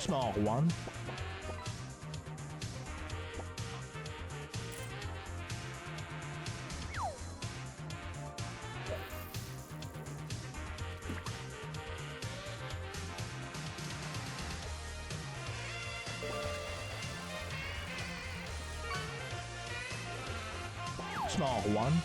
Small one. Small one.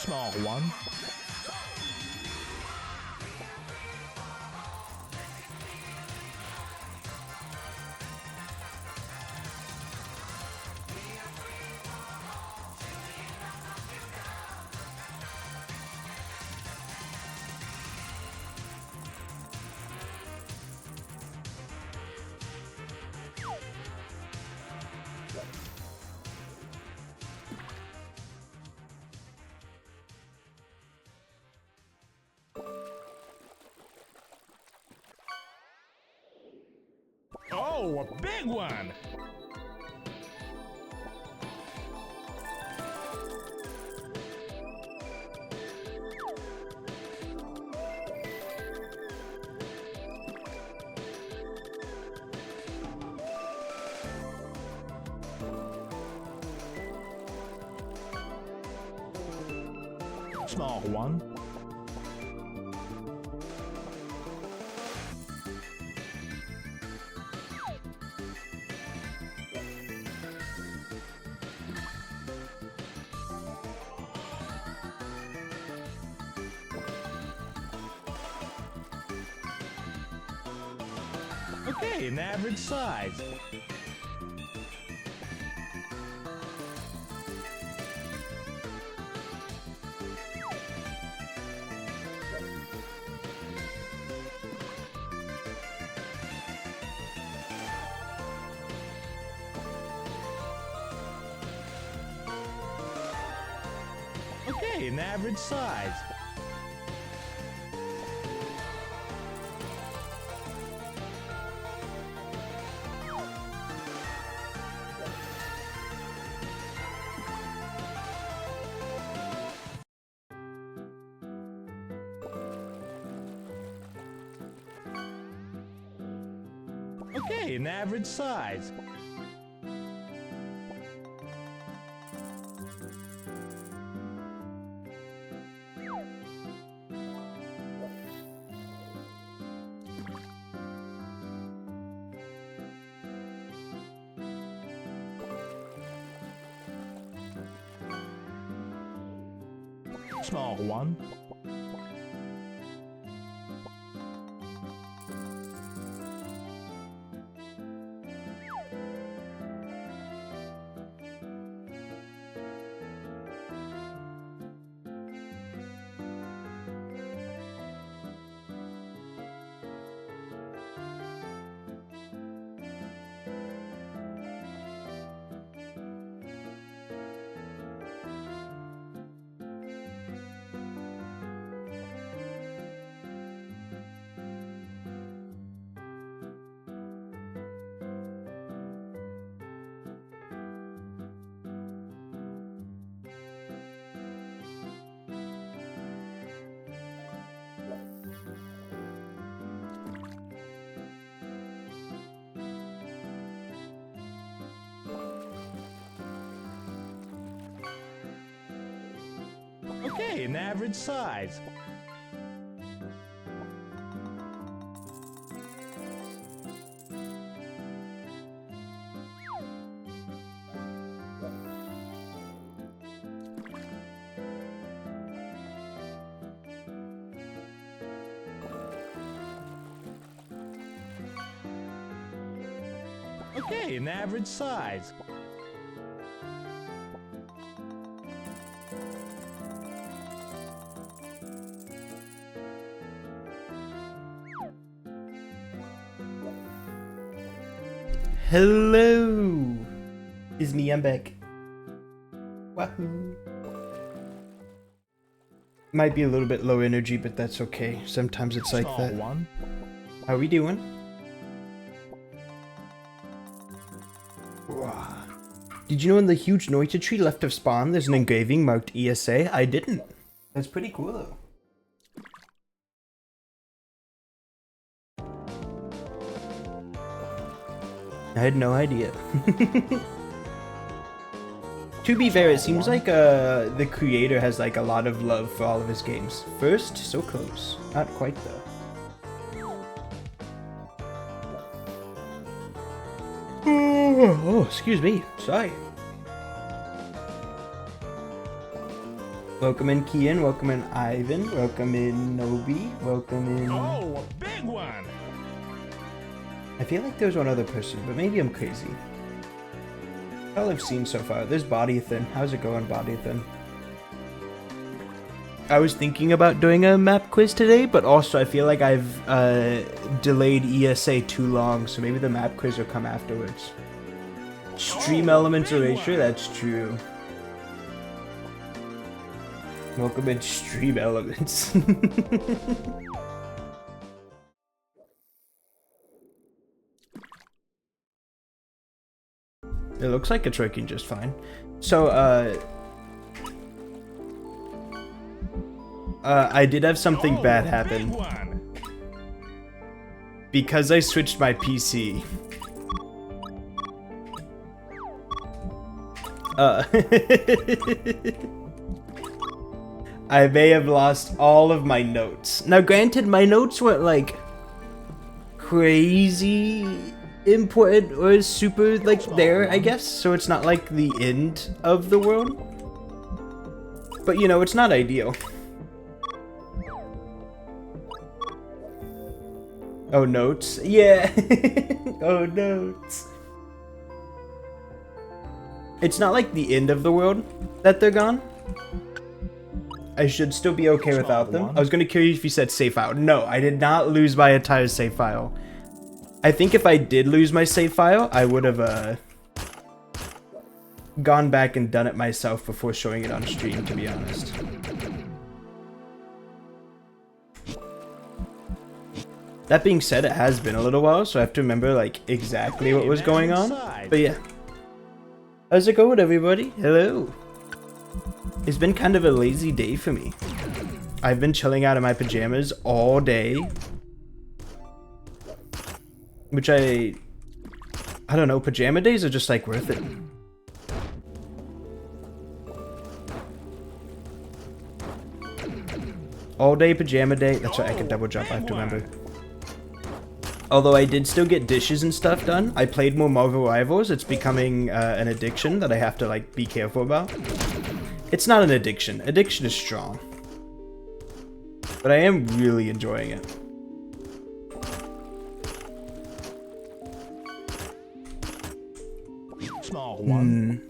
Small one. Oh, a big one! Small one. Okay, an average size. Okay, an average size. Okay, an average size. Small one. Okay, an average size. Okay, an average size. Hello! It's me, I'm back. Wahoo! Might be a little bit low energy, but that's okay. Sometimes it's like Small that. one. How we doing? Wow. Did you know in the huge Noita tree left of spawn, there's an engraving marked ESA? I didn't. That's pretty cool though. I had no idea. To be fair, it seems like the creator has like a lot of love for all of his games. First, so close. Not quite though. Oh, excuse me. Sorry. Welcome in Kian, welcome in Ivan, welcome in Nobi, welcome in... Oh, a big one! I feel like there's one other person, but maybe I'm crazy. All I've seen so far. There's Bodythin. How's it going, Bodythin? I was thinking about doing a map quiz today, but also I feel like I've delayed ESA too long, so maybe the map quiz will come afterwards. Stream elements erasure? That's true. Welcome in Stream Elements. It looks like it's working just fine. So, I did have something bad happen. Because I switched my PC. I may have lost all of my notes. Now, granted, my notes weren't like crazy important or super like there, I guess. So it's not like the end of the world. But you know, it's not ideal. Oh, notes? Yeah. Oh, notes. It's not like the end of the world that they're gone. I should still be okay without them. I was gonna curious if you said save file. No, I did not lose my entire save file. I think if I did lose my save file, I would have gone back and done it myself before showing it on stream, to be honest. That being said, it has been a little while, so I have to remember like exactly what was going on. But yeah. How's it going, everybody? Hello. It's been kind of a lazy day for me. I've been chilling out in my pajamas all day. Which I don't know, pajama days are just like worth it. All day pajama day. That's right, I can double jump, I have to remember. Although I did still get dishes and stuff done. I played more Marvel Rivals. It's becoming an addiction that I have to like be careful about. It's not an addiction. Addiction is strong. But I am really enjoying it. Small one.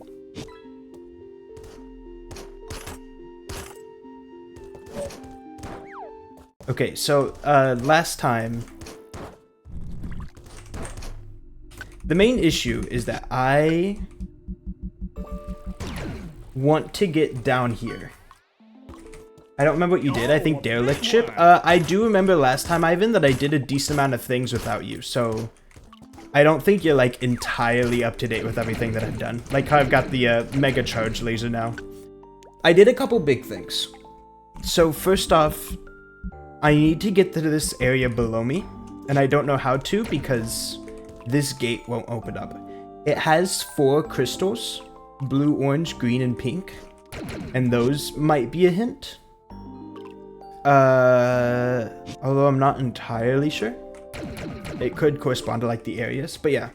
Okay, so last time, the main issue is that I want to get down here. I don't remember what you did. I think derelict ship. I do remember last time, Ivan, that I did a decent amount of things without you, so I don't think you're like entirely up to date with everything that I've done. Like how I've got the mega charge laser now. I did a couple big things. So first off, I need to get to this area below me, and I don't know how to because this gate won't open up. It has 4 crystals, blue, orange, green, and pink, and those might be a hint. Although I'm not entirely sure. It could correspond to like the areas, but yeah.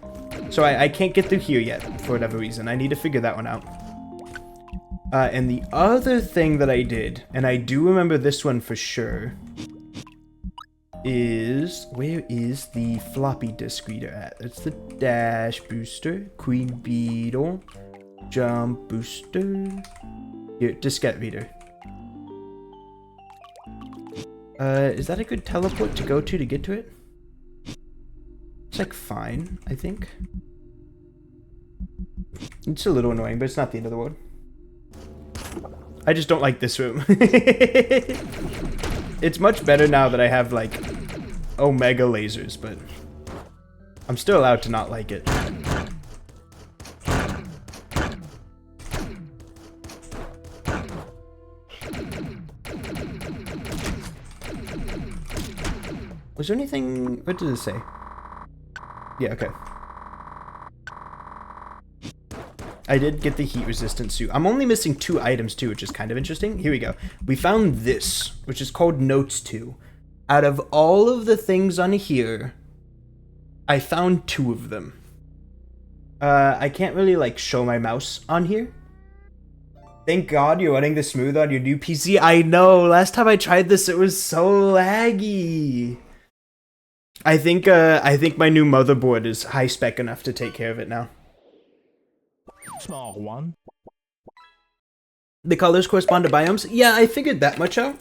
So I can't get through here yet for whatever reason. I need to figure that one out. And the other thing that I did, and I do remember this one for sure, is, where is the floppy disk reader at? It's the dash booster, queen beetle, jump booster, here, diskette reader. Is that a good teleport to go to get to it? It's like fine, I think. It's a little annoying, but it's not the end of the world. I just don't like this room. It's much better now that I have, like, Omega lasers, but I'm still allowed to not like it. Was there anything... What did it say? Yeah, okay. I did get the heat resistant suit. I'm only missing 2 items too, which is kind of interesting. Here we go. We found this, which is called Notes 2. Out of all of the things on here, I found 2 of them. I can't really, like, show my mouse on here. Thank God you're running this smooth on your new PC. I know, last time I tried this, it was so laggy. I think my new motherboard is high spec enough to take care of it now. Small one. The colors correspond to biomes? Yeah, I figured that much out.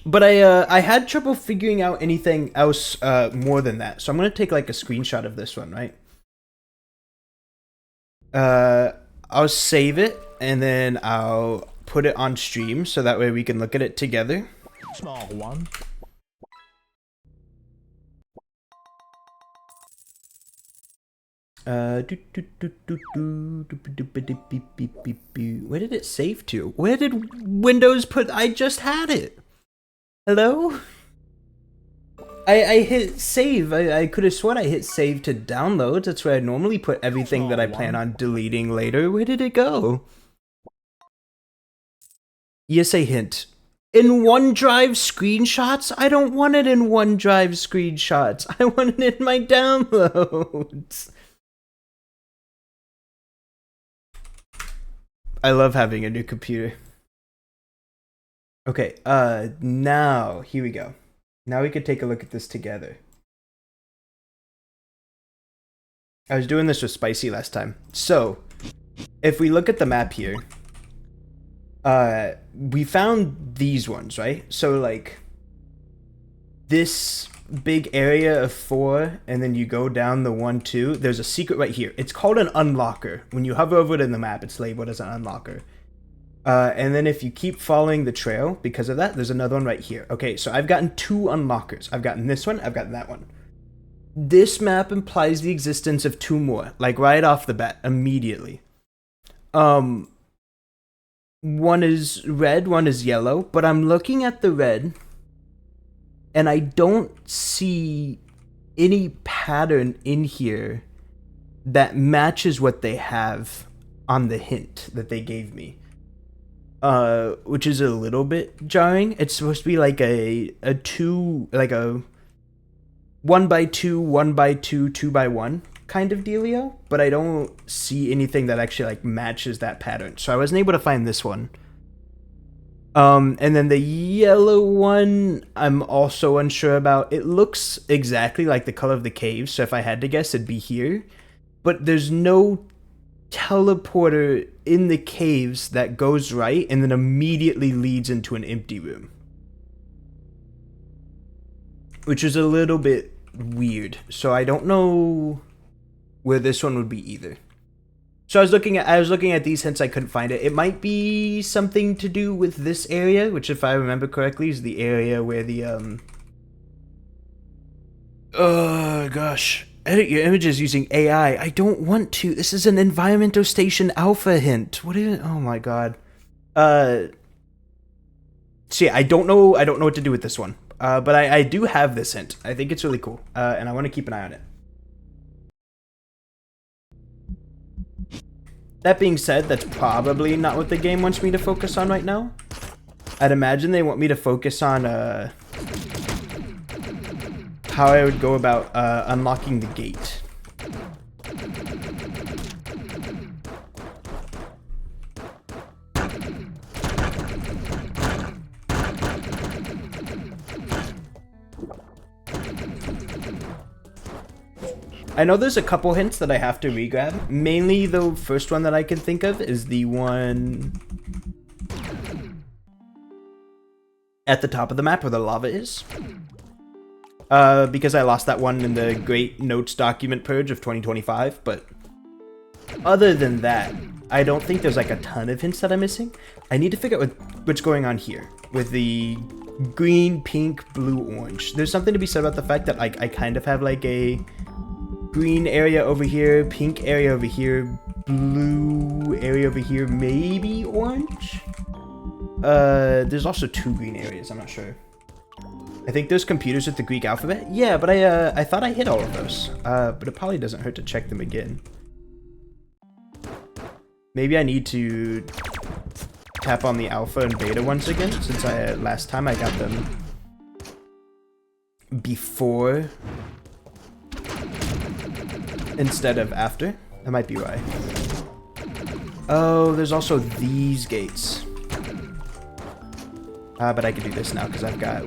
But I had trouble figuring out anything else more than that. So I'm gonna take like a screenshot of this one, right? I'll save it and then I'll put it on stream so that way we can look at it together. Small one. Where did it save to? Where did Windows put? I just had it. Hello? I hit save. I could have sworn I hit save to download. That's where I normally put everything that I plan on deleting later. Where did it go? ESA hint. In OneDrive screenshots? I don't want it in OneDrive screenshots. I want it in my downloads. I love having a new computer. Okay, now, here we go. Now we could take a look at this together. I was doing this with Spicy last time. So, if we look at the map here, we found these ones, right? So, like, this big area of 4, and then you go down the 1, 2, there's a secret right here. It's called an unlocker. When you hover over it in the map, it's labeled as an unlocker. And then if you keep following the trail, because of that, there's another one right here. Okay, so I've gotten 2 unlockers. I've gotten this one, I've gotten that one. This map implies the existence of 2 more, like right off the bat, immediately. One is red, one is yellow, but I'm looking at the red, and I don't see any pattern in here that matches what they have on the hint that they gave me. Which is a little bit jarring. It's supposed to be like a 2, like a 1x2, 1x2, 2x1 kind of dealio, but I don't see anything that actually like matches that pattern. So I wasn't able to find this one. And then the yellow one, I'm also unsure about. It looks exactly like the color of the cave, so if I had to guess, it'd be here. But there's no teleporter in the caves that goes right and then immediately leads into an empty room. Which is a little bit weird. So I don't know where this one would be either. So I was looking at these hints, I couldn't find it. It might be something to do with this area, which if I remember correctly is the area where the oh gosh. Edit your images using AI. I don't want to. This is an Environmental Station Alpha hint. What is it? Oh my god. So yeah, I don't know what to do with this one. But I do have this hint. I think it's really cool. And I want to keep an eye on it. That being said, that's probably not what the game wants me to focus on right now. I'd imagine they want me to focus on how I would go about unlocking the gate. I know there's a couple hints that I have to re-grab. Mainly the first one that I can think of is the one at the top of the map where the lava is. Because I lost that one in the Great Notes Document Purge of 2025, but other than that, I don't think there's like a ton of hints that I'm missing. I need to figure out what's going on here with the green, pink, blue, orange. There's something to be said about the fact that like I kind of have like a green area over here, pink area over here, blue area over here, maybe orange? There's also 2 green areas, I'm not sure. I think there's computers with the Greek alphabet. Yeah, but I thought I hit all of those. But it probably doesn't hurt to check them again. Maybe I need to tap on the alpha and beta ones again, since last time I got them before instead of after. That might be why. Oh, there's also these gates. But I can do this now because I've got...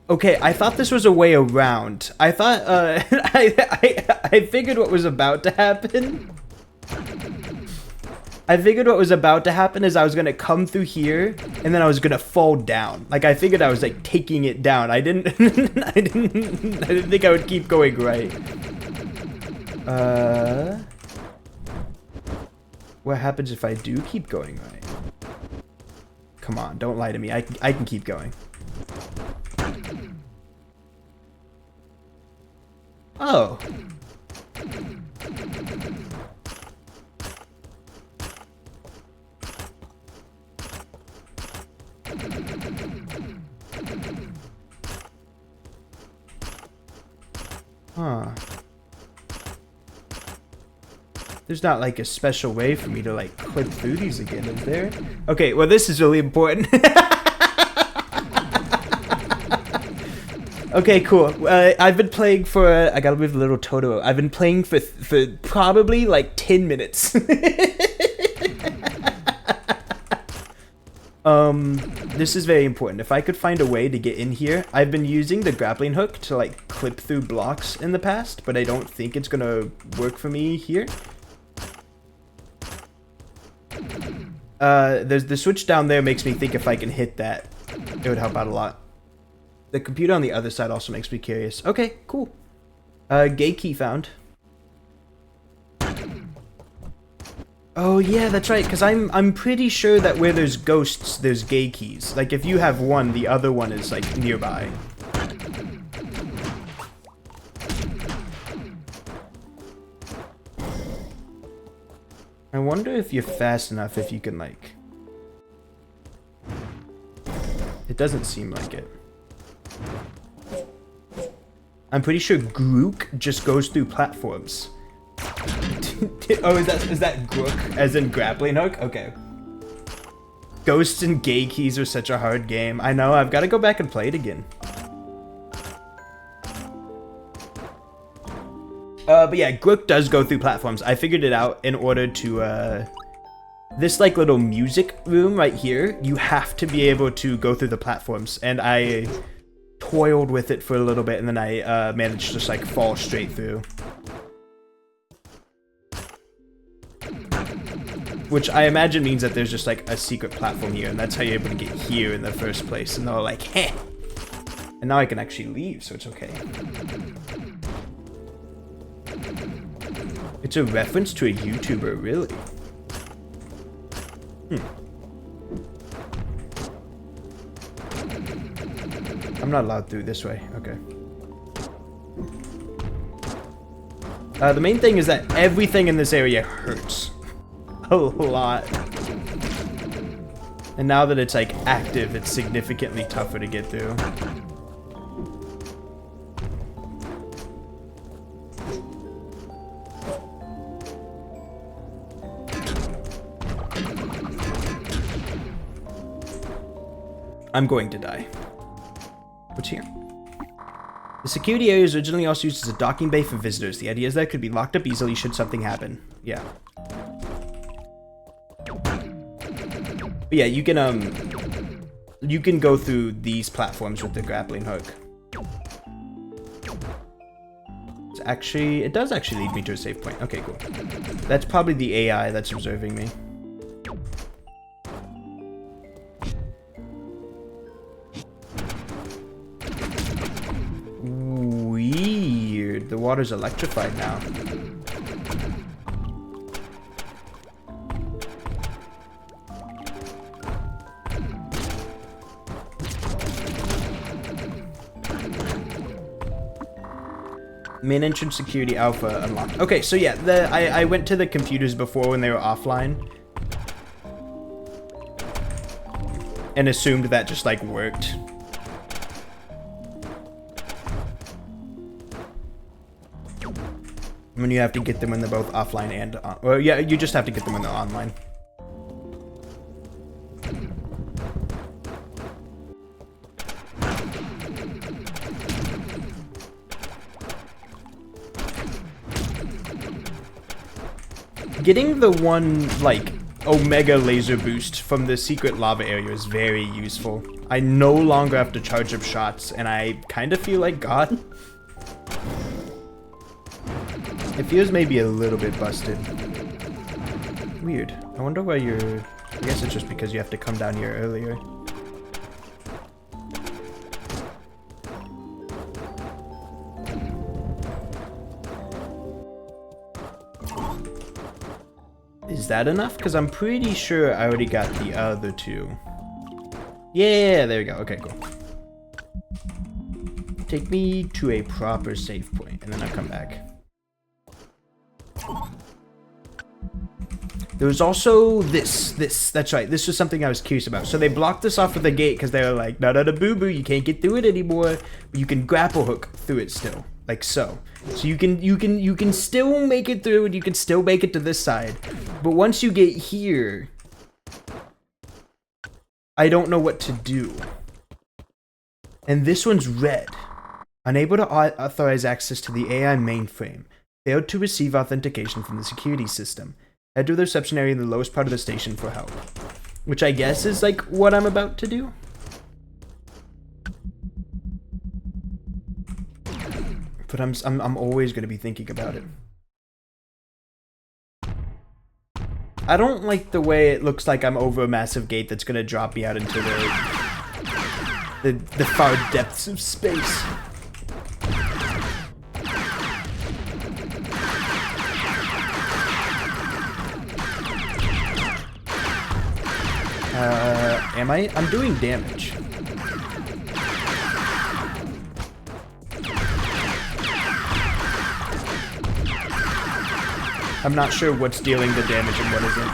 Okay, I thought this was a way around. I thought, I figured what was about to happen. I figured what was about to happen is I was gonna come through here, and then I was gonna fall down. Like, I figured I was, like, taking it down. I didn't think I would keep going right. What happens if I do keep going right? Come on, don't lie to me. I can keep going. Oh. Huh. There's not like a special way for me to like clip through these again, is there? Okay, well this is really important. Okay, cool. I've been playing for, I gotta move the little Totoro. I've been playing for probably like 10 minutes. This is very important. If I could find a way to get in here, I've been using the grappling hook to like clip through blocks in the past, but I don't think it's gonna work for me here. There's the switch down there makes me think if I can hit that, it would help out a lot. The computer on the other side also makes me curious. Okay, cool. Gay key found. Oh yeah, that's right, because I'm pretty sure that where there's ghosts, there's gay keys. Like if you have one, the other one is like nearby. I wonder if you're fast enough if you can like... It doesn't seem like it. I'm pretty sure Grook just goes through platforms. Oh, is that Grook as in grappling hook? Okay. Ghosts and gay keys are such a hard game. I know, I've got to go back and play it again. But yeah, Grook does go through platforms. I figured it out in order to, this like little music room right here, you have to be able to go through the platforms. And I toiled with it for a little bit and then I managed to just like fall straight through. Which I imagine means that there's just like a secret platform here and that's how you're able to get here in the first place. And they're like, heh. And now I can actually leave, so it's okay. It's a reference to a YouTuber, really? I'm not allowed through this way. Okay. The main thing is that everything in this area hurts. A lot. And now that it's like active, it's significantly tougher to get through. I'm going to die. What's here? The security area was originally also used as a docking bay for visitors. The idea is that it could be locked up easily should something happen. Yeah. But yeah, you can go through these platforms with the grappling hook. It's actually, it does actually lead me to a save point. Okay, cool. That's probably the AI that's observing me. water's electrified now. Main entrance security alpha unlocked. Okay, so yeah, I went to the computers before when they were offline. And assumed that just like worked. When you have to get them when they're both offline and on. Well, yeah, you just have to get them when they're online. Getting the one, like, Omega laser boost from the secret lava area is very useful. I no longer have to charge up shots, and I kind of feel like God. It feels maybe a little bit busted. Weird. I wonder why you're... I guess it's just because you have to come down here earlier. Is that enough? Because I'm pretty sure I already got the other two. Yeah, there we go. Okay, cool. Take me to a proper save point, and then I'll come back. There was also this, that's right, this was something I was curious about. So they blocked this off with the gate because they were like, no, boo-boo, you can't get through it anymore. But you can grapple hook through it still, like so. So you can still make it through, and you can still make it to this side. But once you get here, I don't know what to do. And this one's red. Unable to authorize access to the AI mainframe. Failed to receive authentication from the security system. Head to the reception area in the lowest part of the station for help. Which I guess is like what I'm about to do. But I'm always going to be thinking about it. I don't like the way it looks like I'm over a massive gate that's going to drop me out into the far depths of space. Am I? I'm doing damage. I'm not sure what's dealing the damage and what isn't.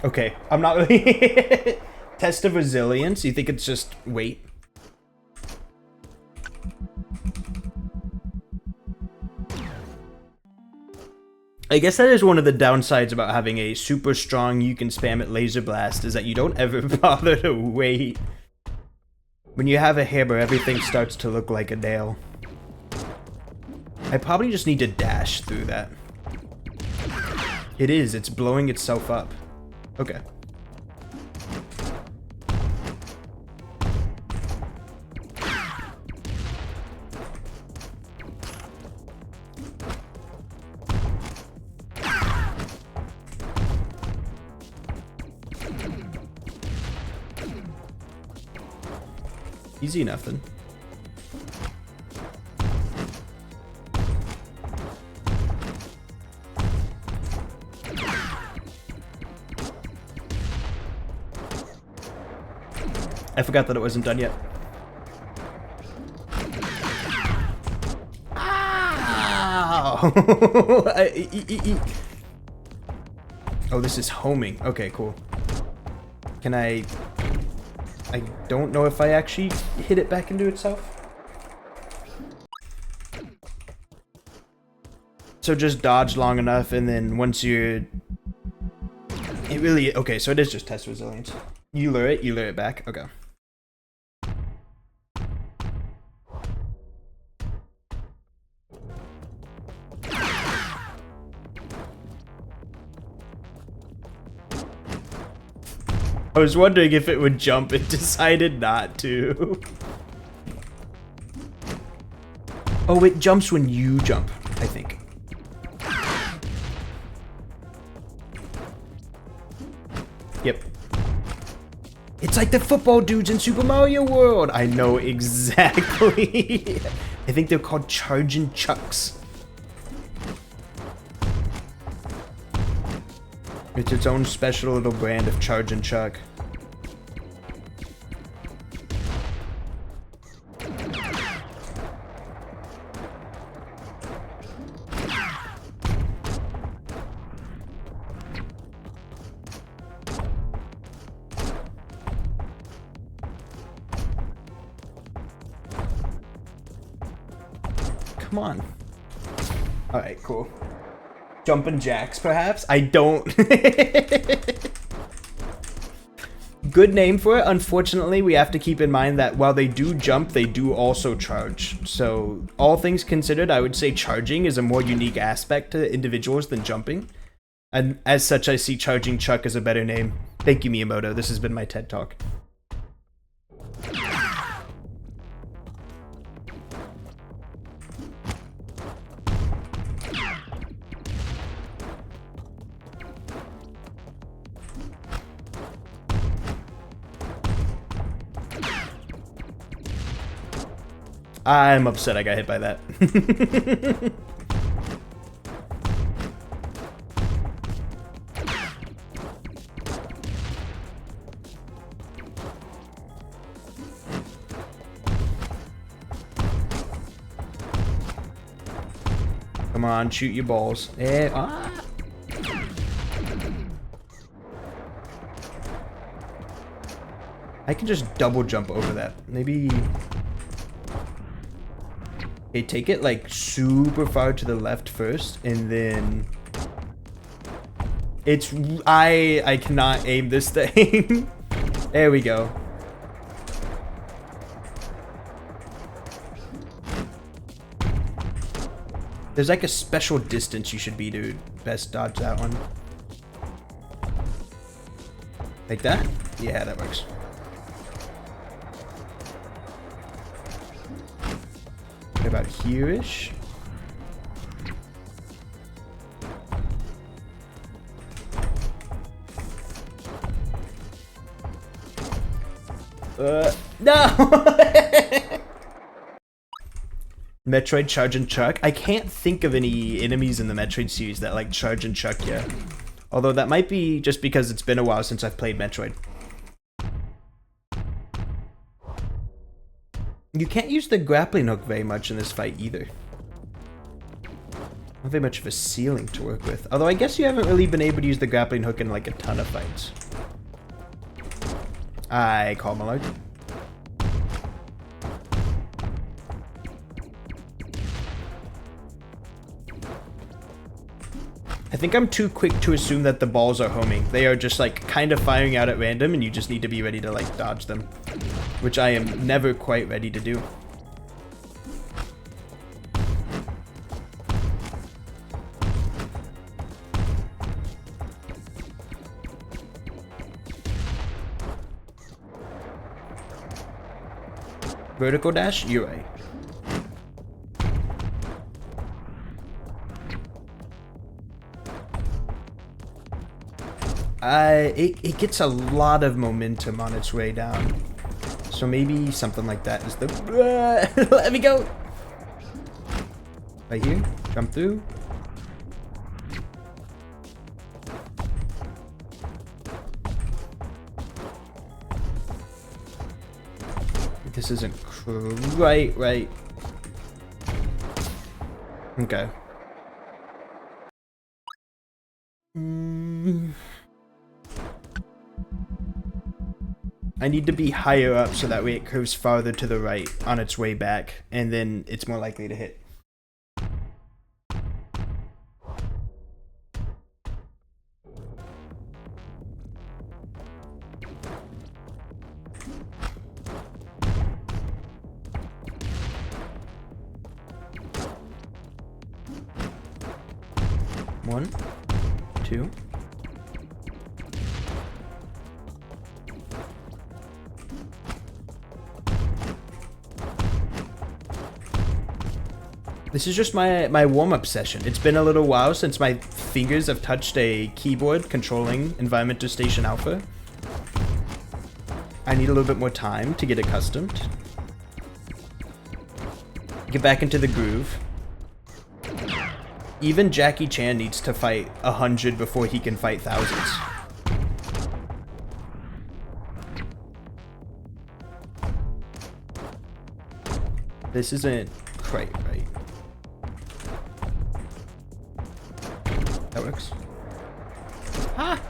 Okay, I'm not really... Test of resilience? You think it's just weight? I guess that is one of the downsides about having a super strong, you can spam it laser blast, is that you don't ever bother to wait. When you have a hammer, everything starts to look like a nail. I probably just need to dash through that. It is, it's blowing itself up. Okay. Easy enough then. I forgot that it wasn't done yet. Ow! Oh, this is homing. Okay, cool. Can I don't know if I actually hit it back into itself. So just dodge long enough, and then once you're... It really... Okay, so it is just test resilience. You lure it back. Okay. I was wondering if it would jump. It decided not to. Oh, it jumps when you jump, I think. It's like the football dudes in Super Mario World. I know exactly. I think they're called Chargin' Chucks. It's its own special little brand of Chargin' Chuck. Come on. Alright, cool. Jumpin' jacks, perhaps? I don't. Good name for it. Unfortunately, we have to keep in mind that while they do jump, they do also charge. So, all things considered, I would say charging is a more unique aspect to individuals than jumping. And as such, I see Charging Chuck as a better name. Thank you, Miyamoto. This has been my TED Talk. I'm upset I got hit by that. Come on, shoot your balls. I can just double jump over that. Maybe... Okay, take it like super far to the left first, and then... It's... I cannot aim this thing. There we go. There's like a special distance you should be to best dodge that one. Like that? Yeah, that works. About here-ish. No! Metroid Charge and Chuck. I can't think of any enemies in the Metroid series that like Charge and Chuck yet. Although that might be just because it's been a while since I've played Metroid. You can't use the grappling hook very much in this fight either. Not very much of a ceiling to work with. Although I guess you haven't really been able to use the grappling hook in like a ton of fights. I call my luck. I think I'm too quick to assume that the balls are homing. They are just like kind of firing out at random and you just need to be ready to like dodge them. Which I am never quite ready to do. Vertical dash? You're right. It gets a lot of momentum on its way down. So maybe something like that is the... Let me go! Right here. Jump through. This isn't quite right. Okay. I need to be higher up so that way it curves farther to the right on its way back, and then it's more likely to hit. One, two. This is just my warm-up session. It's been a little while since my fingers have touched a keyboard controlling Environmental Station Alpha. I need a little bit more time to get accustomed. Get back into the groove. Even Jackie Chan needs to fight 100 before he can fight thousands. This isn't quite right. That works. Ah!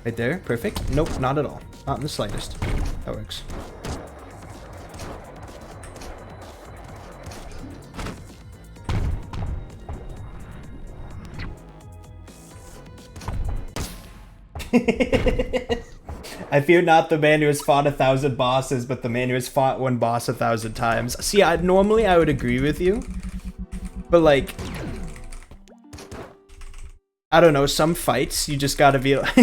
Right there, perfect. Nope, not at all. Not in the slightest. That works. I fear not the man who has fought 1,000 bosses, but the man who has fought one boss 1,000 times. See, normally I would agree with you, but like, I don't know, some fights you just gotta be like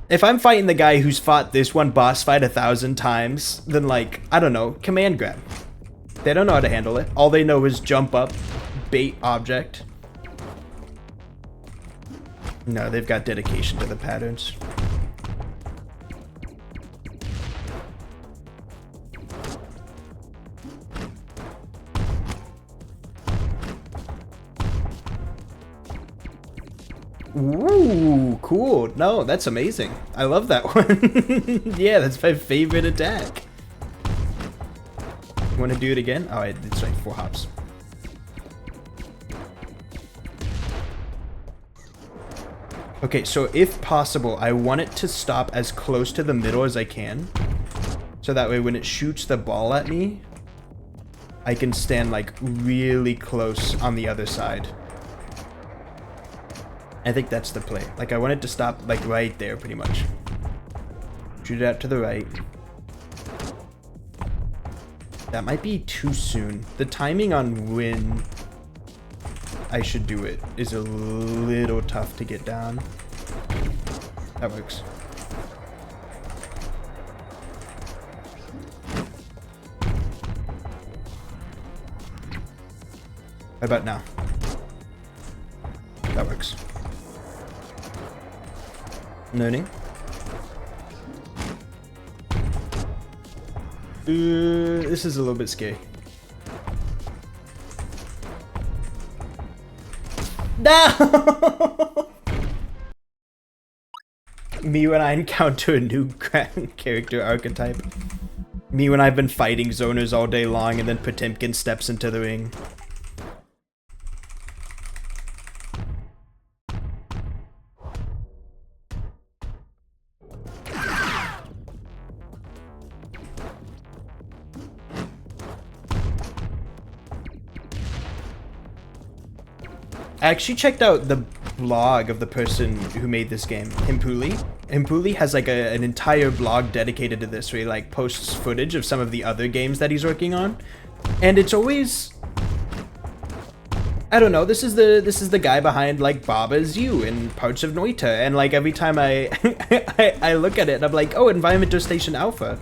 if I'm fighting the guy who's fought this one boss fight 1,000 times, then like, I don't know, command grab. They don't know how to handle it. All they know is jump up, bait object. No, they've got dedication to the patterns. Ooh, cool. No, that's amazing. I love that one. Yeah, that's my favorite attack. Want to do it again? Oh, it's like 4 hops. Okay, so if possible, I want it to stop as close to the middle as I can. So that way when it shoots the ball at me, I can stand like really close on the other side. I think that's the play. Like I want it to stop like right there pretty much. Shoot it out to the right. That might be too soon. The timing on when I should do it is a little tough to get down. That works. How about now? That works. Learning. This is a little bit scary. No! Me when I encounter a new character archetype. Me when I've been fighting zoners all day long and then Potemkin steps into the ring. I actually checked out the blog of the person who made this game, Himpuli. Himpuli has like an entire blog dedicated to this where he like posts footage of some of the other games that he's working on. And it's always, I don't know, this is the guy behind like Baba's You and parts of Noita, and like every time I I look at it I'm like, oh, Environmental Station Alpha.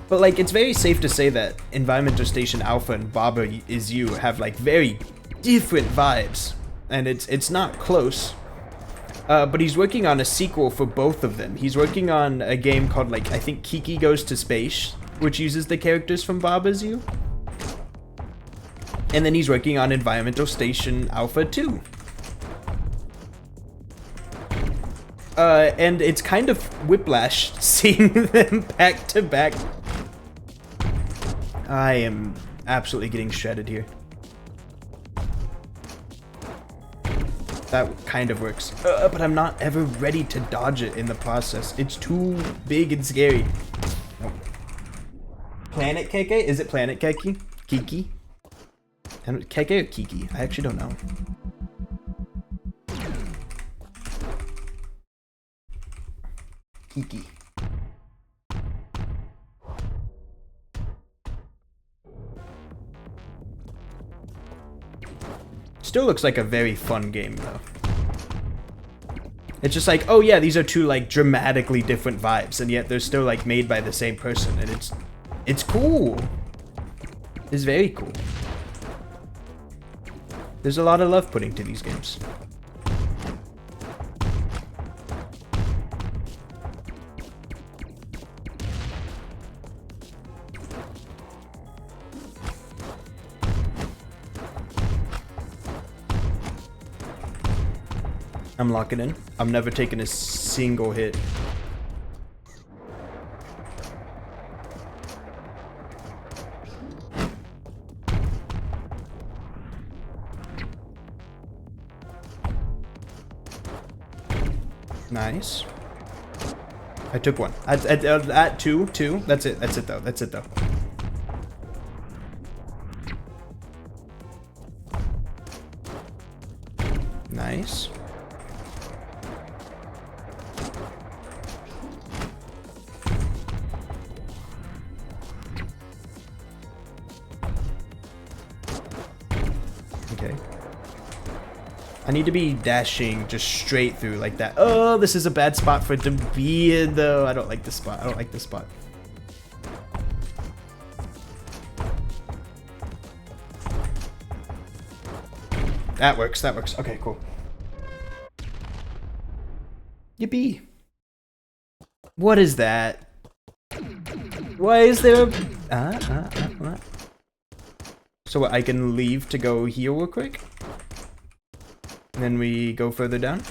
But like it's very safe to say that Environmental Station Alpha and Baba Is You have like very different vibes. And it's not close. But he's working on a sequel for both of them. He's working on a game called, like, I think Kiki Goes to Space, which uses the characters from Baba's You. And then he's working on Environmental Station Alpha 2. And it's kind of whiplash seeing them back to back. I am absolutely getting shredded here. That kind of works. But I'm not ever ready to dodge it in the process. It's too big and scary. Nope. Planet Keke? Is it Planet Keke? Kiki? Keke or Kiki? I actually don't know. Kiki. Still looks like a very fun game, though. It's just like, oh yeah, these are two like dramatically different vibes, and yet they're still like made by the same person, and it's cool. It's very cool. There's a lot of love put into these games. I'm locking in. I'm never taking a single hit. Nice. I took one. At two. That's it. That's it though. That's it though. Nice. Okay. I need to be dashing just straight through like that. Oh, this is a bad spot for it to be in, though. I don't like this spot. I don't like this spot. That works. That works. Okay, cool. Yippee. What is that? Why is there a... So I can leave to go heal real quick? And then we go further down?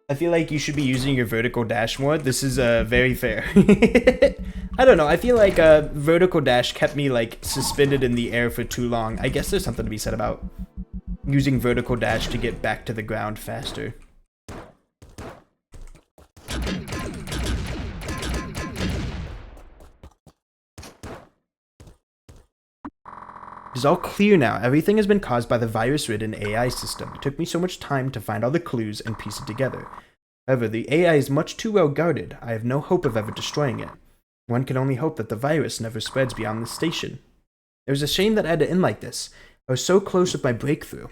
I feel like you should be using your vertical dash more. This is very fair. I don't know. I feel like vertical dash kept me like suspended in the air for too long. I guess there's something to be said about using vertical dash to get back to the ground faster. It's all clear now. Everything has been caused by the virus-ridden AI system. It took me so much time to find all the clues and piece it together. However, the AI is much too well guarded. I have no hope of ever destroying it. One can only hope that the virus never spreads beyond the station. It was a shame that I had to end like this. I was so close with my breakthrough.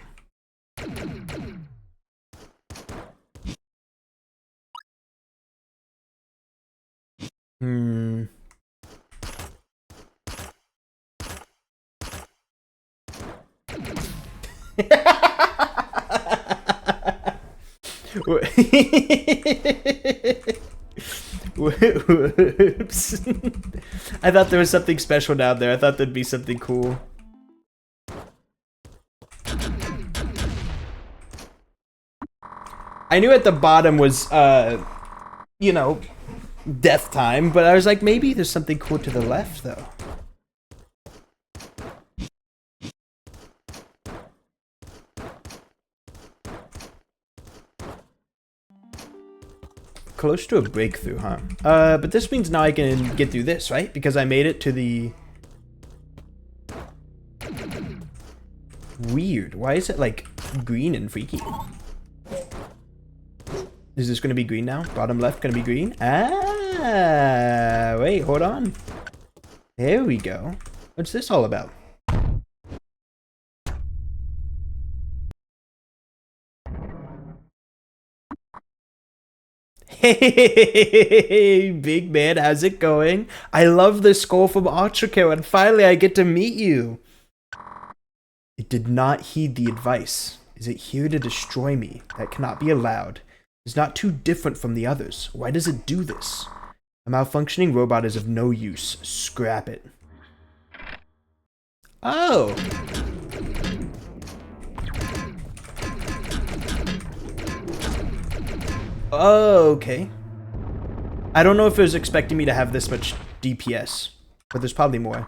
Whoops. I thought there was something special down there. I thought there'd be something cool. I knew at the bottom was, you know, death time, but I was like, maybe there's something cool to the left, though. Close to a breakthrough, huh? But this means now I can get through this, right? Because I made it to the... Weird. Why is it, like, green and freaky? Is this gonna be green now? Bottom left gonna be green? Ah! Wait, hold on. There we go. What's this all about? Hey, big man, how's it going? I love this skull from Ultrakill, and finally I get to meet you. It did not heed the advice. Is it here to destroy me? That cannot be allowed. It's not too different from the others. Why does it do this? A malfunctioning robot is of no use. Scrap it. Oh! Oh, okay. I don't know if it was expecting me to have this much DPS, but there's probably more.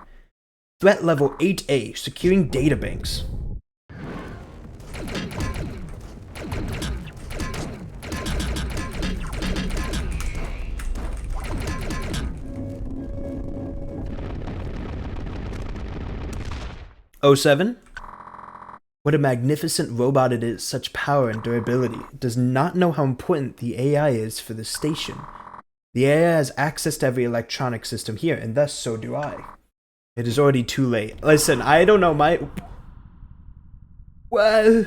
Threat level 8A, securing databanks. '07? What a magnificent robot it is, such power and durability. It does not know how important the AI is for the station. The AI has access to every electronic system here, and thus so do I. It is already too late. Listen, I don't know my... Well...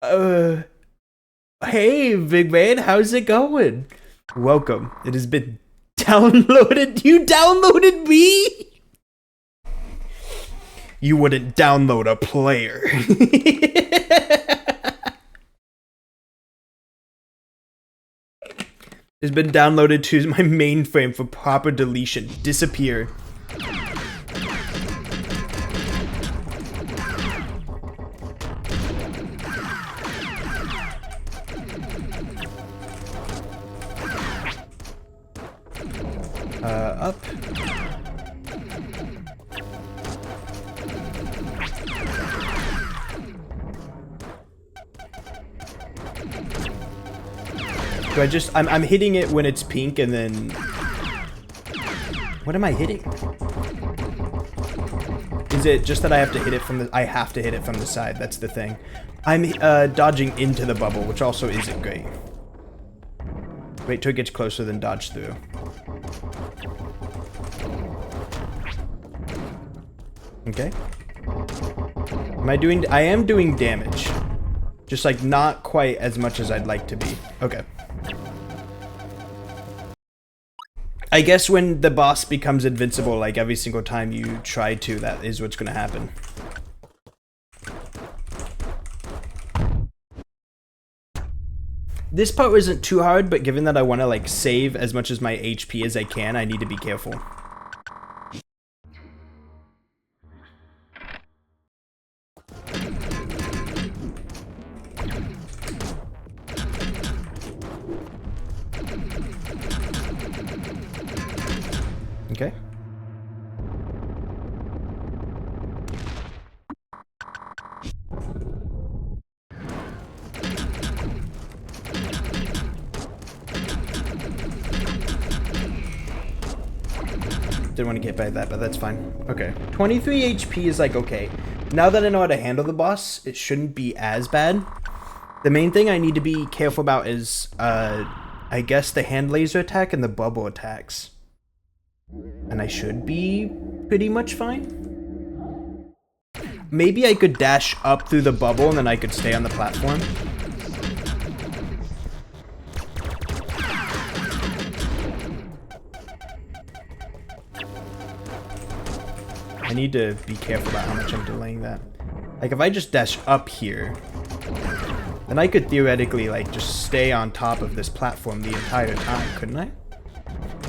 Hey, big man, how's it going? Welcome. It has been downloaded. You downloaded me? You wouldn't download a player. It's been downloaded to my mainframe for proper deletion. Disappear. Up. Do I just, I'm hitting it when it's pink and then, what am I hitting? Is it just that I have to hit it from the, I have to hit it from the side, that's the thing. I'm dodging into the bubble, which also isn't great. Wait till it gets closer, then dodge through. Okay. I am doing damage. Just like not quite as much as I'd like to be. Okay. I guess when the boss becomes invincible, like every single time you try to, that is what's gonna happen. This part isn't too hard, but given that I want to like save as much as my HP as I can, I need to be careful. Okay. Didn't want to get by that, but that's fine. Okay. 23 HP is like okay. Now that I know how to handle the boss, it shouldn't be as bad. The main thing I need to be careful about is, I guess the hand laser attack and the bubble attacks. And I should be pretty much fine. Maybe I could dash up through the bubble and then I could stay on the platform. I need to be careful about how much I'm delaying that. Like if I just dash up here, then I could theoretically like just stay on top of this platform the entire time, couldn't I?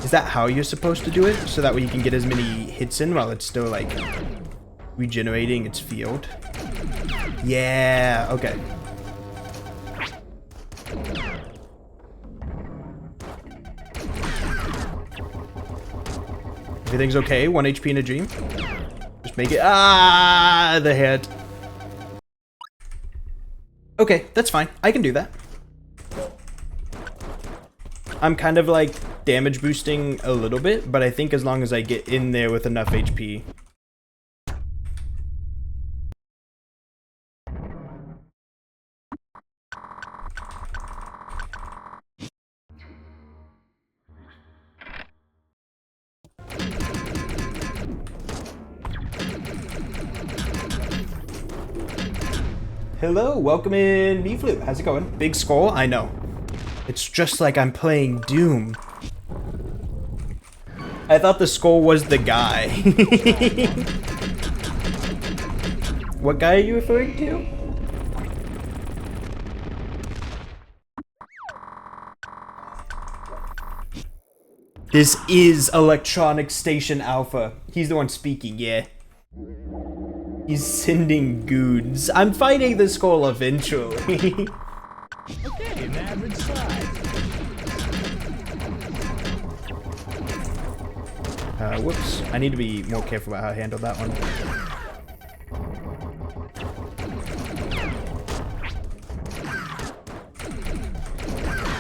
Is that how you're supposed to do it? So that way you can get as many hits in while it's still like regenerating its field? Yeah, okay. Everything's okay, 1 HP in a dream. Just make it, the head. Okay, that's fine, I can do that. I'm kind of like damage boosting a little bit, but I think as long as I get in there with enough HP. Hello, welcome in Meefloop. How's it going? Big skull? I know. It's just like I'm playing Doom. I thought the skull was the guy. What guy are you referring to? This is Electronic Station Alpha. He's the one speaking, yeah. He's sending goods. I'm fighting the skull eventually. Okay, an average size. Whoops. I need to be more careful about how I handle that one.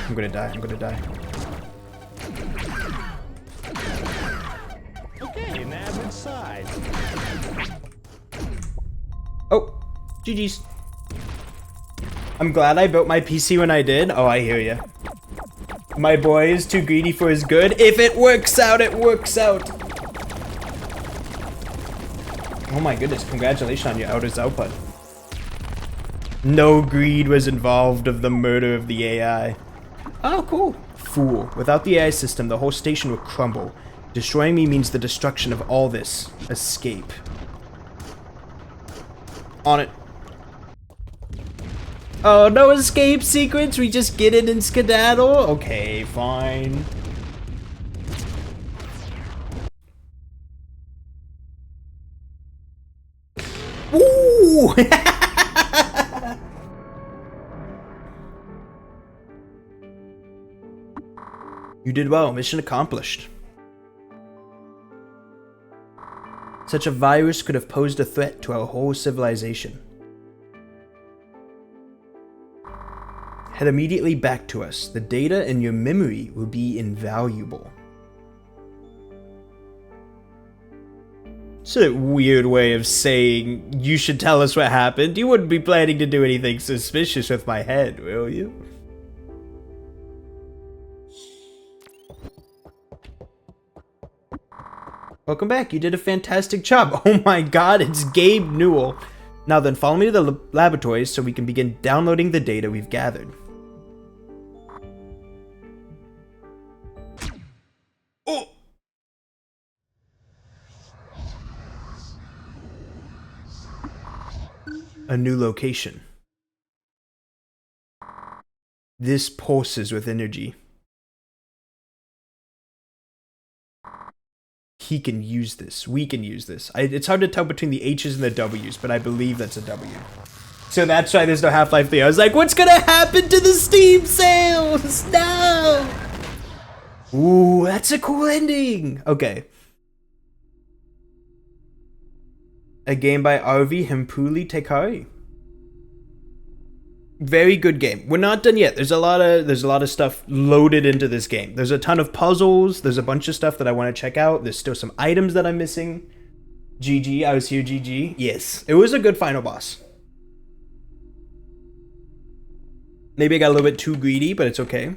I'm gonna die, I'm gonna die. Okay, an average size. Oh, GG's. I'm glad I built my PC when I did. Oh, I hear ya. My boy is too greedy for his good. If it works out, it works out. Oh my goodness, congratulations on your outer's output. No greed was involved of the murder of the AI. Oh, cool. Fool. Without the AI system, the whole station would crumble. Destroying me means the destruction of all this. Escape. On it. Oh, no escape sequence? We just get it and skedaddle? Okay, fine. Ooh! You did well. Mission accomplished. Such a virus could have posed a threat to our whole civilization. Head immediately back to us. The data in your memory will be invaluable. It's a weird way of saying, you should tell us what happened. You wouldn't be planning to do anything suspicious with my head, will you? Welcome back. You did a fantastic job. Oh my god, it's Gabe Newell. Now then, follow me to the laboratories so we can begin downloading the data we've gathered. Oh! A new location. This pulses with energy. He can use this. We can use this. It's hard to tell between the H's and the W's, but I believe that's a W. So that's why there's no Half-Life 3. I was like, what's gonna happen to the Steam sales? No! Ooh, that's a cool ending. Okay. A game by RV Hempuli Tekari. Very good game. We're not done yet. There's a lot of stuff loaded into this game. There's a ton of puzzles. There's a bunch of stuff that I want to check out. There's still some items that I'm missing. GG, I was here, GG. Yes, it was a good final boss. Maybe I got a little bit too greedy, but it's okay.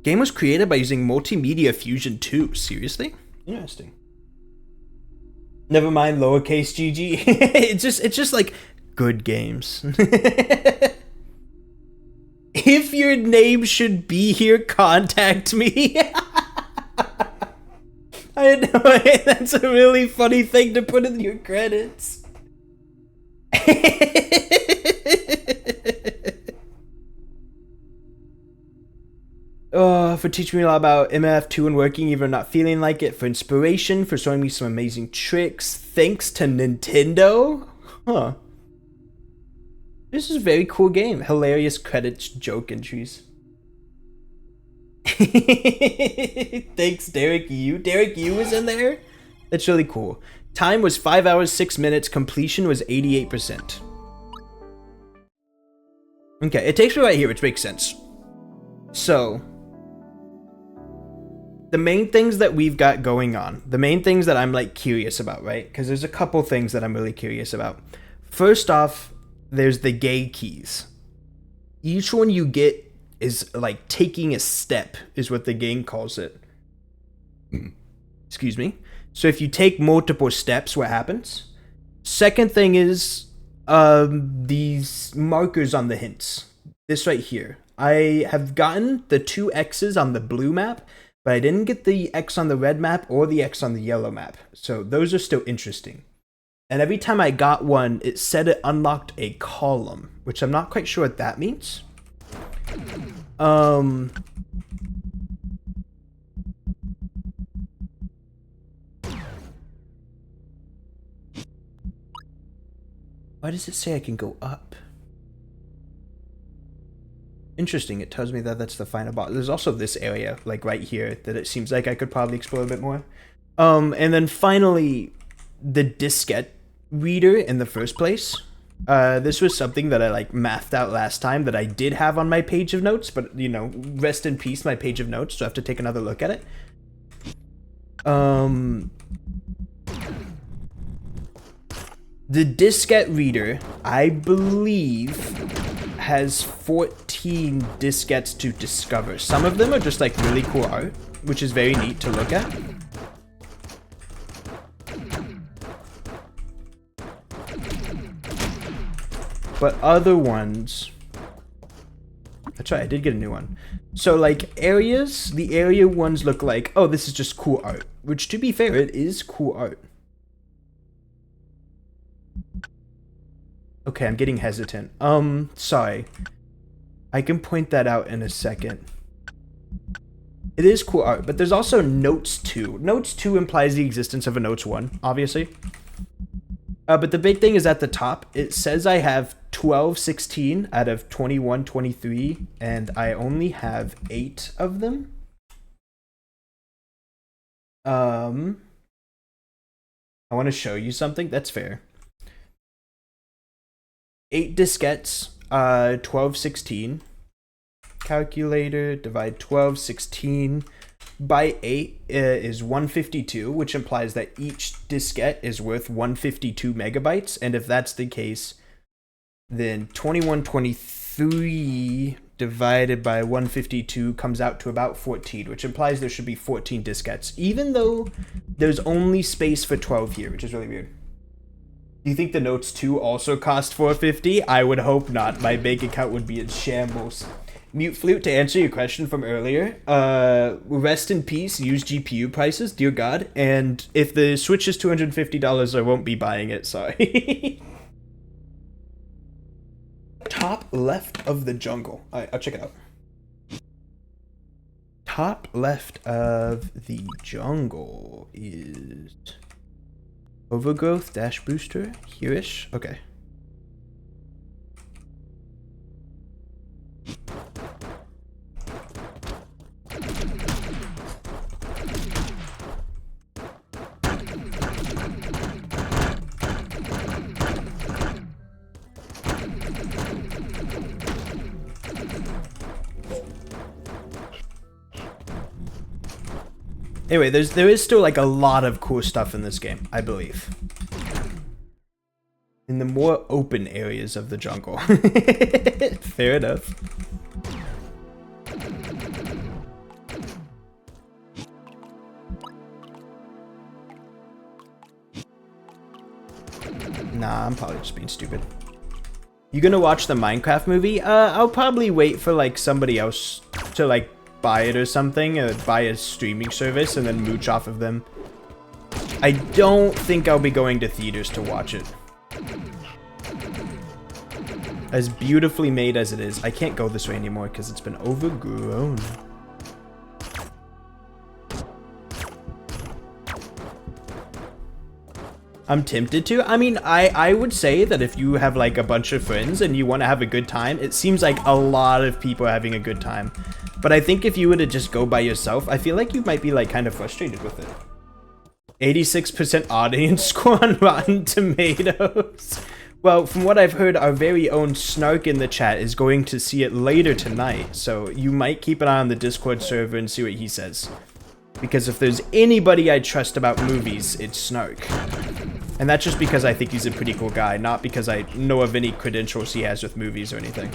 Game was created by using Multimedia Fusion 2. Seriously? Interesting. Never mind lowercase GG. it's just like good games. If your name should be here, contact me. I know, that's a really funny thing to put in your credits. Oh, for teaching me a lot about MF2 and working, even not feeling like it. For inspiration, for showing me some amazing tricks. Thanks to Nintendo. Huh. This is a very cool game. Hilarious credits, joke entries. Thanks, Derek Yu. Derek Yu was in there? That's really cool. Time was 5 hours, 6 minutes. Completion was 88%. Okay, it takes me right here, which makes sense. So, the main things that we've got going on, the main things that I'm like curious about, right? Because there's a couple things that I'm really curious about. First off, there's the gay keys. Each one you get is like taking a step, is what the game calls it. Excuse me. So if you take multiple steps, what happens? Second thing is these markers on the hints. This right here. I have gotten the 2 X's on the blue map, but I didn't get the X on the red map or the X on the yellow map. So those are still interesting. And every time I got one, it said it unlocked a column, which I'm not quite sure what that means. Why does it say I can go up? Interesting, it tells me that that's the final boss. There's also this area, like right here, that it seems like I could probably explore a bit more. And then finally, the diskette reader in the first place. This was something that I like mathed out last time that I did have on my page of notes, but you know, rest in peace my page of notes, so I have to take another look at it. The diskette reader, I believe, has 14 diskettes to discover. Some of them are just like really cool art, which is very neat to look at. but other ones... That's right, I did get a new one. So, like, areas, the area ones look like, oh, this is just cool art. Which, to be fair, it is cool art. Okay, I'm getting hesitant. Sorry. I can point that out in a second. It is cool art, but there's also Notes 2. Notes 2 implies the existence of a Notes 1, obviously. But the big thing is at the top, it says I have 12/16 out of 21/23, and I only have 8 of them. I want to show you something. That's fair. 8 diskettes, 12/16. Calculator, divide 12/16 by 8 is 152, which implies that each diskette is worth 152 megabytes. And if that's the case, then 21/23 divided by 152 comes out to about 14, which implies there should be 14 diskettes, even though there's only space for 12 here, which is really weird. Do you think the Notes 2 also cost $450? I would hope not. My bank account would be in shambles. Mute Flute, to answer your question from earlier, rest in peace, used GPU prices, dear God, and if the Switch is $250, I won't be buying it, sorry. Top left of the jungle. Alright, I'll check it out. Top left of the jungle is... Overgrowth, Dash Booster, here-ish? Okay. Anyway, there is still like a lot of cool stuff in this game, I believe. In the more open areas of the jungle. Fair enough. Nah, I'm probably just being stupid. You gonna watch the Minecraft movie? I'll probably wait for like somebody else to like buy it or something, or buy a streaming service and then mooch off of them. I don't think I'll be going to theaters to watch it. As beautifully made as it is, I can't go this way anymore because it's been overgrown. I'm tempted to. I mean, I would say that if you have like a bunch of friends and you want to have a good time, it seems like a lot of people are having a good time. But I think if you were to just go by yourself, I feel like you might be like kind of frustrated with it. 86% audience score on Rotten Tomatoes. Well, from what I've heard, our very own Snark in the chat is going to see it later tonight. So you might keep an eye on the Discord server and see what he says. Because if there's anybody I trust about movies, it's Snark. And that's just because I think he's a pretty cool guy, not because I know of any credentials he has with movies or anything.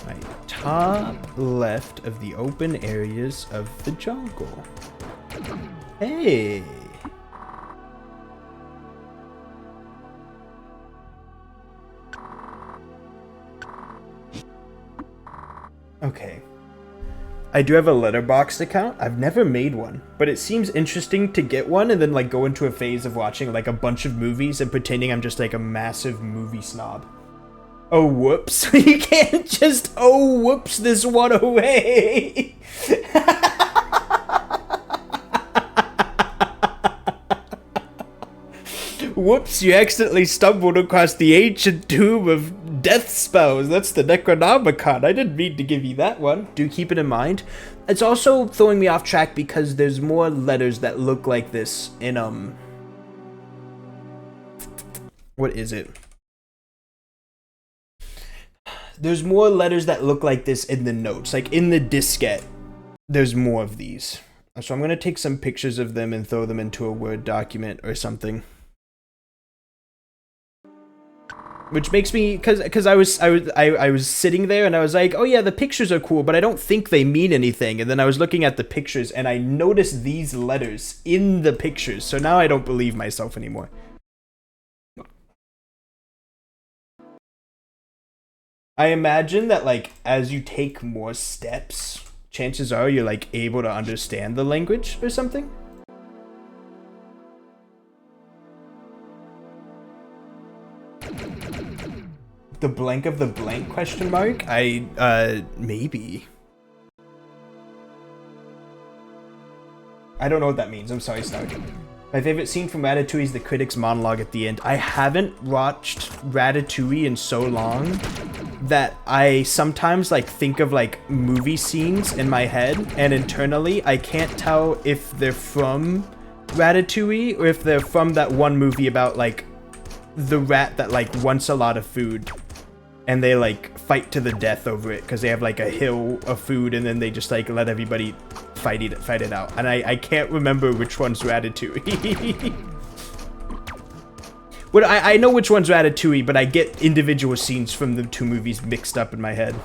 Right, top left of the open areas of the jungle. Hey! Okay. I do have a Letterboxd account. I've never made one, but it seems interesting to get one and then like go into a phase of watching like a bunch of movies and pretending I'm just like a massive movie snob. Oh, whoops. You can't just, oh, whoops this one away. Whoops, you accidentally stumbled across the ancient tomb of death spells. That's the Necronomicon. I didn't mean to give you that one. Do keep it in mind. It's also throwing me off track because there's more letters that look like this in, what is it? There's more letters that look like this in the notes. Like in the diskette, there's more of these. So I'm going to take some pictures of them and throw them into a Word document or something. Which makes me, cause I was sitting there and I was like, oh yeah, the pictures are cool, but I don't think they mean anything. And then I was looking at the pictures and I noticed these letters in the pictures. So now I don't believe myself anymore. I imagine that like as you take more steps, chances are you're like able to understand the language or something. The blank of the blank question mark? Maybe. I don't know what that means. I'm sorry, Stark. My favorite scene from Ratatouille is the critic's monologue at the end. I haven't watched Ratatouille in so long that I sometimes like think of like movie scenes in my head, and internally I can't tell if they're from Ratatouille or if they're from that one movie about like the rat that like wants a lot of food and they like fight to the death over it because they have like a hill of food and then they just like let everybody fight it out. And I can't remember which one's Ratatouille. But I know which one's Ratatouille, but I get individual scenes from the two movies mixed up in my head.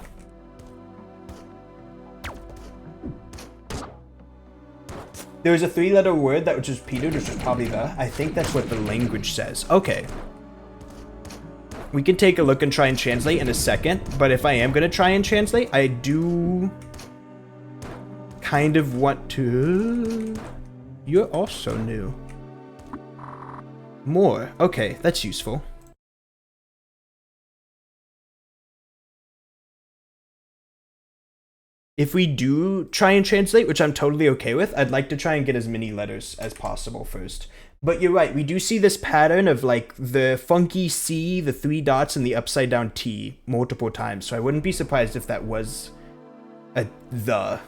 There was a 3-letter word that was just repeated, which was probably the. I think that's what the language says. Okay. We can take a look and try and translate in a second, but if I am going to try and translate, I do kind of want to... You're also new. More. Okay, that's useful. If we do try and translate, which I'm totally okay with, I'd like to try and get as many letters as possible first. But you're right, we do see this pattern of like the funky C, the 3 dots, and the upside down T multiple times. So I wouldn't be surprised if that was a the.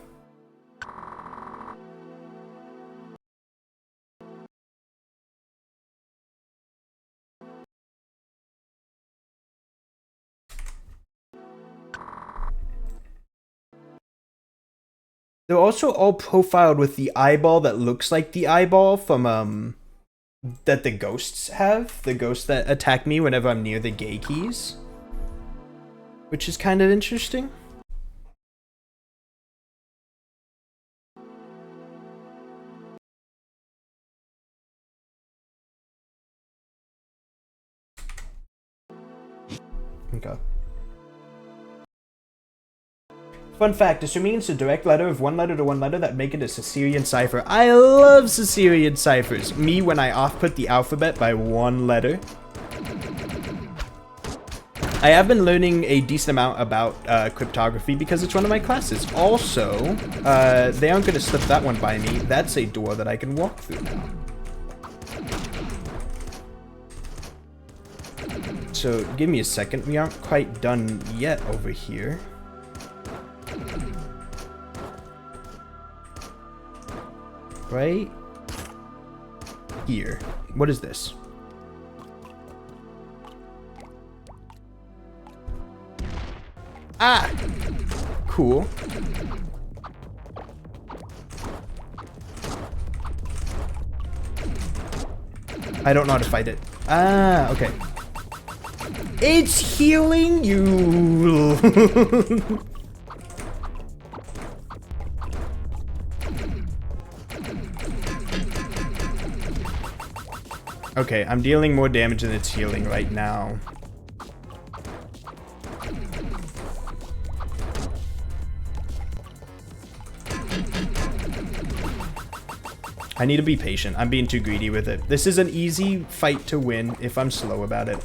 They're also all profiled with the eyeball that looks like the eyeball from that the ghosts have, the ghosts that attack me whenever I'm near the gay keys, which is kind of interesting. Okay. Fun fact, assuming it's a direct letter of one letter to one letter, that make it a Caesarean cipher. I love Caesarean ciphers. Me, when I off-put the alphabet by one letter. I have been learning a decent amount about cryptography because it's one of my classes. Also, they aren't going to slip that one by me. That's a door that I can walk through now. So, give me a second. We aren't quite done yet over here. Right here. What is this? Ah! Cool. I don't know how to fight it. Ah, okay. It's healing you! Okay, I'm dealing more damage than it's healing right now. I need to be patient. I'm being too greedy with it. This is an easy fight to win if I'm slow about it.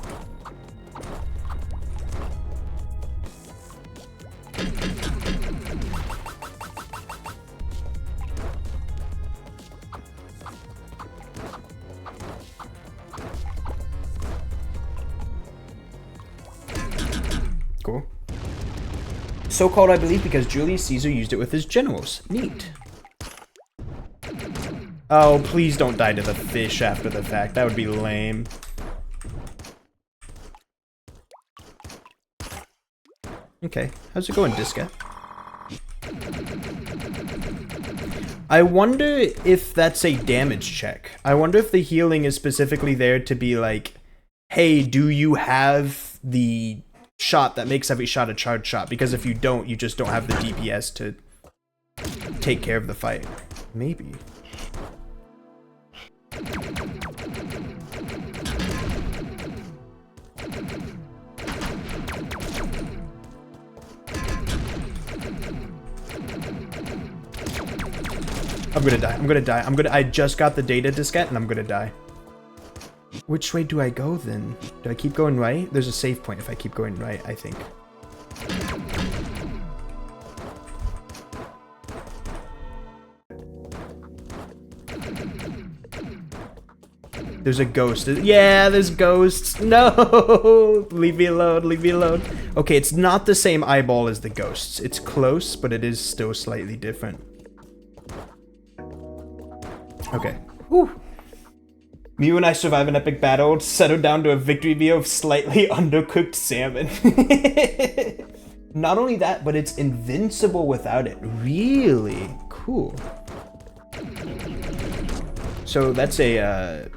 Cool. So-called, I believe, because Julius Caesar used it with his generals. Neat. Oh, please don't die to the fish after the fact. That would be lame. Okay, how's it going, Diska? I wonder if that's a damage check. I wonder if the healing is specifically there to be like, hey, do you have the shot that makes every shot a charge shot, because if you don't, you just don't have the DPS to take care of the fight. Maybe. I'm gonna die. I'm gonna die. I just got the data diskette and I'm gonna die. Which way do I go then? Do I keep going right? There's a save point if I keep going right, I think. There's a ghost. Yeah, there's ghosts. No! Leave me alone, leave me alone. Okay, it's not the same eyeball as the ghosts. It's close, but it is still slightly different. Okay. Whew. Mew and I survive an epic battle, settle down to a victory meal of slightly undercooked salmon. Not only that, but it's invincible without it. Really cool. So that's a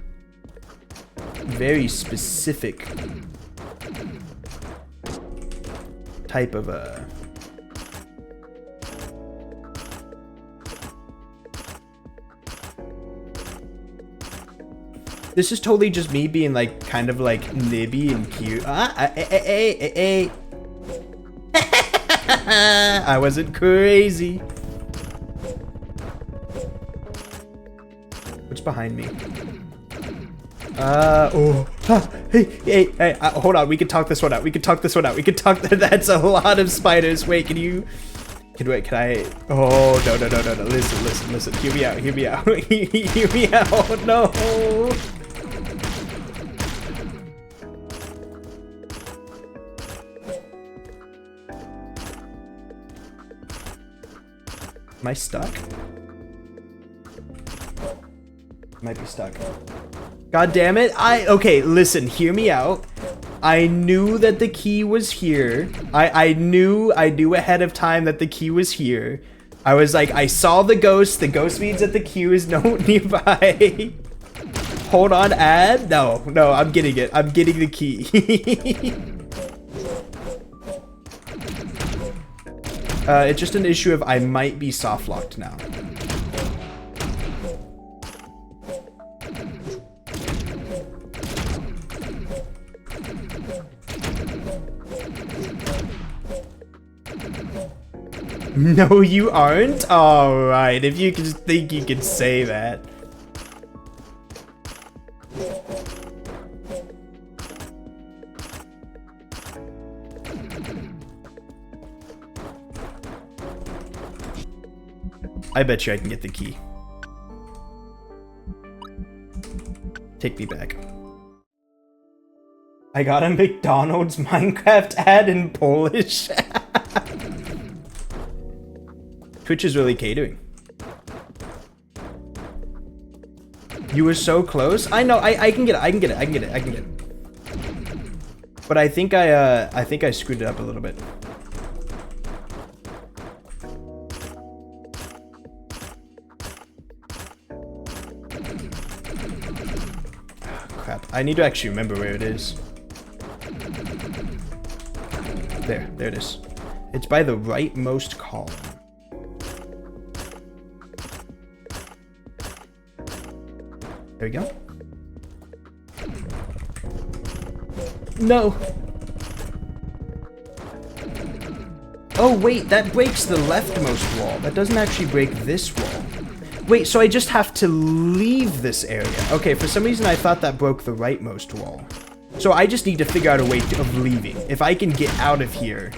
very specific type of This is totally just me being like kind of like nibby and cute. I wasn't crazy. What's behind me? Hey, hold on. We can talk this one out. We can talk. That's a lot of spiders. Wait, can I? Oh, no. Listen. Hear me out. Hear me out. No. Am I stuck? Might be stuck. God damn it. Okay, listen, hear me out. I knew that the key was here. I knew ahead of time that the key was here. I was like, I saw the ghost means that the key is nearby. Hold on, add? No, I'm getting it. I'm getting the key. It's just an issue of I might be soft locked now. No, you aren't? Alright, if you just think you can say that. I bet you I can get the key. Take me back. I got a McDonald's Minecraft ad in Polish. Twitch is really catering. You were so close. I know. I can get it. But I think I screwed it up a little bit. Crap. I need to actually remember where it is. There it is. It's by the rightmost column. There we go. No. Oh wait, that breaks the leftmost wall. That doesn't actually break this wall. Wait, so I just have to leave this area. Okay, for some reason I thought that broke the rightmost wall. So I just need to figure out a way of leaving. If I can get out of here,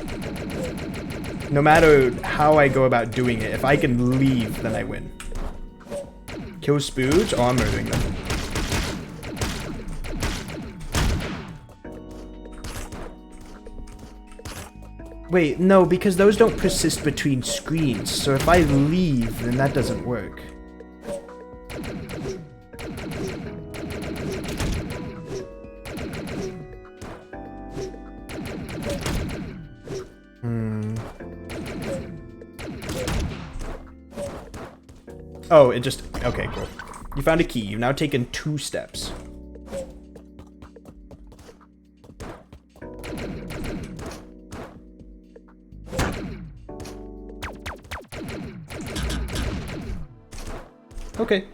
no matter how I go about doing it, if I can leave, then I win. Kill Spooge? Oh, I'm murdering them. Wait, no, because those don't persist between screens. So if I leave, then that doesn't work. Oh, it just... Okay, cool. You found a key. You've now taken 2 steps. Okay.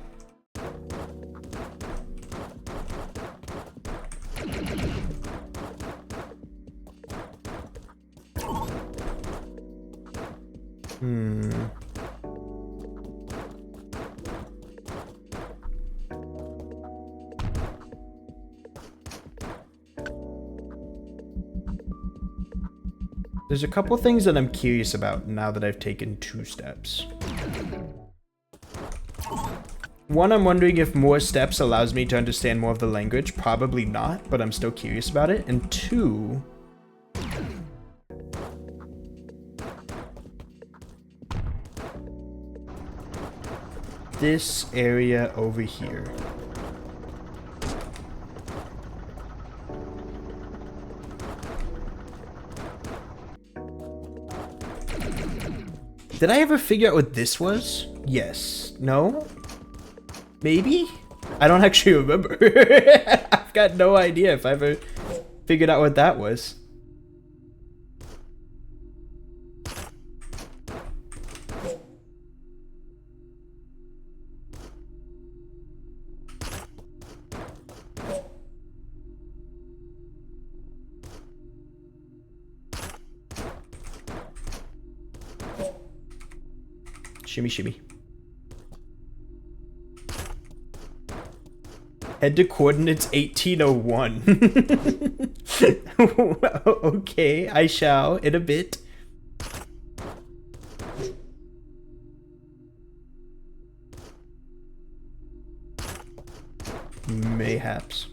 There's a couple things that I'm curious about now that I've taken 2 steps. One, I'm wondering if more steps allows me to understand more of the language. Probably not, but I'm still curious about it. And 2, this area over here. Did I ever figure out what this was? Yes. No? Maybe? I don't actually remember. I've got no idea if I ever figured out what that was. Shimmy, shimmy. Head to coordinates 1801. Okay, I shall in a bit. Mayhaps.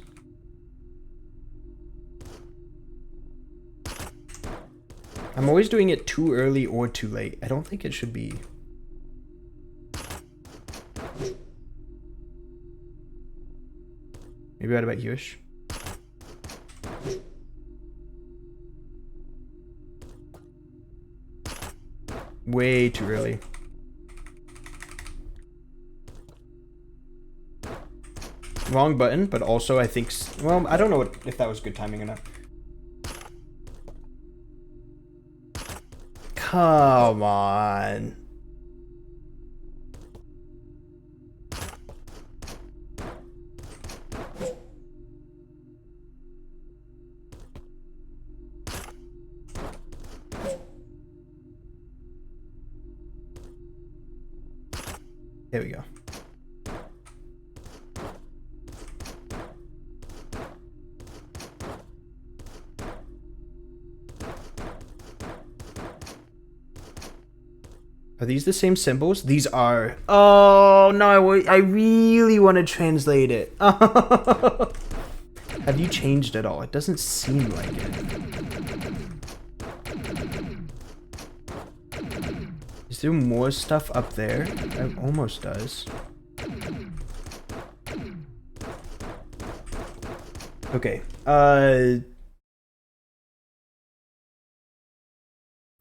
I'm always doing it too early or too late. I don't think it should be. Maybe right about here-ish. Way too early. Wrong button, but also I think... Well, I don't know if that was good timing or not. Come on. There we go. Are these the same symbols? These are. Oh, no, I really want to translate it. Have you changed at all? It doesn't seem like it. Is there more stuff up there? It almost does. Okay.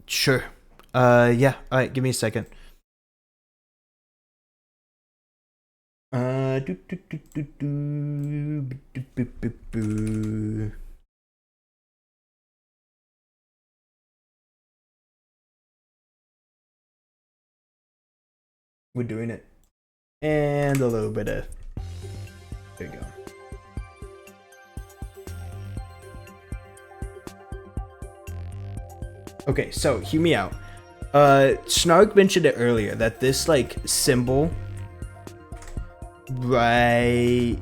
Sure. Yeah. Alright, give me a second. We're doing it. And a little bit of... There you go. Okay, so hear me out. Snark mentioned it earlier that this like symbol right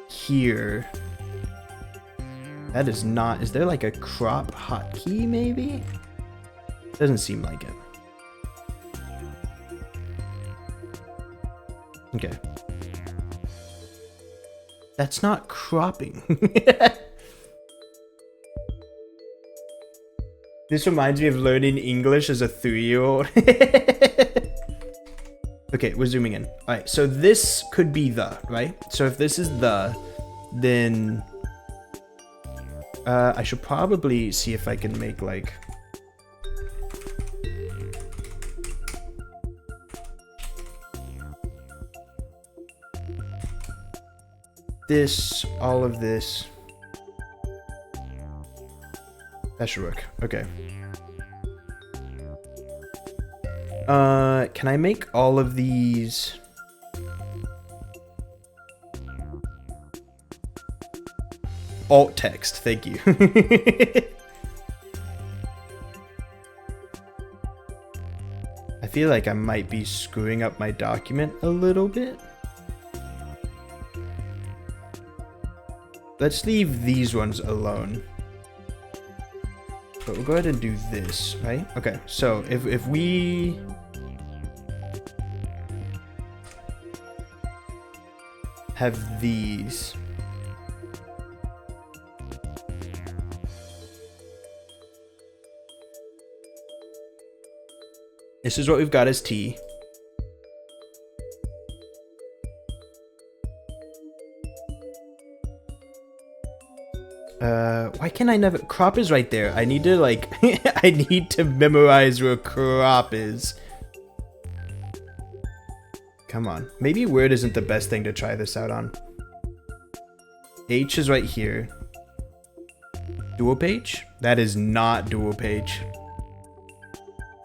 here, that is not, is there like a crop hotkey maybe? Doesn't seem like it. Okay. That's not cropping. This reminds me of learning English as a 3-year-old. Okay, we're zooming in. Alright, so this could be the, right? So if this is the, then I should probably see if I can make like this, all of this. That should work. Okay. Can I make all of these? Alt text, thank you. I feel like I might be screwing up my document a little bit. Let's leave these ones alone. But we'll go ahead and do this, right? Okay, so if we... have these... This is what we've got as T. Why can I never... Crop is right there. I need to, like... I need to memorize where crop is. Come on. Maybe word isn't the best thing to try this out on. H is right here. Dual page? That is not dual page.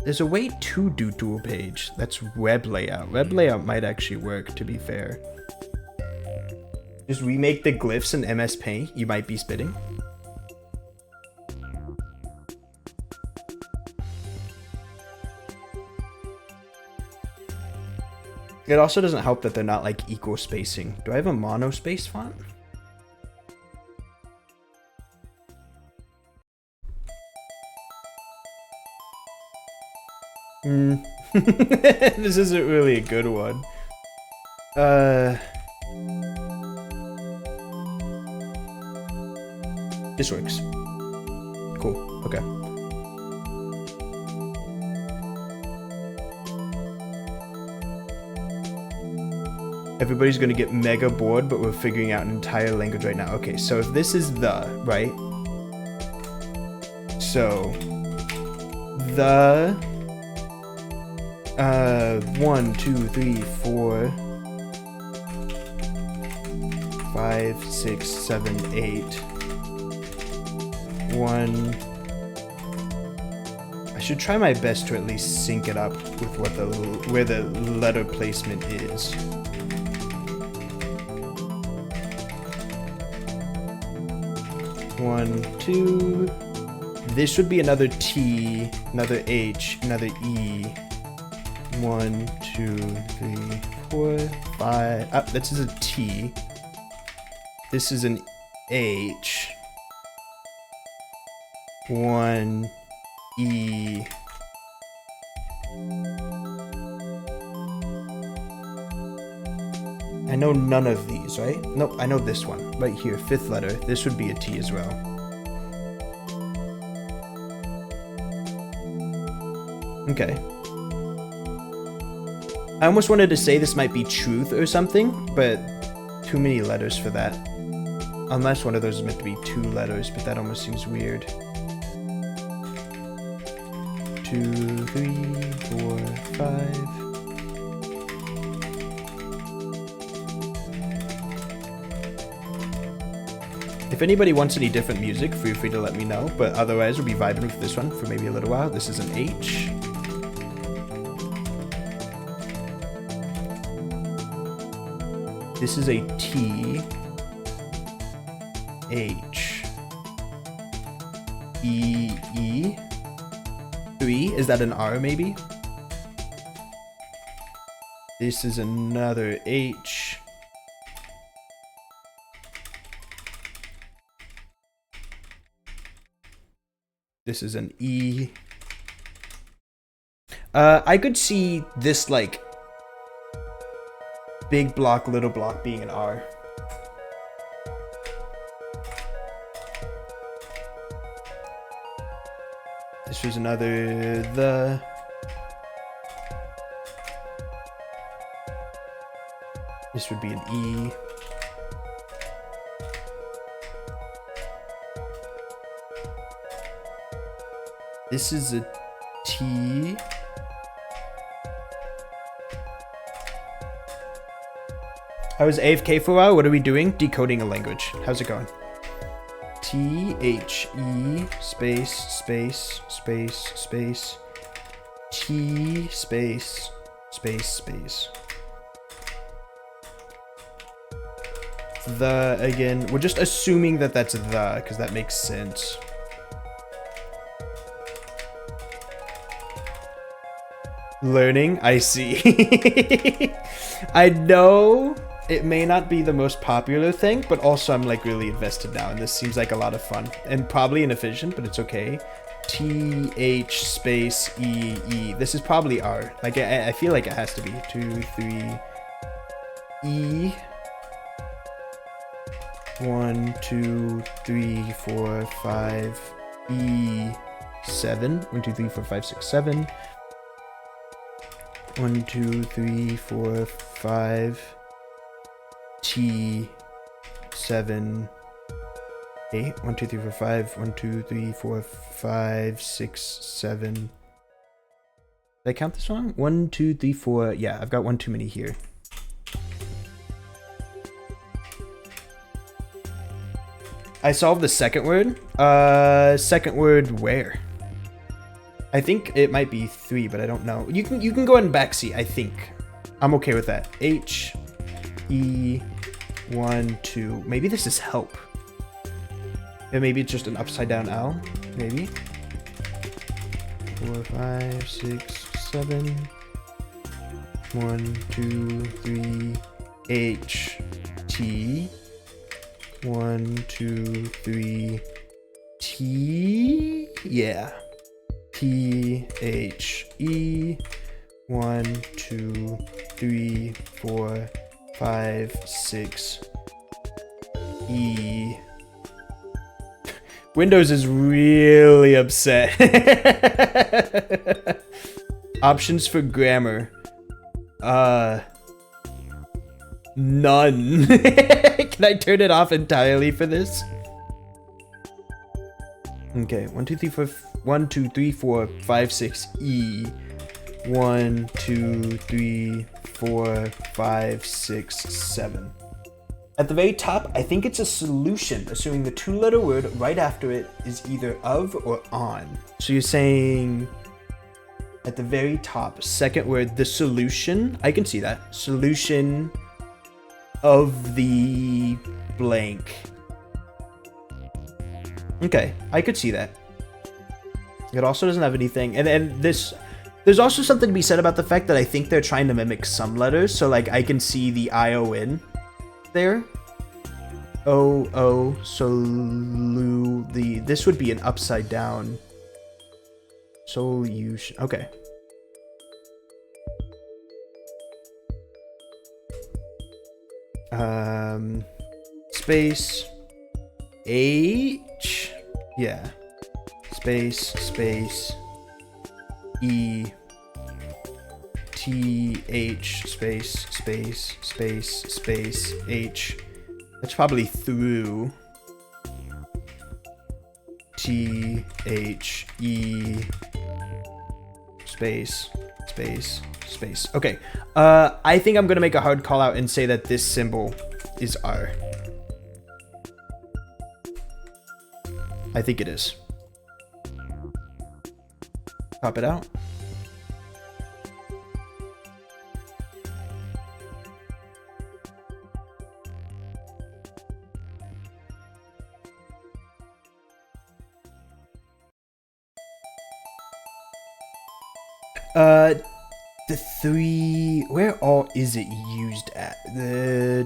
There's a way to do dual page. That's web layout. Web layout might actually work, to be fair. Just remake the glyphs in MS Paint. You might be spitting. It also doesn't help that they're not like equal spacing. Do I have a mono space font? This isn't really a good one. This works. Cool. Okay. Everybody's gonna get mega bored, but we're figuring out an entire language right now. Okay, so if this is the, right? So, the, 1, 2, 3, 4, 5, 6, 7, 8. 1. I should try my best to at least sync it up with what where the letter placement is. One, 2. This would be another T, another H, another E. 1, 2, 3, 4, 5. This is a T. This is an H. 1 E. I know none of these, right? Nope, I know this one. Right here, 5th letter. This would be a T as well. Okay. I almost wanted to say this might be truth or something, but too many letters for that. Unless one of those is meant to be 2 letters, but that almost seems weird. 2, 3, 4, 5. If anybody wants any different music, feel free to let me know, but otherwise we'll be vibing with this one for maybe a little while. This is an H. This is a T. H. E. E. 3. Is that an R maybe? This is another H. This is an E. I could see this like big block, little block being an R. This was another the. This would be an E. This is a T. I was AFK for a while. What are we doing? Decoding a language. How's it going? T H E space space space space T space space space. The again, we're just assuming that that's the, because that makes sense. Learning, I see. I know it may not be the most popular thing, but also I'm like really invested now, and this seems like a lot of fun and probably inefficient, but it's okay. TH space E. This is probably R. Like I feel like it has to be 2, 3 E. 1, 2, 3, 4, 5 E 7. 1, 2, 3, 4, 5, 6, 7. 1, 2, 3, 4, 5 T 7 8. 1, 2, 3, 4, 5. 1, 2, 3, 4, 5, 6, 7. Did I count this wrong? 1, 2, 3, 4. Yeah, I've got one too many here. I solved the second word. Second word where? I think it might be 3, but I don't know. You can go ahead and backseat, I think. I'm okay with that. H E 1 2. Maybe this is help. And maybe it's just an upside down L. Maybe. 4, 5, 6, 7. 1, 2, 3 H T 1, 2, 3 T. Yeah. T H E 1, 2, 3, 4, 5, 6 E. Windows is really upset. Options for grammar. None. Can I turn it off entirely for this? Okay, 1, 2, 3, 4, 1, 2, 3, 4, 5, 6 E. 1, 2, 3, 4, 5, 6, 7. At the very top, I think it's a solution, assuming the 2-letter word right after it is either of or on. So you're saying at the very top, second word, the solution. I can see that. Solution of the blank. Okay, I could see that. It also doesn't have anything. And this, there's also something to be said about the fact that I think they're trying to mimic some letters. So like I can see the I-O-N there. This would be an upside down solution. Okay. Space H. Yeah. Space E T H space H. That's probably through. T H E space. Okay. I think I'm gonna make a hard call out and say that this symbol is R. I think it is. Pop it out. The 3, where all is it used at? The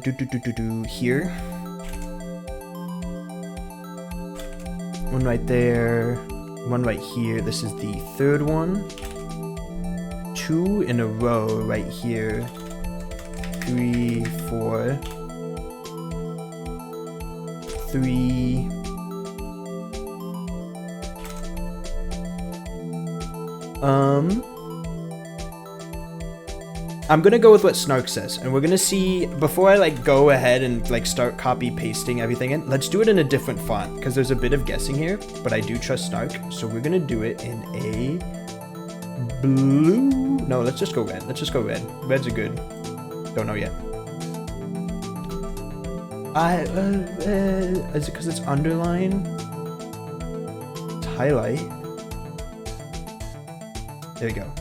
here. One right there, one right here. This is the third one. 2 in a row right here. 3, 4. 3. I'm gonna go with what Snark says, and we're gonna see, before I like go ahead and like start copy pasting everything in, let's do it in a different font, because there's a bit of guessing here, but I do trust Snark, so we're gonna do it in a blue. No, let's just go red. Reds are good. Don't know yet. Is it because it's underline? It's highlight. There we go.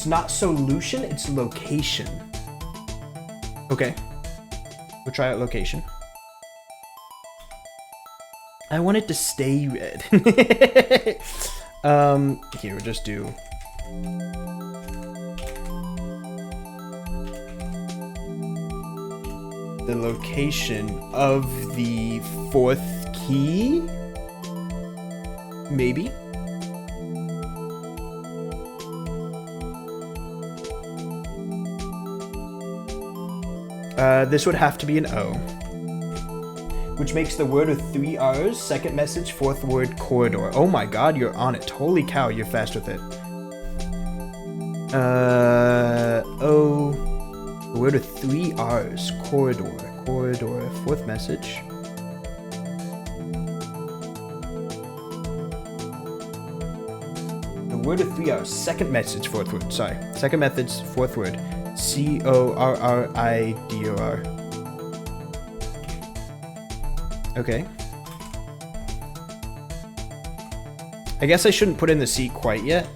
It's not solution, it's location. Okay. We'll try out location. I want it to stay red. Here, we'll just do... the location of the 4th key? Maybe? This would have to be an O. Which makes the word with 3 R's, second message, 4th word, corridor. Oh my god, you're on it. Holy cow, you're fast with it. O. The word with 3 R's, corridor, corridor, 4th message. The word with 3 R's, second message, 4th word, sorry. Second message, 4th word. C-O-R-R-I-D-O-R. Okay. I guess I shouldn't put in the C quite yet.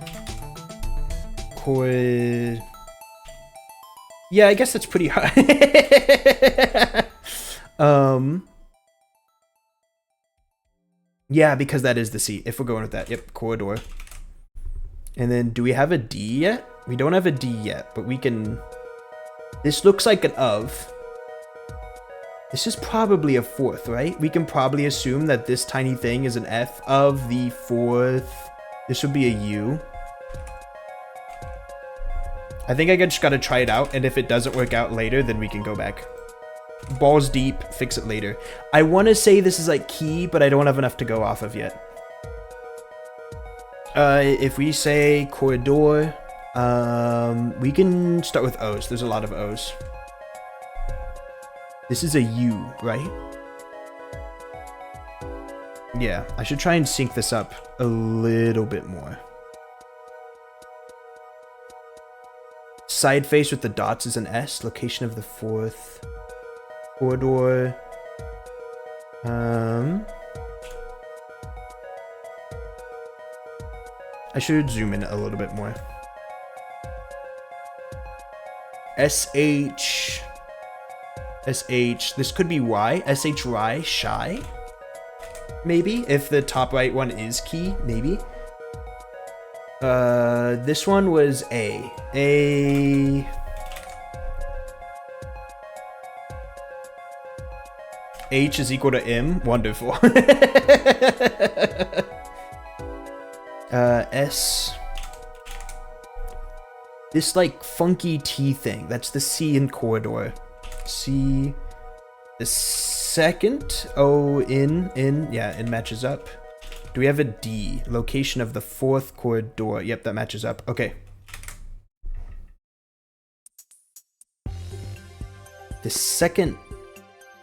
Yeah, I guess that's pretty hard. Yeah, because that is the C. If we're going with that. Yep, corridor. And then, do we have a D yet? We don't have a D yet, but we can... This looks like an of. This is probably a 4th, right? We can probably assume that this tiny thing is an F of the 4th. This would be a U. I think I just gotta try it out, and if it doesn't work out later, then we can go back. Balls deep, fix it later. I want to say this is like key, but I don't have enough to go off of yet. If we say corridor, we can start with O's. There's a lot of O's. This is a U, right? Yeah, I should try and sync this up a little bit more. Side face with the dots is an S. Location of the 4th. Corridor. I should zoom in a little bit more. SH. SH. This could be Y. SH Y. Shy. Maybe. If the top right one is key. Maybe. This one was A. A. H is equal to M. Wonderful. S. This like funky T thing. That's the C in corridor. C. The second O in. Yeah, it matches up. Do we have a D? Location of the 4th corridor. Yep, that matches up. Okay. The second...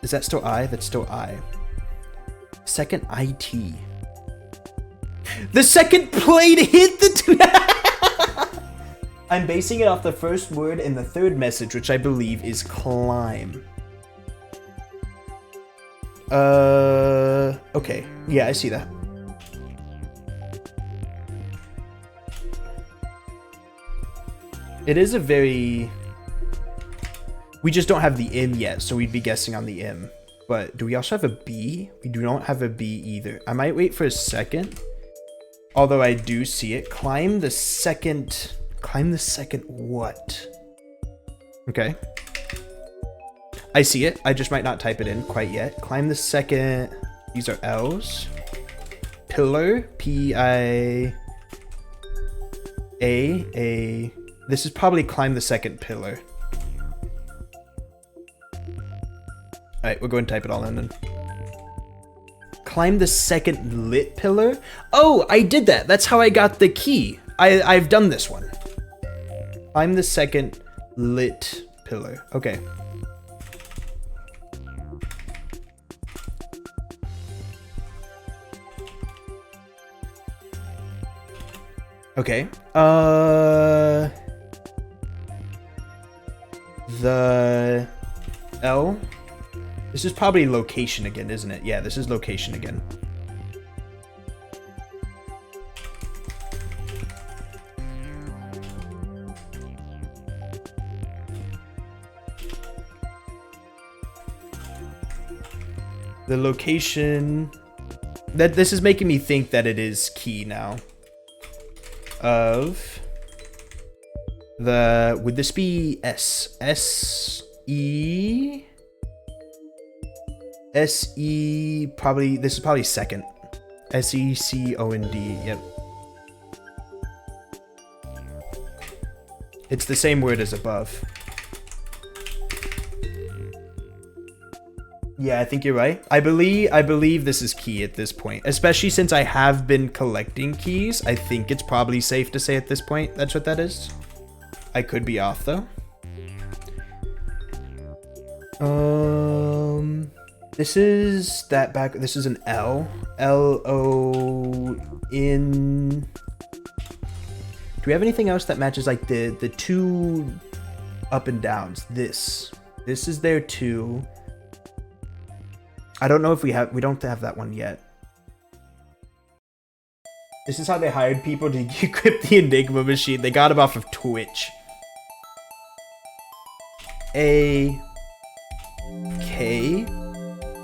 Is that still I? That's still I. Second IT. The second plate hit the... I'm basing it off the first word in the 3rd message, which I believe is climb. Okay. Yeah, I see that. It is a very... We just don't have the M yet, so we'd be guessing on the M. But do we also have a B? We do not have a B either. I might wait for a second. Although I do see it. Climb the second... Climb the second what? Okay. I see it. I just might not type it in quite yet. Climb the second... These are L's. Pillar. P-I... A... This is probably climb the second pillar. Alright, we'll go and type it all in then. Climb the second lit pillar? Oh, I did that. That's how I got the key. I've done this one. Climb the second lit pillar. Okay. Okay. The L. This is probably location again, isn't it? Yeah, this is location again. The location... This is making me think that it is key now. Of... The... Would this be S? S-E... S-E... Probably... This is probably second. S-E-C-O-N-D. Yep. It's the same word as above. Yeah, I think you're right. I believe this is key at this point. Especially since I have been collecting keys. I think it's probably safe to say at this point that's what that is. I could be off though. This is that back. This is an L. L-O in... Do we have anything else that matches like the two up and downs? This is there too. I don't know if we don't have that one yet. This is how they hired people to equip the Enigma machine. They got him off of Twitch. A K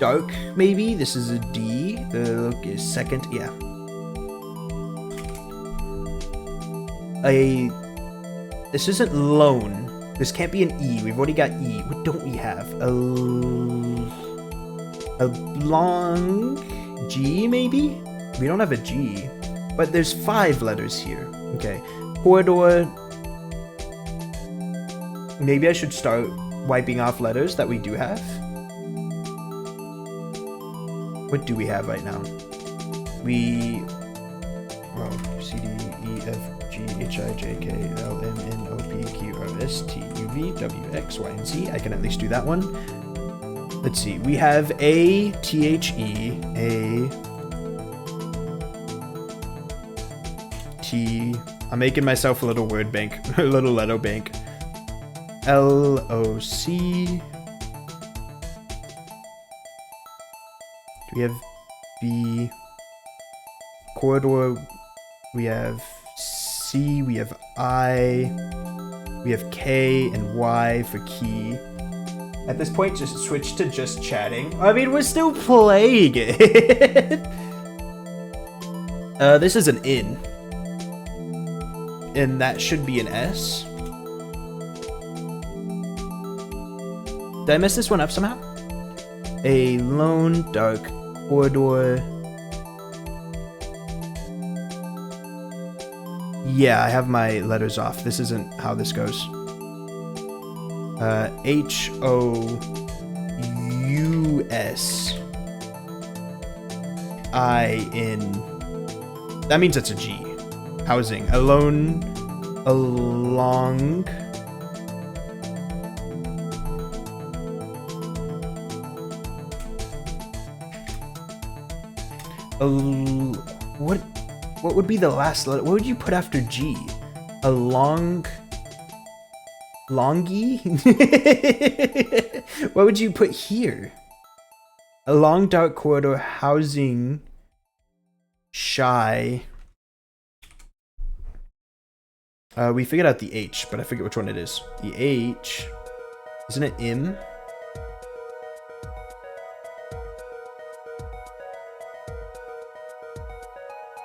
dark maybe. This is a D. The look is second. Yeah. This isn't lone. This can't be an E. We've already got E. What don't we have? A long G, maybe? We don't have a G. But there's 5 letters here. Okay. Corridor. Maybe I should start wiping off letters that we do have. What do we have right now? C, D, E, F, G, H, I, J, K, L, M, N, O, P, Q, R, S, T, U, V, W, X, Y, and Z. I can at least do that one. Let's see. We have A, T, H, E, A, T. I'm making myself a little word bank, a little letter bank. L, O, C. Do we have B? Corridor. We have C. We have I. We have K and Y for key. At this point, just switch to just chatting. I mean, we're still playing it. This is an N. And that should be an S. Did I mess this one up somehow? A lone dark corridor. Yeah, I have my letters off. This isn't how this goes. H-O-U-S-I-N. That means it's a G. Housing. Alone. Along. What would be the last letter? What would you put after G? A long... Longy? What would you put here? A long dark corridor housing... Shy. We figured out the H, but I forget which one it is. The H... Isn't it M?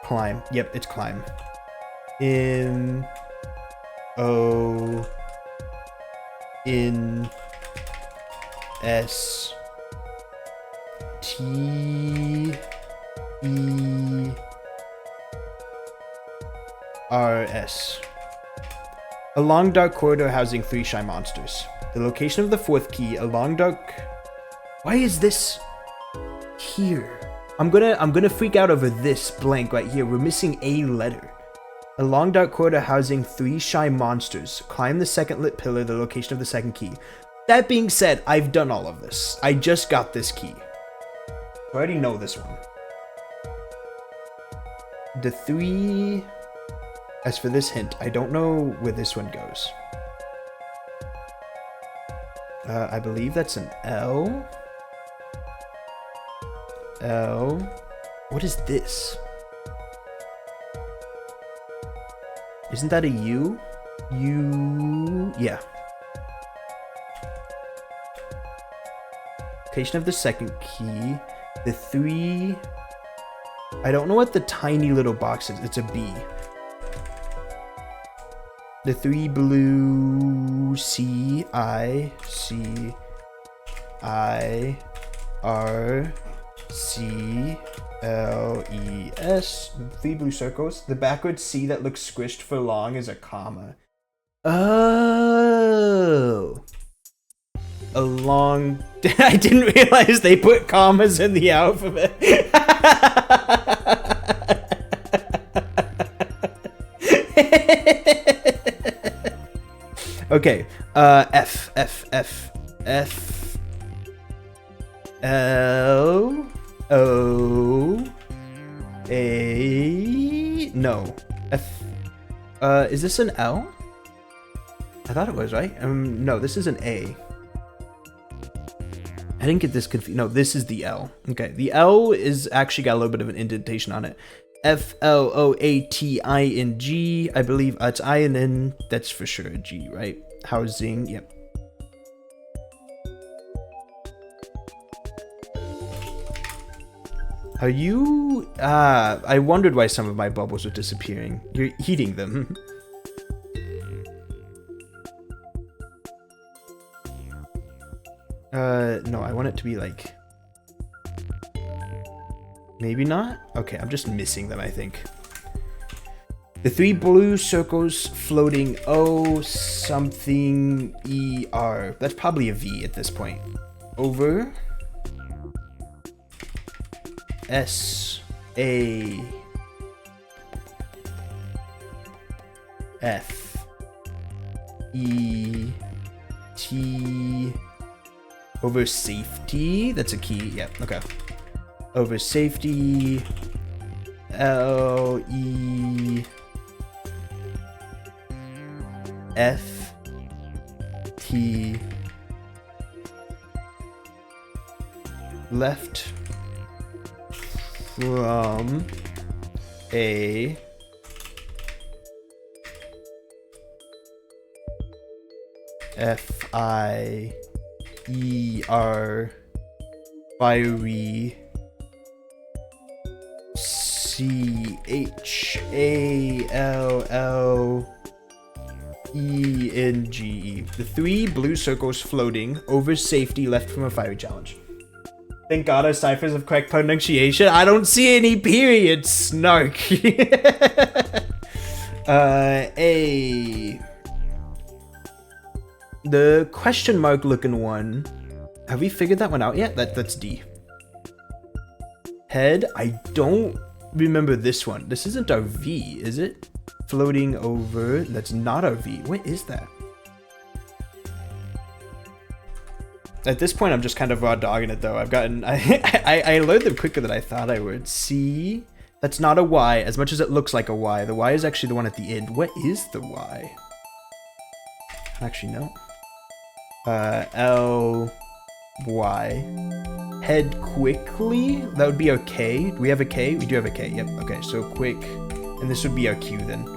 Climb. Yep, it's climb. M O N S T E R S. A long dark corridor housing 3 shy monsters. The location of the 4th key, a long dark... Why is this here? I'm gonna freak out over this blank right here. We're missing a letter. A long dark corridor housing 3 shy monsters. Climb the 2nd lit pillar, the location of the 2nd key. That being said, I've done all of this. I just got this key. I already know this one. The 3... As for this hint, I don't know where this one goes. I believe that's an L. L. What is this? Isn't that a U? U. Yeah. Location of the 2nd key. The 3... I don't know what the tiny little box is. It's a B. The 3 blue C I R C L E S. 3 blue circles. The backward C that looks squished for long is a comma. Oh. A long... I didn't realize they put commas in the alphabet. Okay, F, L, O, A, no, F, is this an L? I thought it was, right? No, this is an A. I didn't get this confused. No, this is the L. Okay, the L is actually got a little bit of an indentation on it. Floating, I believe it's I and N. That's for sure a G, right? Housing, yep. Are you... I wondered why some of my bubbles were disappearing. You're eating them. No, I want it to be like... Maybe not? Okay, I'm just missing them, I think. The 3 blue circles floating O something ER. That's probably a V at this point. Over. S A F E T. Over safety. That's a key. Yep. Okay. Over safety. L E F T. Left from a FIER fiery CHALLENGE. The 3 blue circles floating over safety left from a fiery challenge. Thank God our ciphers have correct pronunciation. I don't see any periods. Snark. A. The question mark looking one. Have we figured that one out yet? That's D. Head. I don't remember this one. This isn't our V, is it? Floating over. That's not our V. What is that? At this point, I'm just kind of raw dogging it though. I've gotten, I learned them quicker than I thought I would. C, that's not a Y, as much as it looks like a Y. The Y is actually the one at the end. What is the Y? Actually, no. L, Y. Head quickly, that would be our K. Do we have a K? We do have a K, yep. Okay, so quick, and this would be our Q then.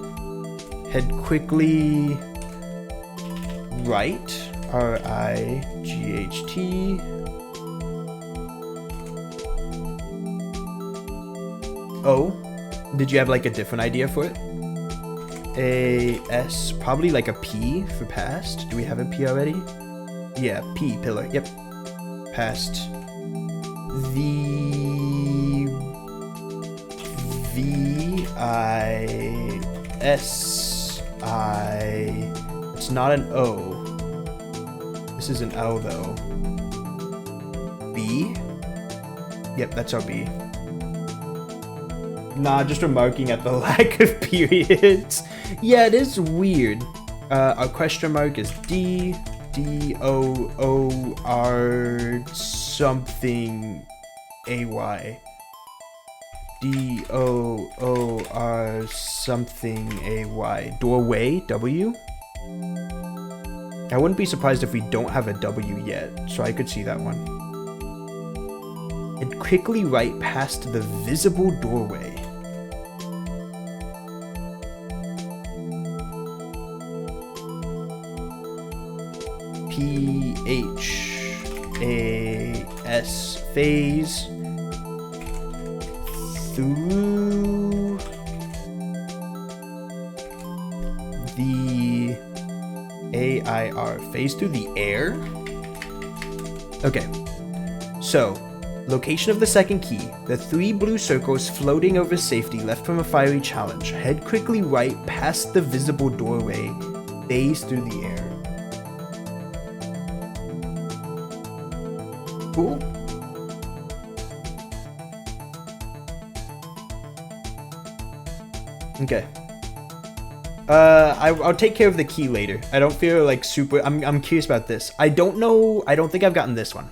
Head quickly, right. RIGHT. O. Did you have like a different idea for it? A S. Probably like a P for past. Do we have a P already? Yeah, P, pillar. Yep. Past. The V I S I. It's not an O. This is an L though. B? Yep, that's our B. Nah, just remarking at the lack of periods. Yeah, it is weird. Our question mark is D, D-O-O-R something A-Y. D-O-O-R something A-Y. Doorway, W? I wouldn't be surprised if we don't have a W yet, so I could see that one. And quickly right past the visible doorway. P-H-A-S, phase, through the AIR. Phase through the air? Okay. So, location of the second key. The 3 blue circles floating over safety left from a fiery challenge. Head quickly right past the visible doorway. Phase through the air. Cool. Okay. I'll take care of the key later. I don't feel like super. I'm curious about this. I don't know. I don't think I've gotten this one.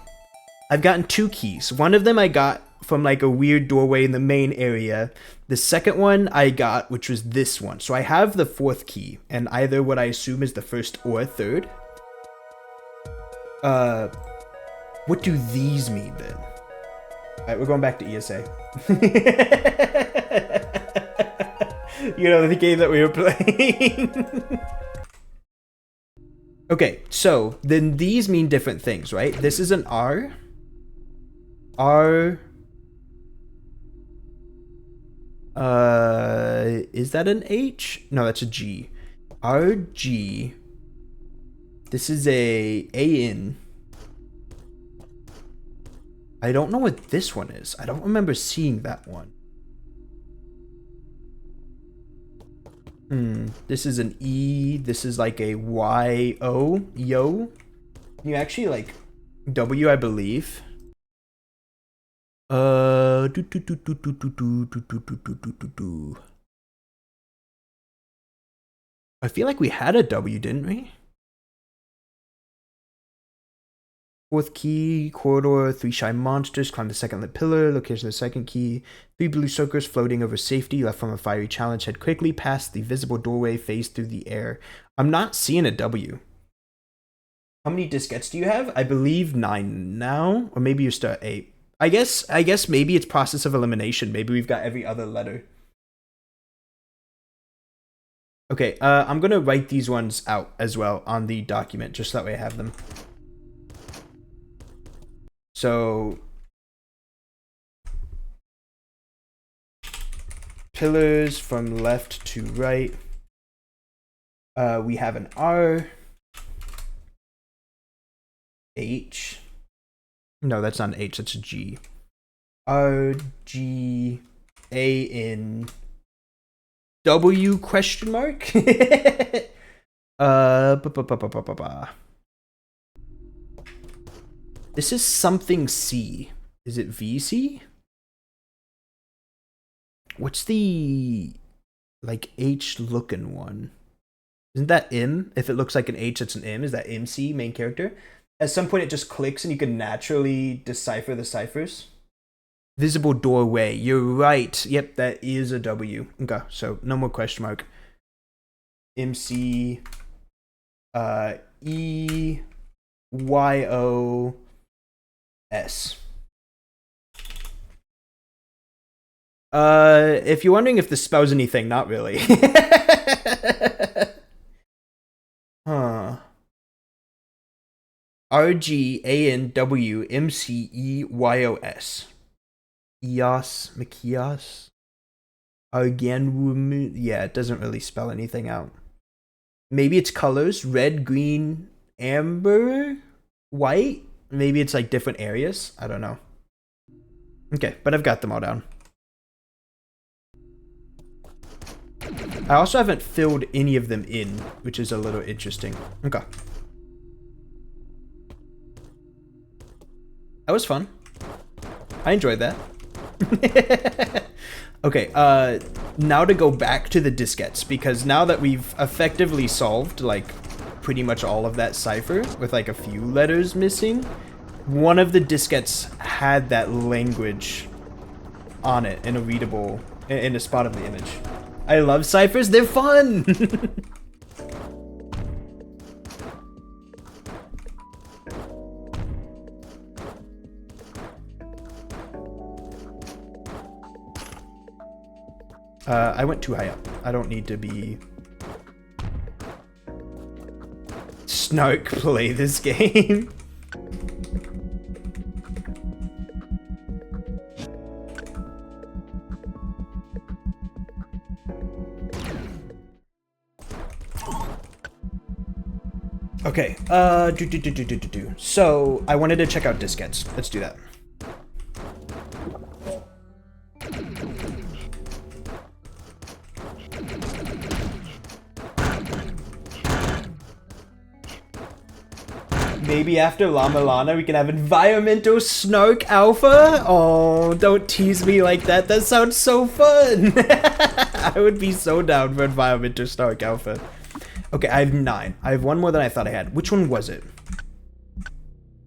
I've gotten 2 keys. One of them I got from like a weird doorway in the main area. The second one I got, which was this one. So I have the 4th key, and either what I assume is the 1st or 3rd. What do these mean then? Alright, we're going back to ESA. You know, the game that we were playing. Okay, so then these mean different things, right? This is an R. R. Is that an H? No, that's a G. R, G. This is a AN. I don't know what this one is. I don't remember seeing that one. This is an E. This is like a Y-O. Yo. You actually like W, I believe. I feel like we had a W, didn't we? 4th key, corridor, 3 shy monsters, climb the 2nd lit pillar, location of the 2nd key, 3 blue circles floating over safety, left from a fiery challenge, head quickly past the visible doorway, phase through the air. I'm not seeing a W. How many diskettes do you have? I believe 9 now, or maybe you start 8. I guess maybe it's process of elimination. Maybe we've got every other letter. Okay, I'm gonna write these ones out as well on the document, just that way I have them. So, pillars from left to right. We have an R. H. No, that's not an H, that's a G. R, G, A, N, W question mark? This is something C. Is it VC? What's the like H looking one? Isn't that M? If it looks like an H, it's an M. Is that MC, main character? At some point it just clicks and you can naturally decipher the ciphers. Visible doorway. You're right. Yep, that is a W. Okay, so no more question mark. MC E Y O S. If you're wondering if this spells anything, not really. Huh. RGANWMCEYOS. EOS, Machios. Again, yeah, it doesn't really spell anything out. Maybe it's colors: red, green, amber, white. Maybe it's like different areas. I don't know. Okay, but I've got them all down. I also haven't filled any of them in, which is a little interesting. Okay. That was fun. I enjoyed that. Okay, now to go back to the diskettes, because now that we've effectively solved, like, pretty much all of that cipher, with, like, a few letters missing, one of the diskettes had that language on it in a readable, in a spot of the image. I love ciphers, they're fun! I went too high up. I don't need to be... Snark play this game. Okay, so I wanted to check out diskettes. Let's do that. Maybe after Llama Lana we can have Environmental Snark Alpha? Oh, don't tease me like that. That sounds so fun. I would be so down for Environmental Snark Alpha. Okay, I have 9. I have one more than I thought I had. Which one was it?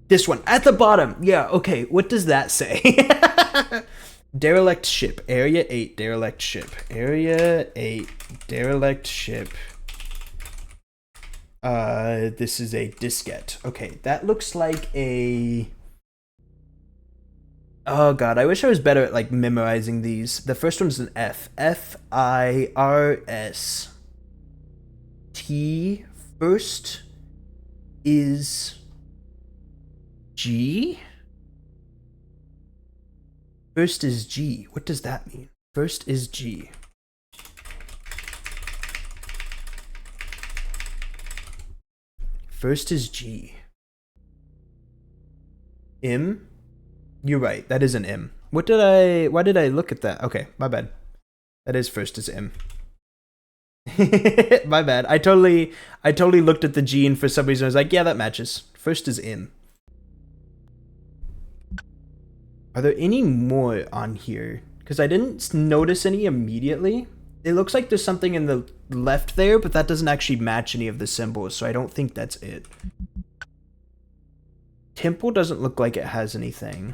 This one. At the bottom. Yeah, okay. What does that say? Derelict ship. Area 8. Derelict ship. Area 8. Derelict ship. This is a diskette. Okay, that looks like a... Oh god, I wish I was better at, like, memorizing these. The first one's an F. F-I-R-S. T. First is G? First is G. What does that mean? First is G. First is G. M? You're right, that is an M. Why did I look at that? Okay, my bad. That is first is M. My bad. I totally looked at the G and for some reason I was like, yeah, that matches. First is M. Are there any more on here? Because I didn't notice any immediately. It looks like there's something in the left there, but that doesn't actually match any of the symbols, so I don't think that's it. Temple doesn't look like it has anything.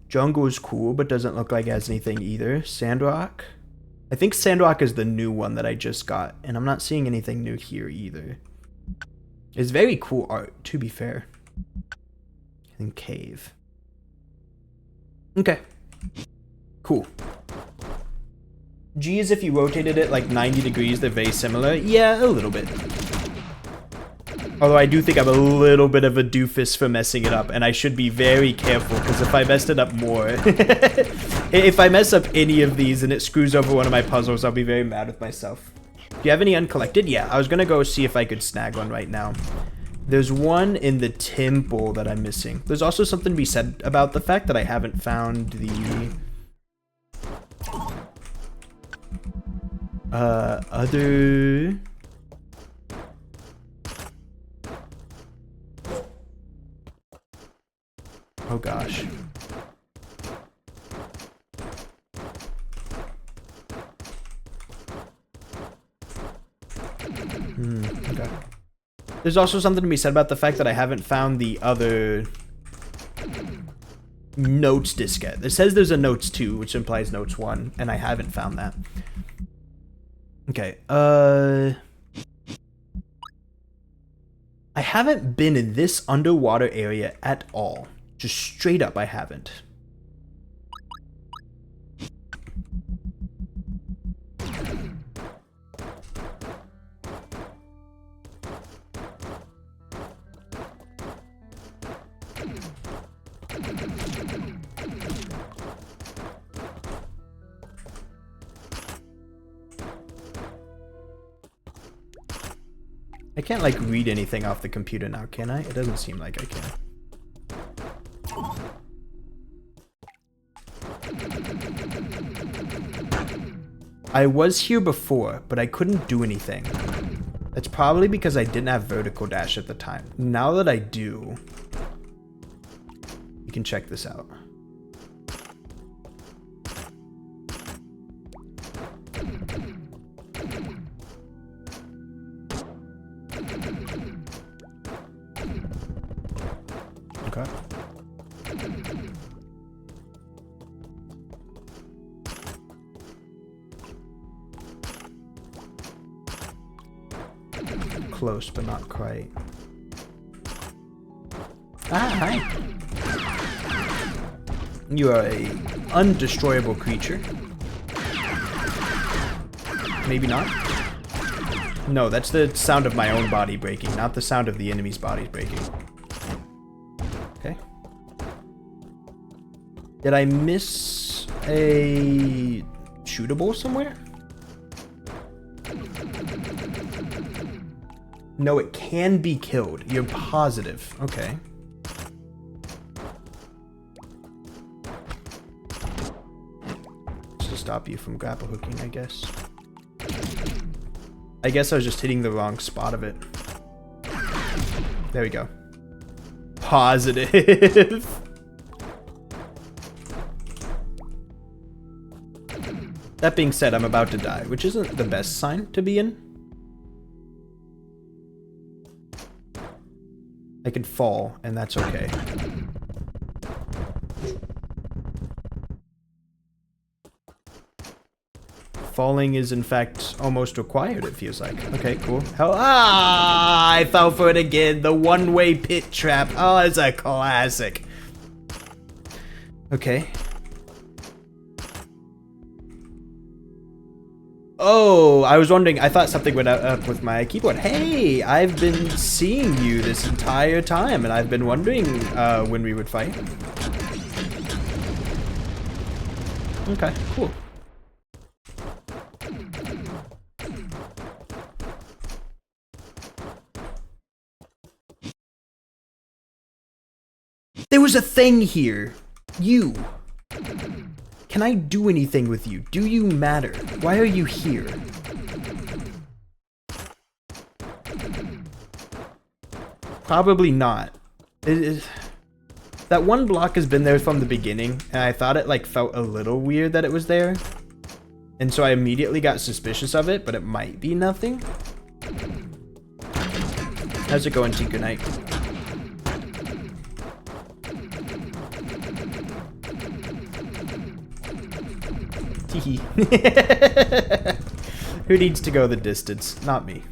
Jungle is cool, but doesn't look like it has anything either. Sandrock? I think Sandrock is the new one that I just got, and I'm not seeing anything new here either. It's very cool art, to be fair. And cave. Okay. Cool. G is if you rotated it like 90 degrees, they're very similar. Yeah, a little bit. Although I do think I'm a little bit of a doofus for messing it up, and I should be very careful, because if I messed it up more... if I mess up any of these and it screws over one of my puzzles, I'll be very mad with myself. Do you have any uncollected? Yeah, I was gonna go see if I could snag one right now. There's one in the temple that I'm missing. There's also something to be said about the fact that I haven't found the... other... Oh gosh. Okay. There's also something to be said about the fact that I haven't found the other notes diskette. It says there's a notes 2, which implies notes 1, and I haven't found that. Okay, I haven't been in this underwater area at all. Just straight up, I haven't. I can't, like, read anything off the computer now, can I? It doesn't seem like I can. I was here before, but I couldn't do anything. That's probably because I didn't have vertical dash at the time. Now that I do, you can check this out. Okay. Close, but not quite. Ah, hi. You are a undestroyable creature. Maybe not. No, that's the sound of my own body breaking, not the sound of the enemy's bodies breaking. Okay. Did I miss a shootable somewhere? No, it can be killed. You're positive. Okay. Just to stop you from grapple hooking, I guess. I guess I was just hitting the wrong spot of it. There we go. Positive. That being said, I'm about to die, which isn't the best sign to be in. I could fall, and that's okay. Falling is, in fact, almost required, it feels like. Okay, cool. Hell, I fell for it again. The one-way pit trap. Oh, it's a classic. Okay. Oh, I was wondering, I thought something went up with my keyboard. Hey, I've been seeing you this entire time, and I've been wondering when we would fight. Okay, cool. There was a thing here. You. Can I do anything with you? Do you matter? Why are you here? Probably not. That one block has been there from the beginning, and I thought it like felt a little weird that it was there. And so I immediately got suspicious of it, but it might be nothing. How's it going, Tinker Knight? Who needs to go the distance? Not me.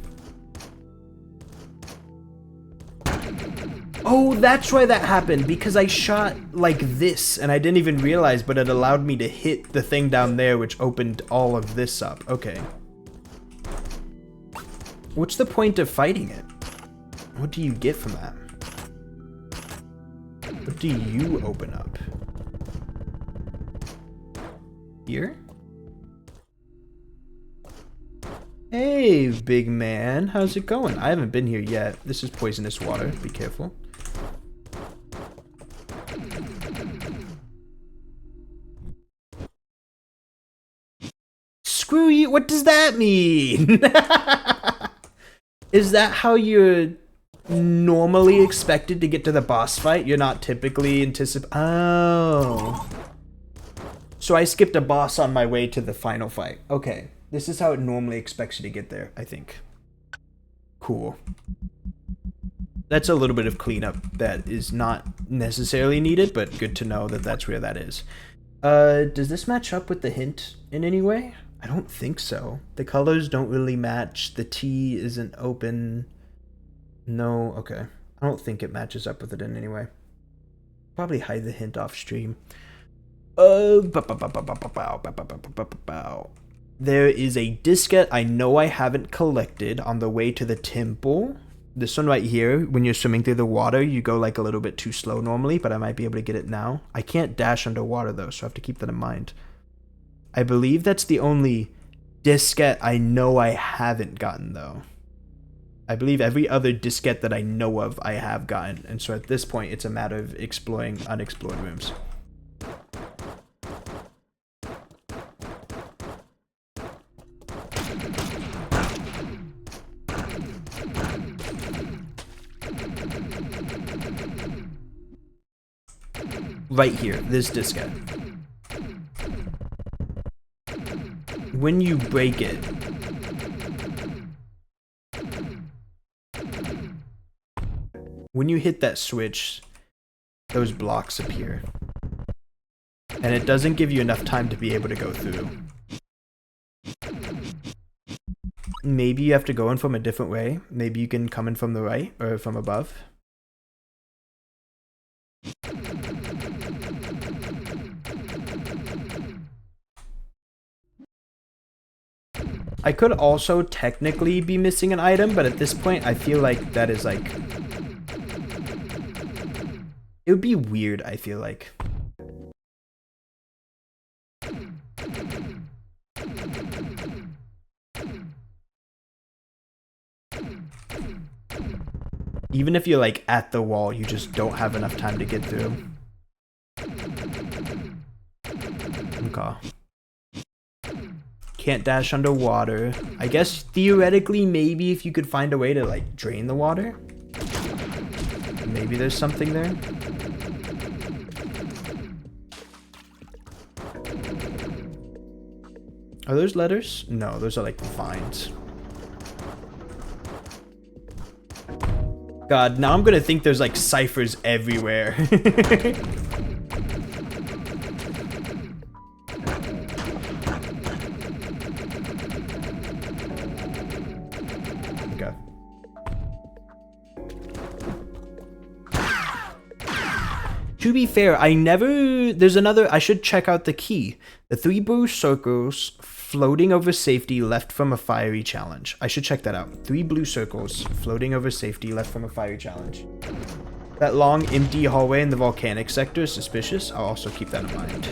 Oh, that's why that happened, because I shot like this and I didn't even realize, but it allowed me to hit the thing down there, which opened all of this up. Okay. What's the point of fighting it? What do you get from that? What do you open up? Here? Hey, big man. How's it going? I haven't been here yet. This is poisonous water. Be careful. Screw you. What does that mean? Is that how you're normally expected to get to the boss fight? You're not typically Oh. So I skipped a boss on my way to the final fight. Okay. This is how it normally expects you to get there, I think. Cool. That's a little bit of cleanup that is not necessarily needed, but good to know that that's where that is. Does this match up with the hint in any way? I don't think so. The colors don't really match. The T isn't open. No, okay. I don't think it matches up with it in any way. Probably hide the hint off stream. There is a diskette I know I haven't collected on the way to the temple. This one right here, when you're swimming through the water, you go like a little bit too slow normally, but I might be able to get it now. I can't dash underwater though, so I have to keep that in mind. I believe that's the only diskette I know I haven't gotten though. I believe every other diskette that I know of I have gotten, and so at this point it's a matter of exploring unexplored rooms. Right here, this diskette. When you break it, when you hit that switch, those blocks appear. And it doesn't give you enough time to be able to go through. Maybe you have to go in from a different way. Maybe you can come in from the right or from above. I could also technically be missing an item, but at this point I feel like that is like... It would be weird, I feel like. Even if you're like at the wall, you just don't have enough time to get through. Okay. Can't dash underwater. I guess theoretically, maybe if you could find a way to like drain the water. Maybe there's something there. Are those letters? No, those are like vines. God, now I'm gonna think there's like ciphers everywhere. Okay. To be fair, there's another, I should check out the key. The 3 blue circles floating over safety left from a fiery challenge. I should check that out. 3 blue circles floating over safety left from a fiery challenge. That long, empty hallway in the volcanic sector is suspicious. I'll also keep that in mind.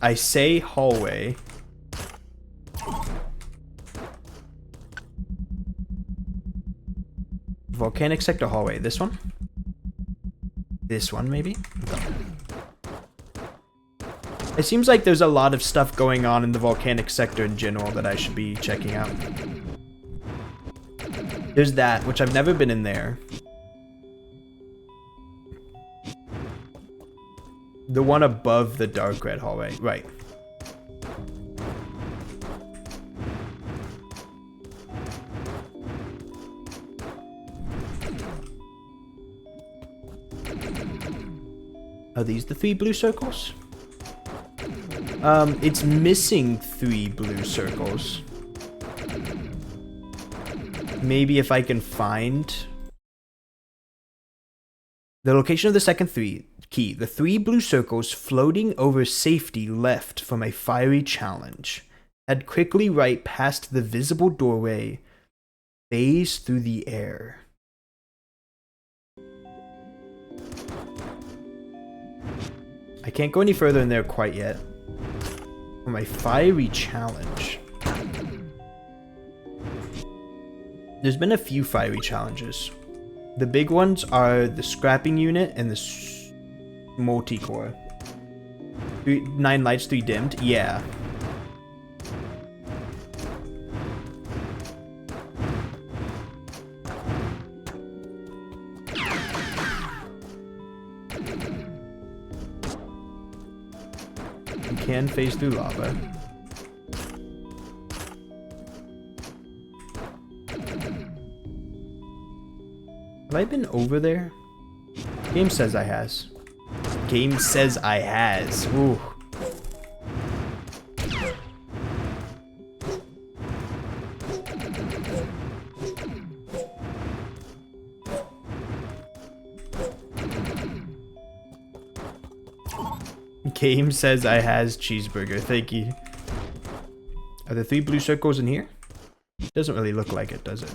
I say hallway. Volcanic sector hallway. This one? This one, maybe? Okay. It seems like there's a lot of stuff going on in the volcanic sector in general that I should be checking out. There's that, which I've never been in there. The one above the dark red hallway. Right. Are these the 3 blue circles? It's missing 3 blue circles. Maybe if I can find the location of the second key. The 3 blue circles floating over safety left from a fiery challenge. Head quickly right past the visible doorway. Phase through the air. I can't go any further in there quite yet. From a fiery challenge. There's been a few fiery challenges. The big ones are the scrapping unit and the multi-core. 9 lights, 3 dimmed. Yeah. You can phase through lava. Have I been over there? Game says I has. Game says I has. Ooh. Game says I has cheeseburger. Thank you. Are there 3 blue circles in here? Doesn't really look like it, does it?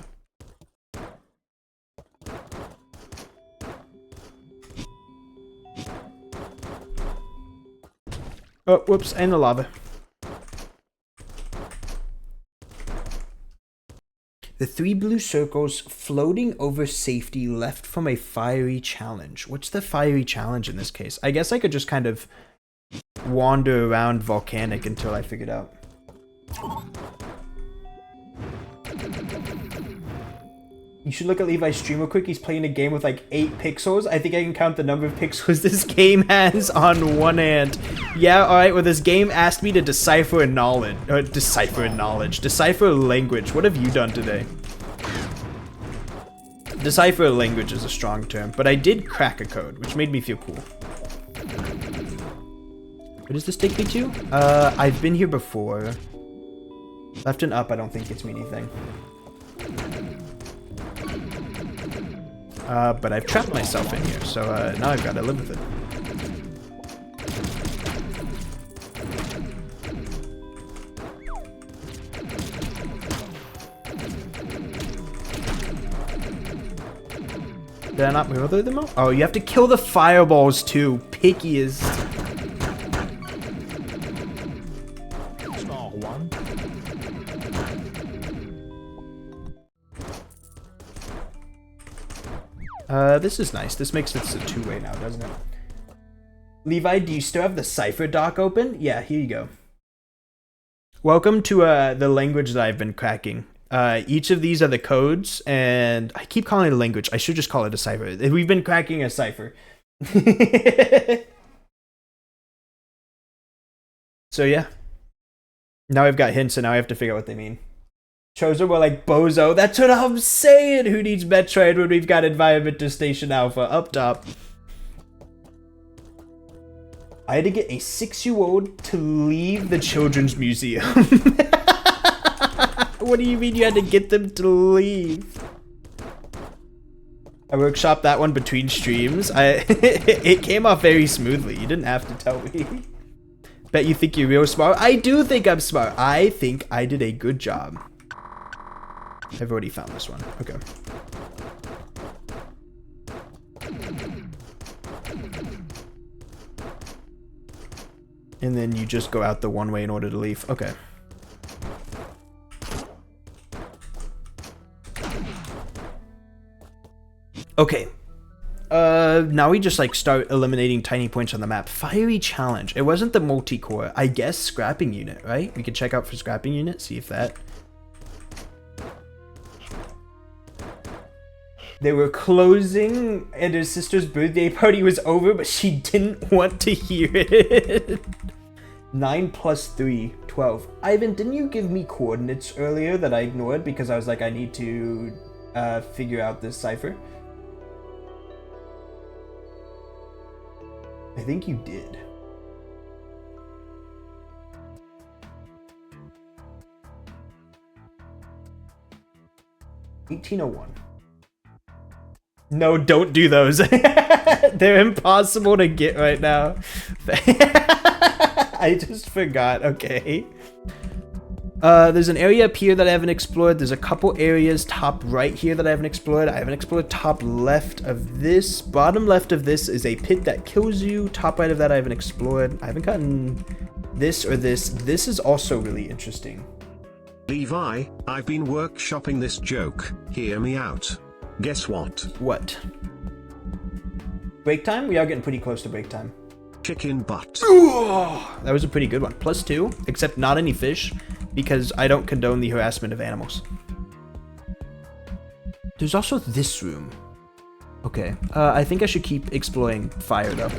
Oh, whoops, and the lava. The 3 blue circles floating over safety left from a fiery challenge. What's the fiery challenge in this case? I guess I could just kind of wander around volcanic until I figured out. You should look at Levi's stream real quick. He's playing a game with like 8 pixels. I think I can count the number of pixels this game has on one hand. Yeah, alright, well this game asked me to decipher a knowledge. Decipher a language. What have you done today? Decipher a language is a strong term, but I did crack a code, which made me feel cool. What does this take me to? I've been here before. Left and up I don't think gets me anything. But I've trapped myself in here, so now I've got to live with it. Did I not murder them all? Oh, you have to kill the fireballs too. Picky as... Small one. This is nice. This makes it a two-way now, doesn't it? Levi, do you still have the cipher doc open? Yeah, here you go. Welcome to the language that I've been cracking. Each of these are the codes, and I keep calling it a language. I should just call it a cipher. We've been cracking a cipher. So yeah. Now I've got hints, and now I have to figure out what they mean. Chosen were like, bozo. That's what I'm saying! Who needs Metroid when we've got Environment to Station Alpha up top? I had to get a 6-year-old to leave the Children's Museum. What do you mean you had to get them to leave? I workshopped that one between streams. It came off very smoothly. You didn't have to tell me. Bet you think you're real smart. I do think I'm smart. I think I did a good job. I've already found this one. Okay. And then you just go out the one way in order to leave. Okay. Okay. Now we just like start eliminating tiny points on the map. Fiery challenge. It wasn't the multi-core. I guess scrapping unit, right? We could check out for scrapping unit, see if that... They were closing and his sister's birthday party was over, but she didn't want to hear it. 9 plus 3, 12. Ivan, didn't you give me coordinates earlier that I ignored because I was like, I need to figure out this cipher? I think you did. $18.01. No, don't do those. They're impossible to get right now. I just forgot. Okay. There's an area up here that I haven't explored. There's a couple areas top right here that I haven't explored. I haven't explored top left of this. Bottom left of this is a pit that kills you. Top right of that I haven't explored. I haven't gotten this or this. This is also really interesting. Levi, I've been workshopping this joke. Hear me out. Guess what? What? Break time? We are getting pretty close to break time. Chicken butt. That was a pretty good one. +2, except not any fish, because I don't condone the harassment of animals. There's also this room. Okay, I think I should keep exploring fire, though.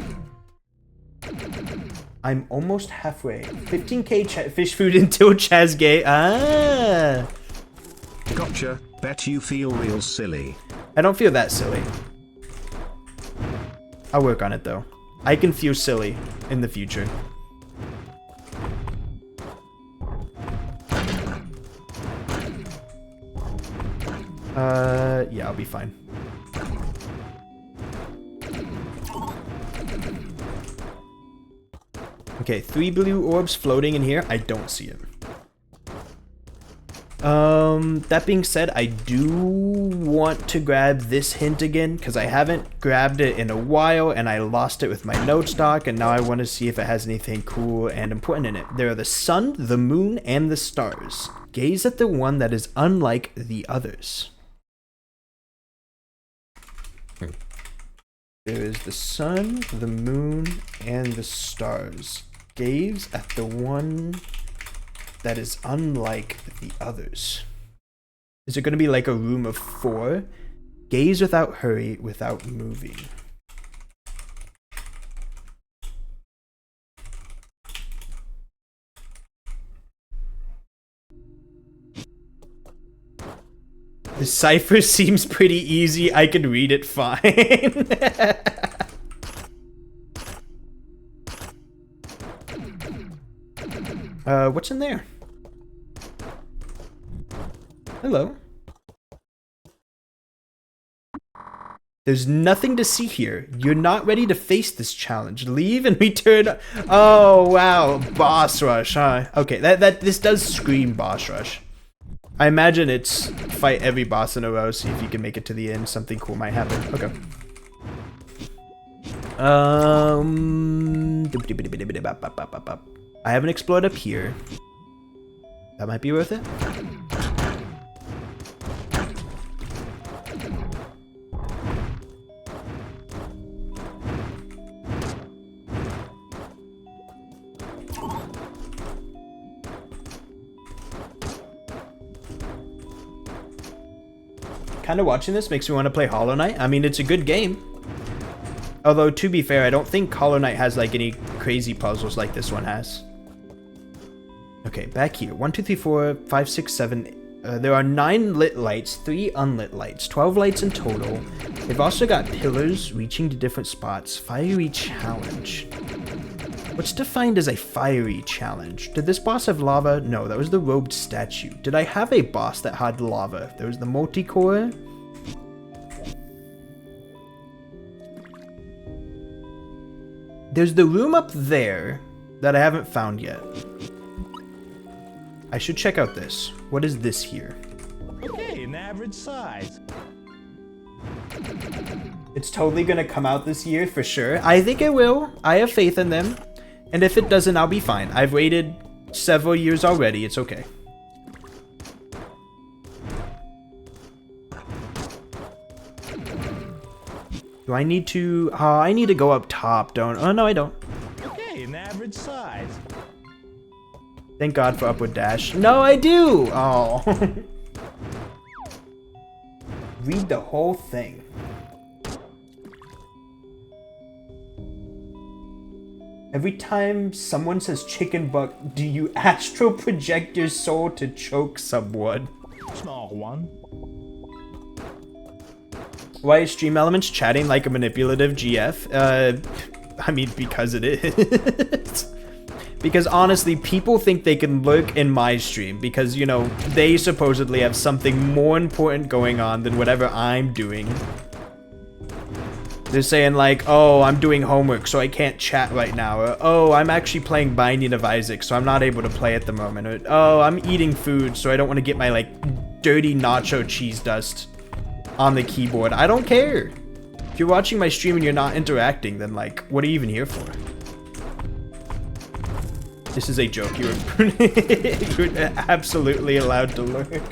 I'm almost halfway. 15k fish food until Chaz gay. Ah! Gotcha. Bet you feel real silly. I don't feel that silly. I'll work on it, though. I can feel silly in the future. Yeah, I'll be fine. Okay, 3 blue orbs floating in here. I don't see it. That being said, I do want to grab this hint again, because I haven't grabbed it in a while, and I lost it with my notes doc, and now I want to see if it has anything cool and important in it. There are the sun, the moon, and the stars. Gaze at the one that is unlike the others. There is the sun, the moon, and the stars. Gaze at the one that is unlike the others. Is it going to be like a room of 4? Gaze without hurry, without moving. The cipher seems pretty easy. I can read it fine. What's in there? Hello. There's nothing to see here. You're not ready to face this challenge. Leave and return. Oh wow, boss rush, huh? Okay, this does scream boss rush. I imagine it's fight every boss in a row, see if you can make it to the end. Something cool might happen. Okay. I haven't explored up here. That might be worth it. Kind of watching this makes me want to play Hollow Knight. I mean, it's a good game. Although, to be fair, I don't think Hollow Knight has like any crazy puzzles like this one has. Okay, back here. 1, 2, 3, 4, 5, 6, 7. There are 9 lit lights, 3 unlit lights, 12 lights in total. They've also got pillars reaching to different spots. Fiery challenge. What's defined as a fiery challenge? Did this boss have lava? No, that was the robed statue. Did I have a boss that had lava? There was the multi-core. There's the room up there that I haven't found yet. I should check out this. What is this here? Okay, an average size. It's totally gonna come out this year for sure. I think it will. I have faith in them. And if it doesn't, I'll be fine. I've waited several years already. It's okay. Do I need to... Oh, I need to go up top, don't... Oh, no, I don't. Okay, an average size. Thank God for upward dash. No, I do! Oh. Read the whole thing. Every time someone says chicken butt, do you astral project your soul to choke someone? Small one. Why is Stream Elements chatting like a manipulative GF? I mean, because it is. Because honestly, people think they can lurk in my stream because, you know, they supposedly have something more important going on than whatever I'm doing. They're saying like, oh, I'm doing homework, so I can't chat right now. Or, oh, I'm actually playing Binding of Isaac, so I'm not able to play at the moment. Or, oh, I'm eating food, so I don't want to get my, like, dirty nacho cheese dust on the keyboard. I don't care. If you're watching my stream and you're not interacting, then, like, what are you even here for? This is a joke. You're absolutely allowed to lurk.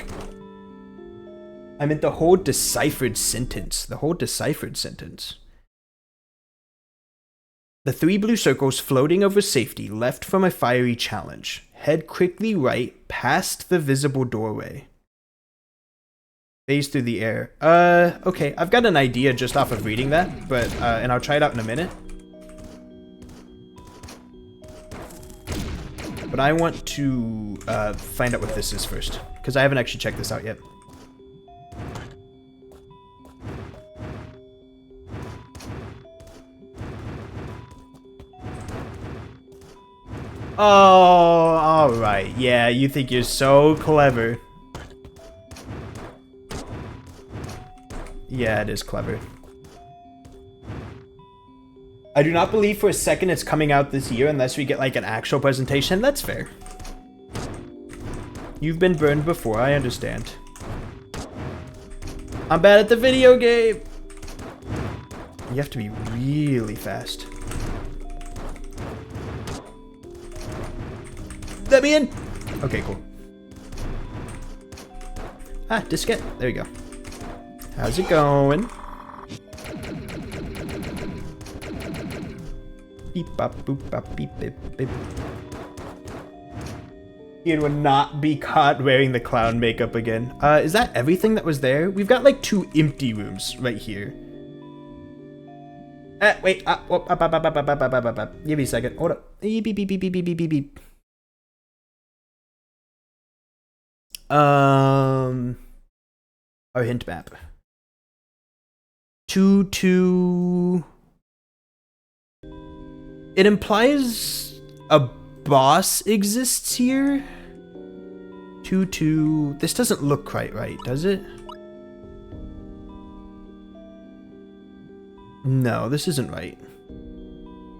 I meant the whole deciphered sentence. The whole deciphered sentence. The 3 blue circles floating over safety left from a fiery challenge. Head quickly right past the visible doorway. Phase through the air. Okay, I've got an idea just off of reading that, but, and I'll try it out in a minute. But I want to, find out what this is first, because I haven't actually checked this out yet. Oh, alright. Yeah, you think you're so clever. Yeah, it is clever. I do not believe for a second it's coming out this year unless we get like an actual presentation. That's fair. You've been burned before, I understand. I'm bad at the video game. You have to be really fast. Let me in! Okay, cool. Ah, diskette. There you go. How's it going? Beep bop boop bop beep beep beep. Ian would not be caught wearing the clown makeup again. Is that everything that was there? We've got like 2 empty rooms right here. Wait. Give me a second. Hold up. Beep beep beep beep beep beep beep beep. Our hint map. 2-2. It implies a boss exists here. 2-2. This doesn't look quite right, does it? No, this isn't right.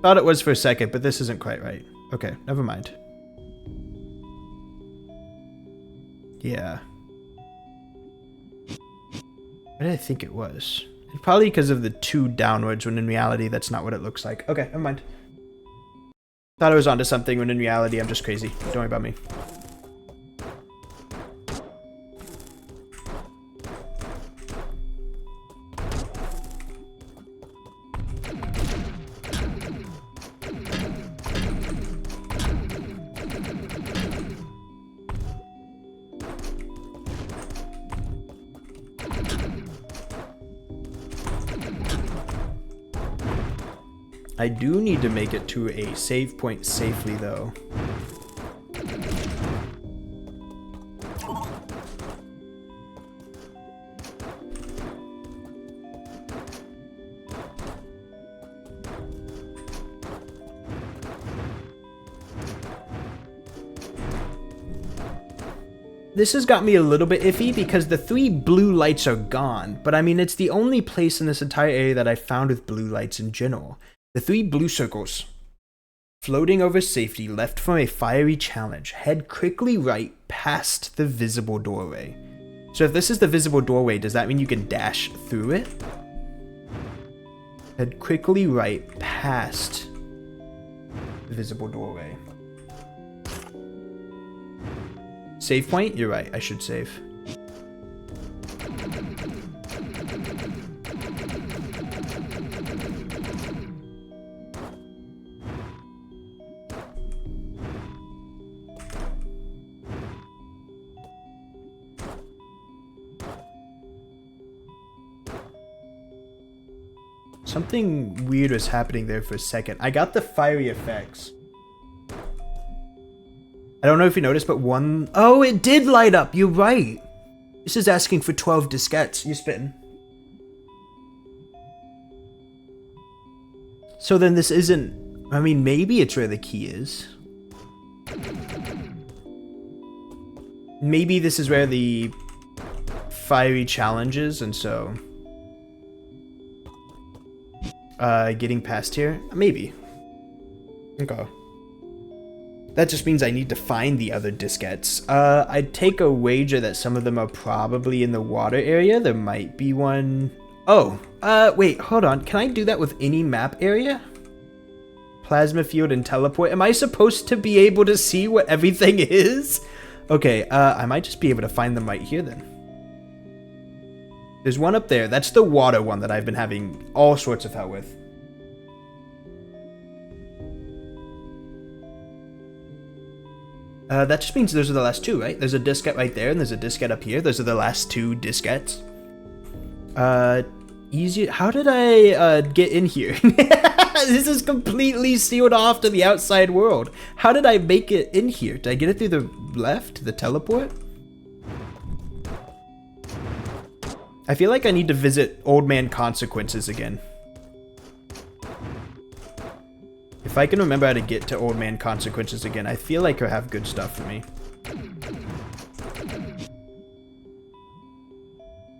Thought it was for a second, but this isn't quite right. Okay, never mind. Yeah. What did I think it was? Probably because of the 2 downwards, when in reality, that's not what it looks like. Okay, never mind. Thought I was onto something, when in reality, I'm just crazy. Don't worry about me. I do need to make it to a save point safely, though. This has got me a little bit iffy because the 3 blue lights are gone, but I mean, it's the only place in this entire area that I found with blue lights in general. The 3 blue circles, floating over safety, left from a fiery challenge. Head quickly right past the visible doorway. So if this is the visible doorway, does that mean you can dash through it? Head quickly right past the visible doorway. Save point? You're right, I should save. Something weird was happening there for a second. I got the fiery effects. I don't know if you noticed, but one... Oh, it did light up! You're right! This is asking for 12 diskettes. You're spitting. So then this isn't... I mean, maybe it's where the key is. Maybe this is where the fiery challenge is, and so... getting past here? Maybe. Okay. That just means I need to find the other diskettes. I'd take a wager that some of them are probably in the water area. There might be one... Oh, wait, hold on. Can I do that with any map area? Plasma field and teleport. Am I supposed to be able to see what everything is? Okay, I might just be able to find them right here then. There's one up there. That's the water one that I've been having all sorts of hell with. That just means those are the last 2, right? There's a diskette right there, and there's a diskette up here. Those are the last 2 diskettes. Easy. How did I, get in here? This is completely sealed off to the outside world. How did I make it in here? Did I get it through the left? The teleport? I feel like I need to visit Old Man Consequences again. If I can remember how to get to Old Man Consequences again, I feel like he'll have good stuff for me.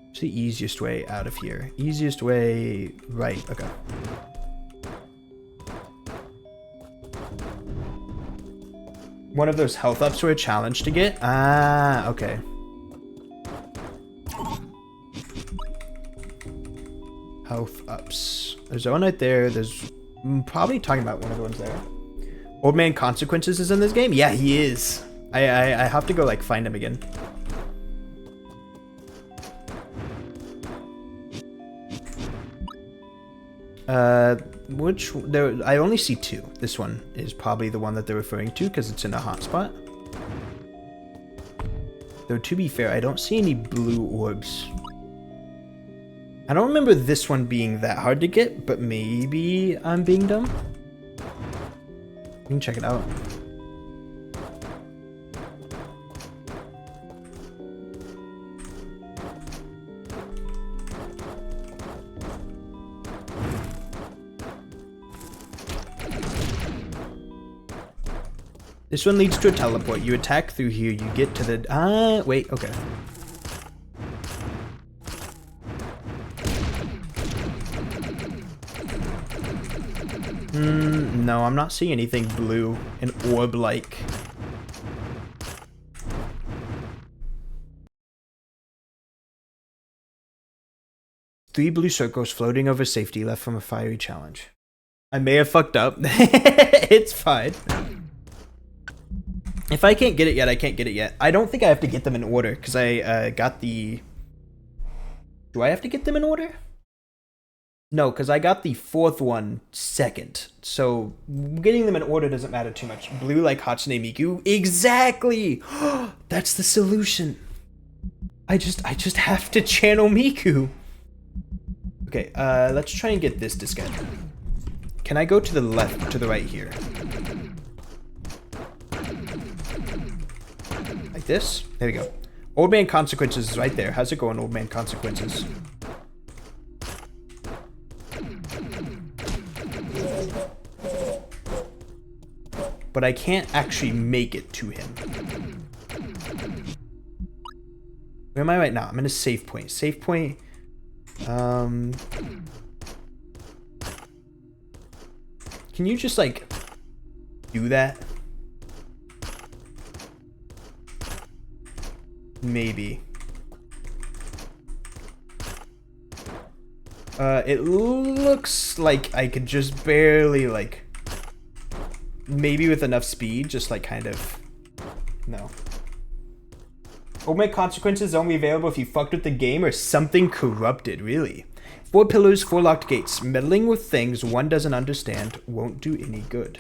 What's the easiest way out of here? Easiest way... right, okay. One of those health ups were a challenge to get? Ah, okay. Health ups. There's one right there. There's... I'm probably talking about one of the ones there. Old Man Consequences is in this game? Yeah, he is. I have to go, like, find him again. I only see 2. This one is probably the one that they're referring to because it's in a hotspot. Though, to be fair, I don't see any blue orbs. I don't remember this one being that hard to get, but maybe I'm being dumb. You can check it out. This one leads to a teleport. You attack through here, you get to the... wait, okay. No, I'm not seeing anything blue and orb-like. 3 blue circles floating over safety left from a fiery challenge. I may have fucked up. It's fine. If I can't get it yet, I can't get it yet. I don't think I have to get them in order, because I got the... Do I have to get them in order? No, because I got the 4th one second. So getting them in order doesn't matter too much. Blue like Hatsune Miku. Exactly! That's the solution. I just have to channel Miku. Okay, let's try and get this diskette. Can I go to the left, to the right here? Like this? There we go. Old Man Consequences is right there. How's it going, Old Man Consequences? But I can't actually make it to him. Where am I right now? I'm in a save point. Save point. Can you just, like, do that? Maybe. It looks like I could just barely, like, maybe with enough speed, just, like, kind of, no. Ultimate Consequences only available if you fucked with the game or something corrupted, really. 4 pillars, 4 locked gates. Meddling with things one doesn't understand won't do any good.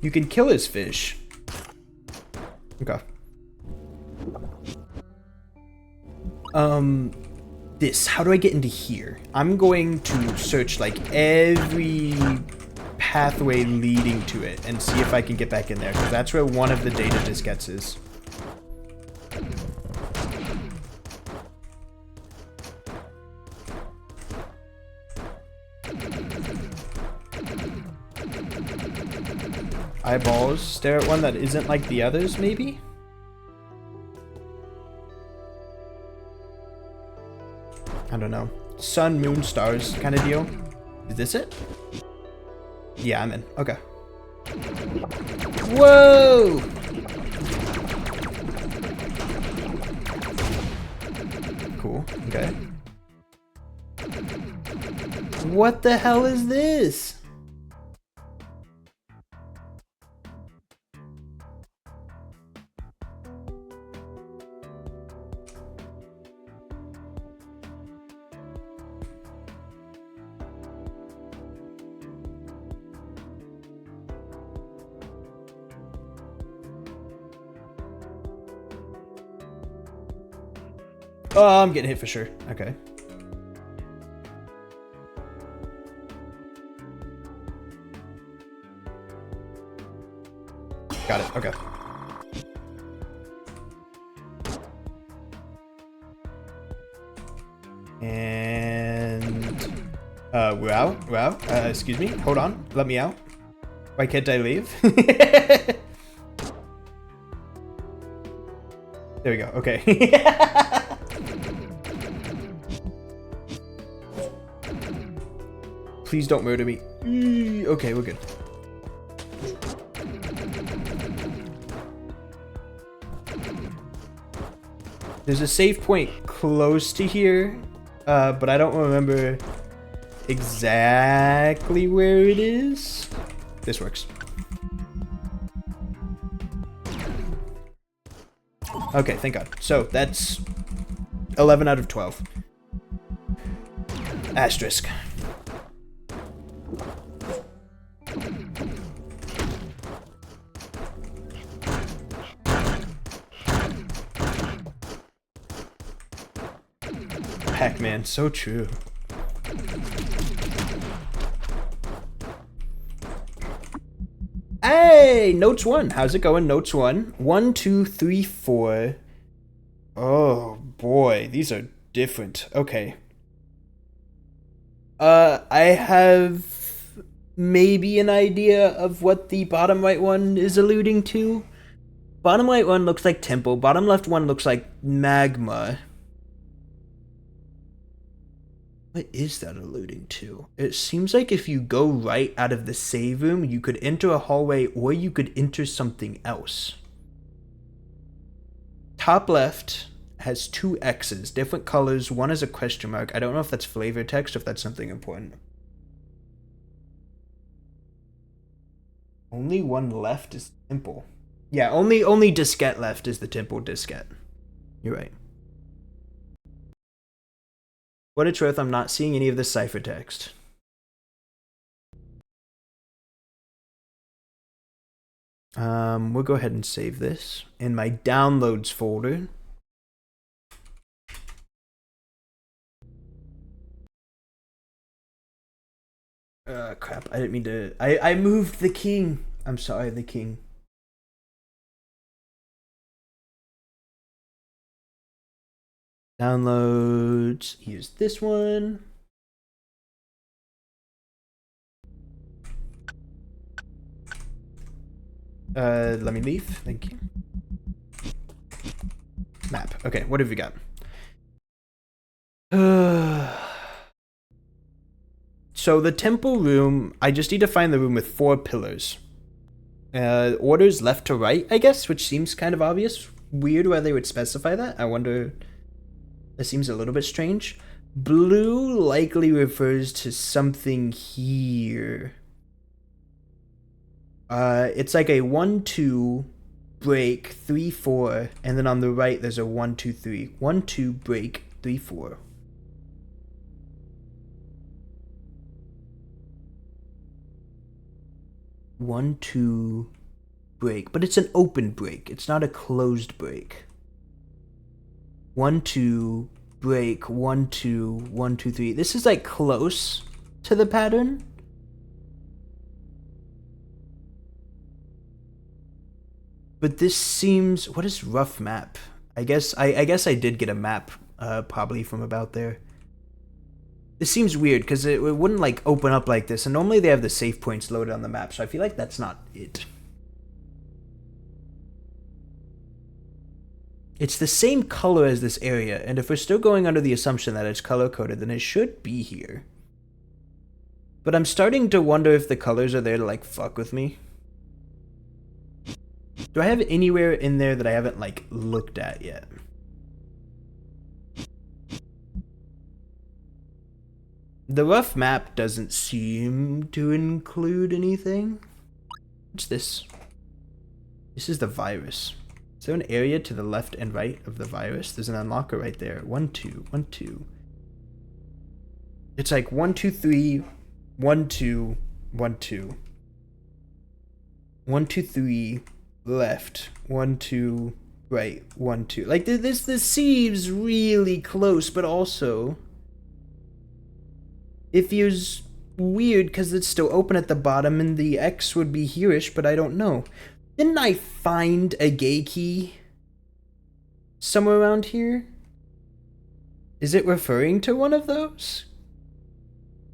You can kill his fish. Okay. This. How do I get into here? I'm going to search, like, every pathway leading to it and see if I can get back in there, because that's where one of the data diskettes is. Eyeballs. Stare at one that isn't like the others, maybe? I don't know. Sun, moon, stars kind of deal. Is this it? Yeah, I'm in. Okay. Whoa! Cool. Okay. What the hell is this? Oh, I'm getting hit for sure. Okay. Got it. Okay. And wow. Excuse me. Hold on. Let me out. Why can't I leave? There we go. Okay. Please don't murder me. Okay, we're good. There's a save point close to here, but I don't remember exactly where it is. This works. Okay, thank God. So that's 11 out of 12. Asterisk. Pac-Man, so true. Hey, Notes 1. How's it going, Notes 1? 1, 2, 3, 4. Oh, boy. These are different. Okay. I have maybe an idea of what the bottom right one is alluding to. Bottom right one looks like temple. Bottom left one looks like magma. What is that alluding to? It seems like if you go right out of the save room, you could enter a hallway or you could enter something else. top left has 2 X's, different colors. One is a question mark. I don't know if that's flavor text or if that's something important. Only one left is temple. Yeah, only diskette left is the temple diskette. You're right. What it's worth, I'm not seeing any of the ciphertext. We'll go ahead and save this in my downloads folder. Crap, I didn't mean to. I moved the king. I'm sorry, the king. Downloads. Here's this one. Let me leave. Thank you. Map. Okay, what have we got? So the temple room, I just need to find the room with 4 pillars. Orders left to right, I guess, which seems kind of obvious. Weird why they would specify that. I wonder. That seems a little bit strange. Blue likely refers to something here. It's like a 1-2 break 3-4, and then on the right there's a 1-2-3. 1-2 break 3-4. One, two, break, but it's an open break. It's not a closed break. 1-2 break 1-2 1-2-3. This is like close to the pattern. But this seems. What is rough map? I guess I did get a map probably from about there. This seems weird because it wouldn't like open up like this, and normally they have the save points loaded on the map, so I feel like that's not it. It's the same color as this area, and if we're still going under the assumption that it's color-coded, then it should be here. But I'm starting to wonder if the colors are there to like fuck with me. Do I have anywhere in there that I haven't like looked at yet? The rough map doesn't seem to include anything. What's this? This is the virus. Is there an area to the left and right of the virus? There's an unlocker right there. 1-2, 1-2. It's like 1-2-3, 1-2, 1-2. 1-2-3, left. 1-2, right. 1-2. Like this seems really close, but also it feels weird because it's still open at the bottom and the X would be here-ish, but I don't know. Didn't I find a gay key somewhere around here? Is it referring to one of those?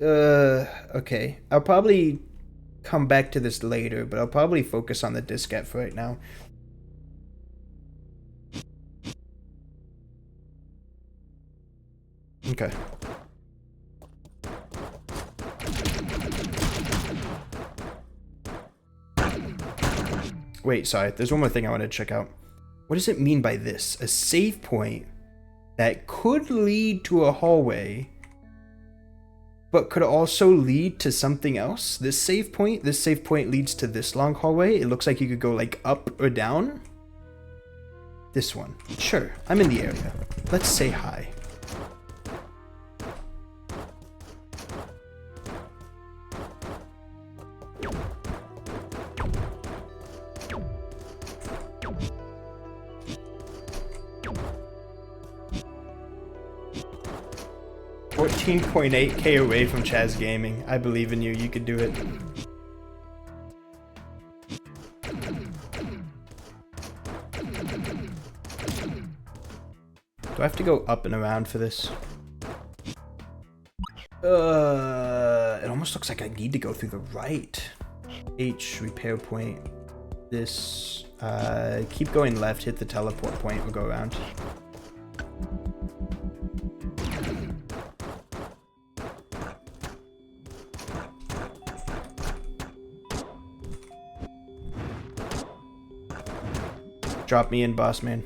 Okay. I'll probably come back to this later, but I'll probably focus on the diskette for right now. Okay. Wait, sorry. There's one more thing I want to check out. What does it mean by this? A save point that could lead to a hallway, but could also lead to something else? This save point leads to this long hallway. It looks like you could go like up or down. This one. Sure, I'm in the area. Let's say hi. $14.8K away from Chaz Gaming. I believe in you. You could do it. Do I have to go up and around for this? It almost looks like I need to go through the right. H, repair point. This, keep going left, hit the teleport point, we'll go around. Drop me in, boss man.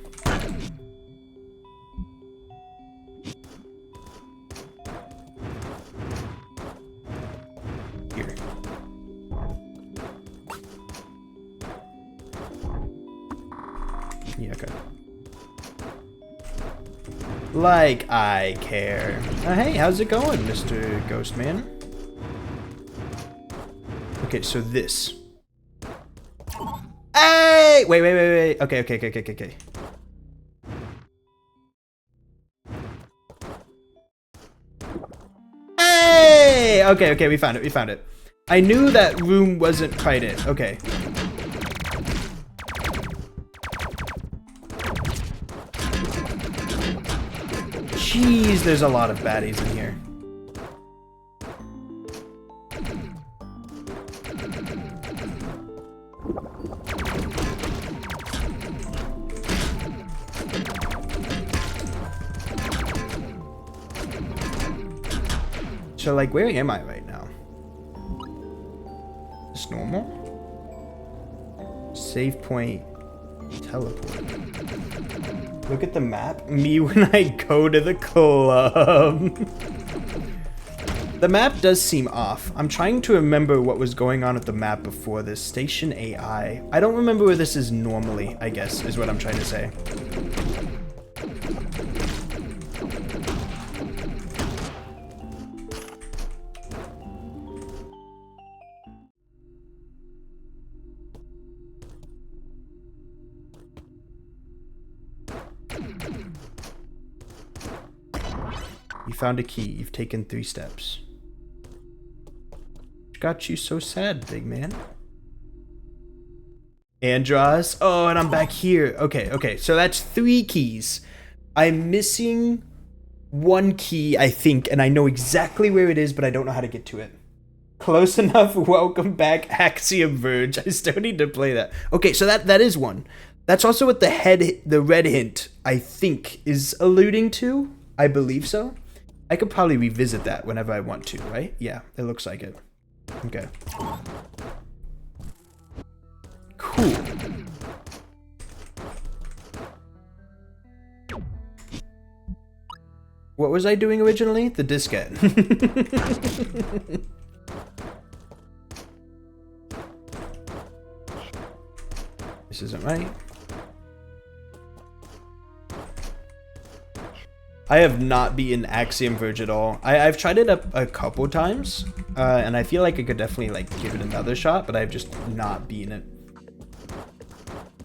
Yeah, okay. Like I care. Hey, how's it going, Mr. Ghostman? Okay, so this. Hey! Wait. Okay. Hey! Okay, we found it. I knew that room wasn't quite it. Okay. Jeez, there's a lot of baddies in here. So, like, where am I right now? Is normal? Save point. Teleport. Look at the map. Me when I go to the club. The map does seem off. I'm trying to remember what was going on at the map before this. Station AI. I don't remember where this is normally, I guess, is what I'm trying to say. You found a key. You've taken 3 steps. What got you so sad, big man? Andros. Oh, and I'm back here. Okay. So that's 3 keys. I'm missing 1 key, I think, and I know exactly where it is, but I don't know how to get to it. Close enough. Welcome back, Axiom Verge. I still need to play that. Okay, so that is one. That's also what the red hint, I think, is alluding to. I believe so. I could probably revisit that whenever I want to, right? Yeah, it looks like it. Okay. Cool. What was I doing originally? The diskette. This isn't right. I have not beaten Axiom Verge at all. I've tried it a couple times, and I feel like I could definitely like give it another shot, but I've just not beaten it.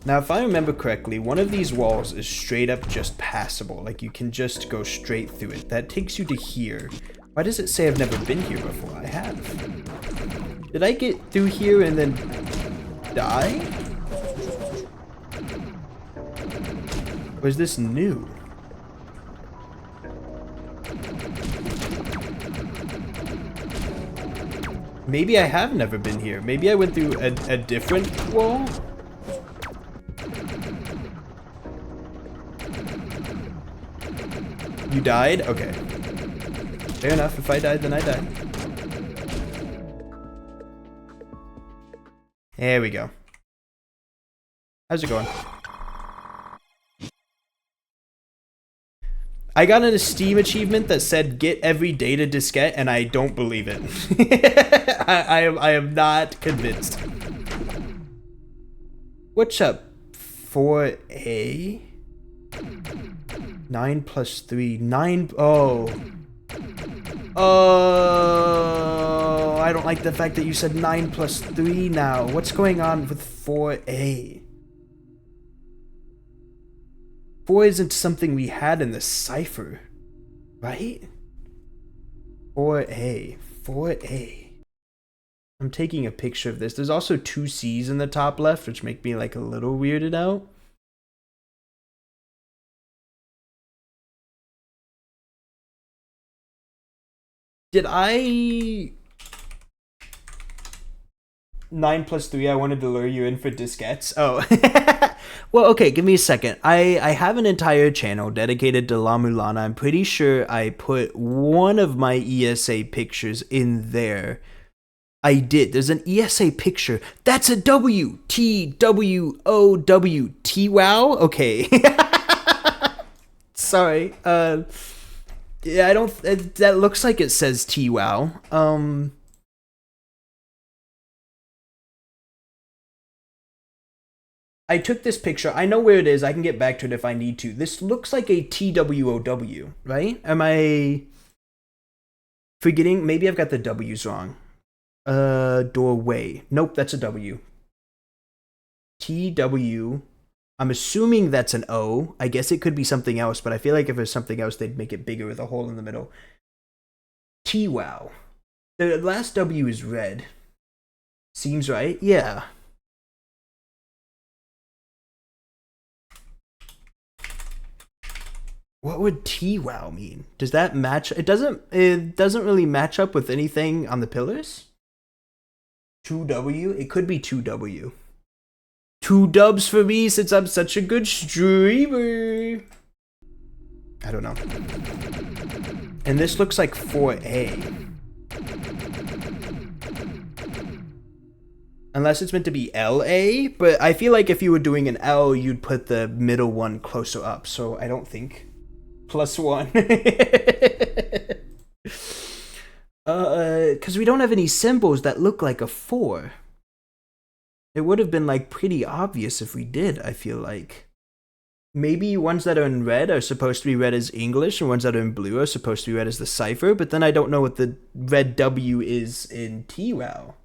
Now, if I remember correctly, one of these walls is straight up just passable. Like, you can just go straight through it. That takes you to here. Why does it say I've never been here before? I have. Did I get through here and then die? Or is this new? Maybe I have never been here. Maybe I went through a different wall? You died? Okay. Fair enough. If I died, then I died. There we go. How's it going? I got an Steam achievement that said get every data diskette, and I don't believe it. I am not convinced. What's up? 4A? 9 plus 3. 9. Oh. Oh. I don't like the fact that you said 9 plus 3 now. What's going on with 4A? 4 isn't something we had in the cipher, right? 4A. 4A. I'm taking a picture of this. There's also 2 C's in the top left, which make me like a little weirded out. Did I... 9 plus 3, I wanted to lure you in for diskettes. Oh. Well, okay, give me a second. I have an entire channel dedicated to La Mulana. I'm pretty sure I put one of my ESA pictures in there. I did. There's an ESA picture. That's a W. T-W-O-W. T-wow? Okay. Sorry. Yeah, I don't... that looks like it says T-wow. I took this picture. I know where it is. I can get back to it if I need to. This looks like a TWOW, right? Am I forgetting? Maybe I've got the W's wrong. Doorway. Nope, that's a W. TW. I'm assuming that's an O. I guess it could be something else, but I feel like if there's something else, they'd make it bigger with a hole in the middle. TWOW. The last W is red. Seems right? Yeah. What would TWOW mean? Does that match? It doesn't really match up with anything on the pillars. 2W? It could be 2W. 2 dubs for me since I'm such a good streamer. I don't know. And this looks like 4A. Unless it's meant to be LA, but I feel like if you were doing an L, you'd put the middle one closer up, so I don't think. +1. Because we don't have any symbols that look like a 4. It would have been like pretty obvious if we did, I feel like. Maybe ones that are in red are supposed to be read as English, and ones that are in blue are supposed to be read as the cipher, but then I don't know what the red W is in TWOW.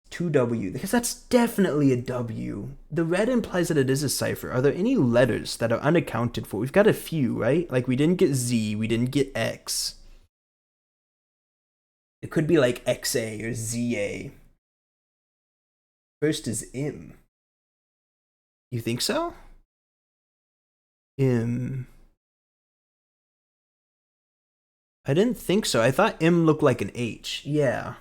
2W, because that's definitely a W. The red implies that it is a cipher. Are there any letters that are unaccounted for? We've got a few, right? Like we didn't get Z, we didn't get X. It could be like XA or ZA. First is M. You think so? M. I didn't think so. I thought M looked like an H. Yeah.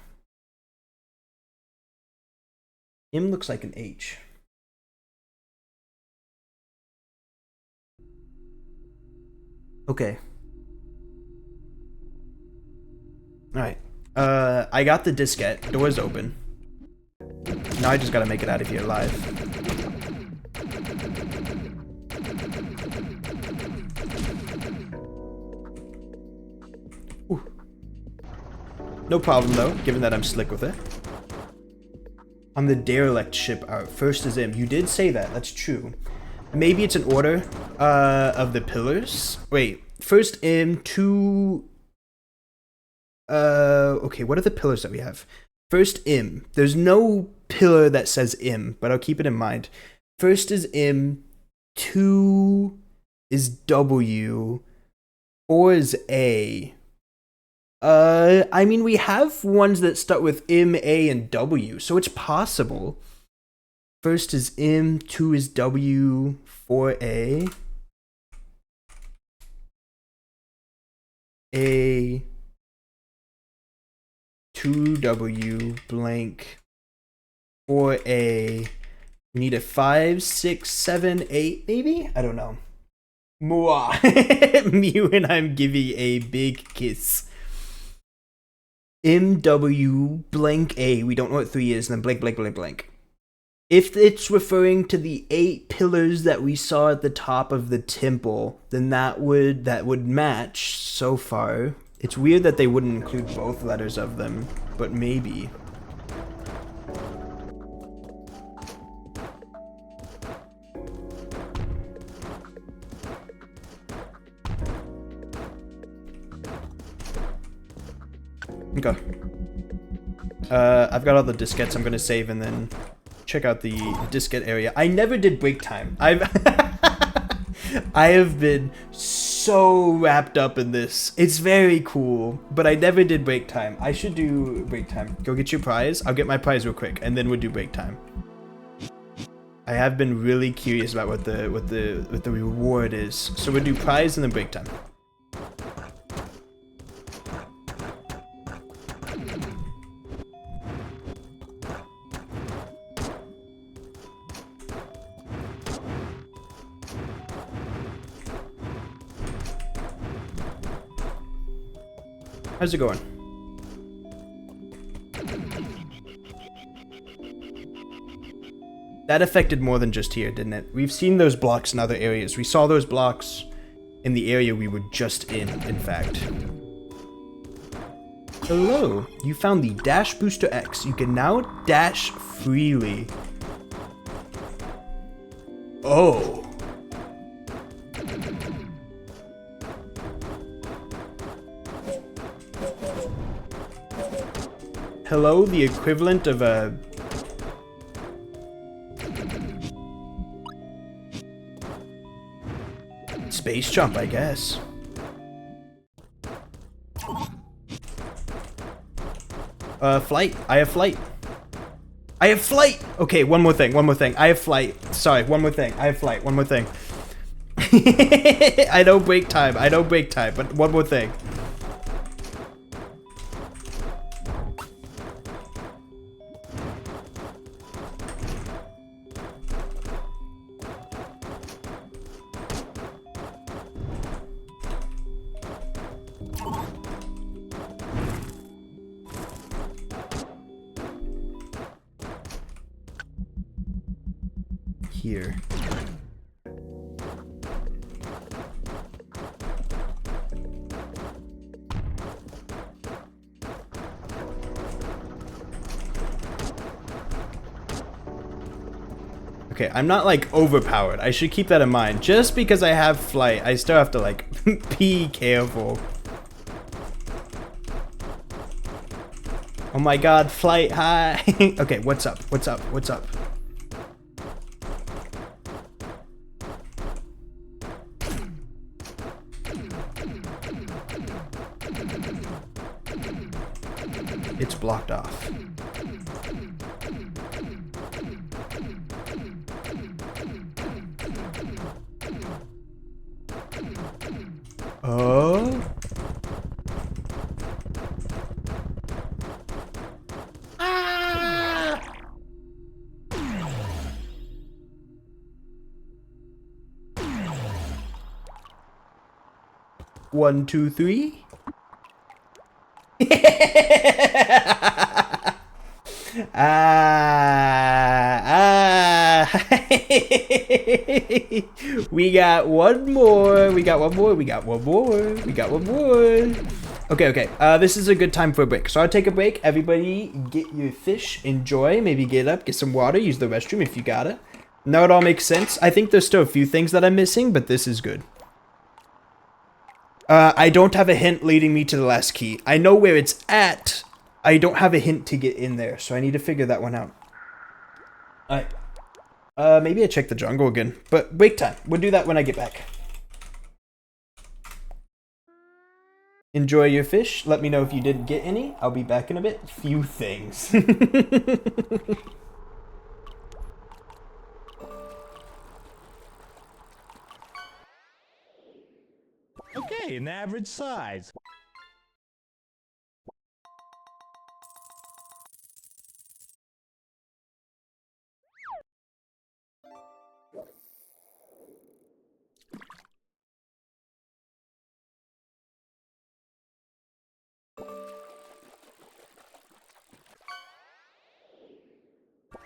M looks like an H. Okay. Alright. I got the diskette. Door's open. Now I just gotta make it out of here alive. Ooh. No problem though, given that I'm slick with it. On the derelict ship, our first is M. You did say that, that's true. Maybe it's an order of the pillars. Wait, first M, 2... okay, what are the pillars that we have? First M. There's no pillar that says M, but I'll keep it in mind. First is M, 2 is W, 4 is A. I mean, we have ones that start with M, A, and W, so it's possible. First is M, 2 is W, 4A. A, 2W, blank, 4A. We need a 5, 6, 7, 8, maybe? I don't know. Mwah. Mew and I'm giving a big kiss. MW blank A. We don't know what 3 is, and then blank, blank, blank, blank. If it's referring to the 8 pillars that we saw at the top of the temple, then that would match so far. It's weird that they wouldn't include both letters of them, but maybe. Okay. I've got all the diskettes I'm gonna save and then check out the diskette area. I never did break time. I have been so wrapped up in this. It's very cool, but I never did break time. I should do break time. Go get your prize. I'll get my prize real quick, and then we'll do break time. I have been really curious about what the reward is. So we'll do prize and then break time. How's it going? That affected more than just here, didn't it? We've seen those blocks in other areas. We saw those blocks in the area we were just in fact. Hello, you found the Dash Booster X. You can now dash freely. Oh. Hello, the equivalent of a... space jump, I guess. Flight. I have flight. I have flight! Okay, one more thing. I have flight. Sorry, one more thing. I have flight. One more thing. I don't break time, but one more thing. Here. Okay, I'm not like overpowered. I should keep that in mind. Just because I have flight, I still have to like be careful. Oh my god, flight, hi. Okay, what's up? What's up? What's up? It's blocked off. Oh. Ah. 1, 2, 3. We got one more. Okay. This is a good time for a break. So I'll take a break. Everybody get your fish, enjoy, maybe get up, get some water, use the restroom if you gotta. Now it all makes sense. I think there's still a few things that I'm missing, but this is good. I don't have a hint leading me to the last key. I know where it's at. I don't have a hint to get in there, so I need to figure that one out. Alright. Maybe I check the jungle again. But break time. We'll do that when I get back. Enjoy your fish. Let me know if you didn't get any. I'll be back in a bit. Few things. Okay, an average size.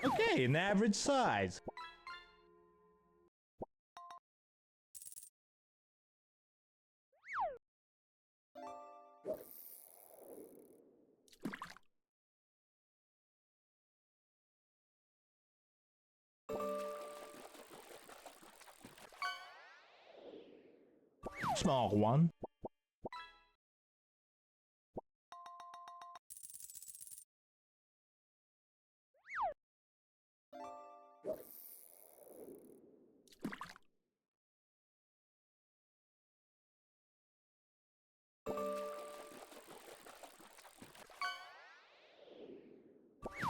Okay, an average size. Small one.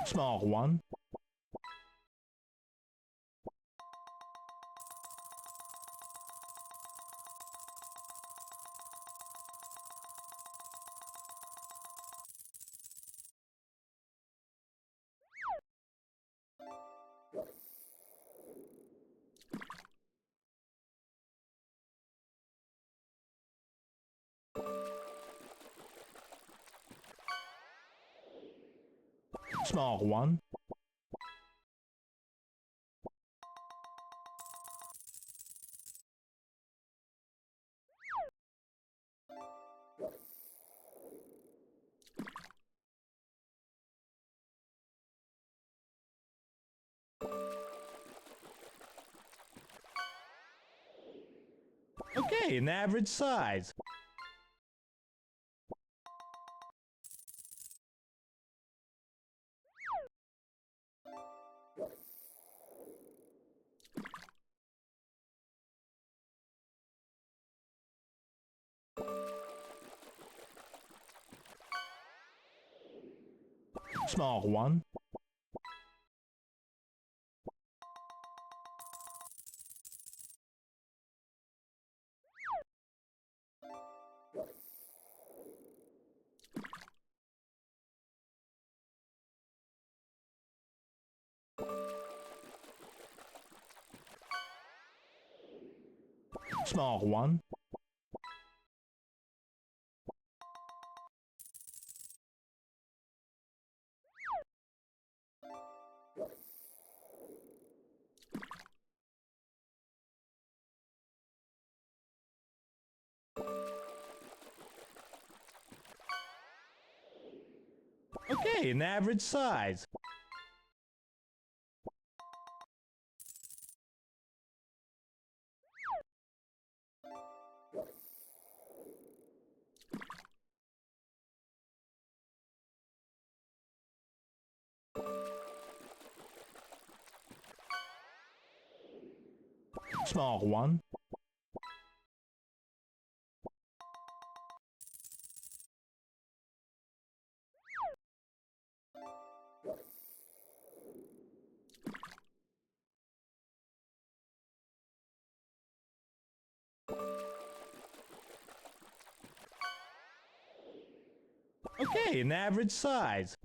Small one. Small one. Okay, an average size. Small one. Small one. Okay, an average size. Small one. Okay, an average size.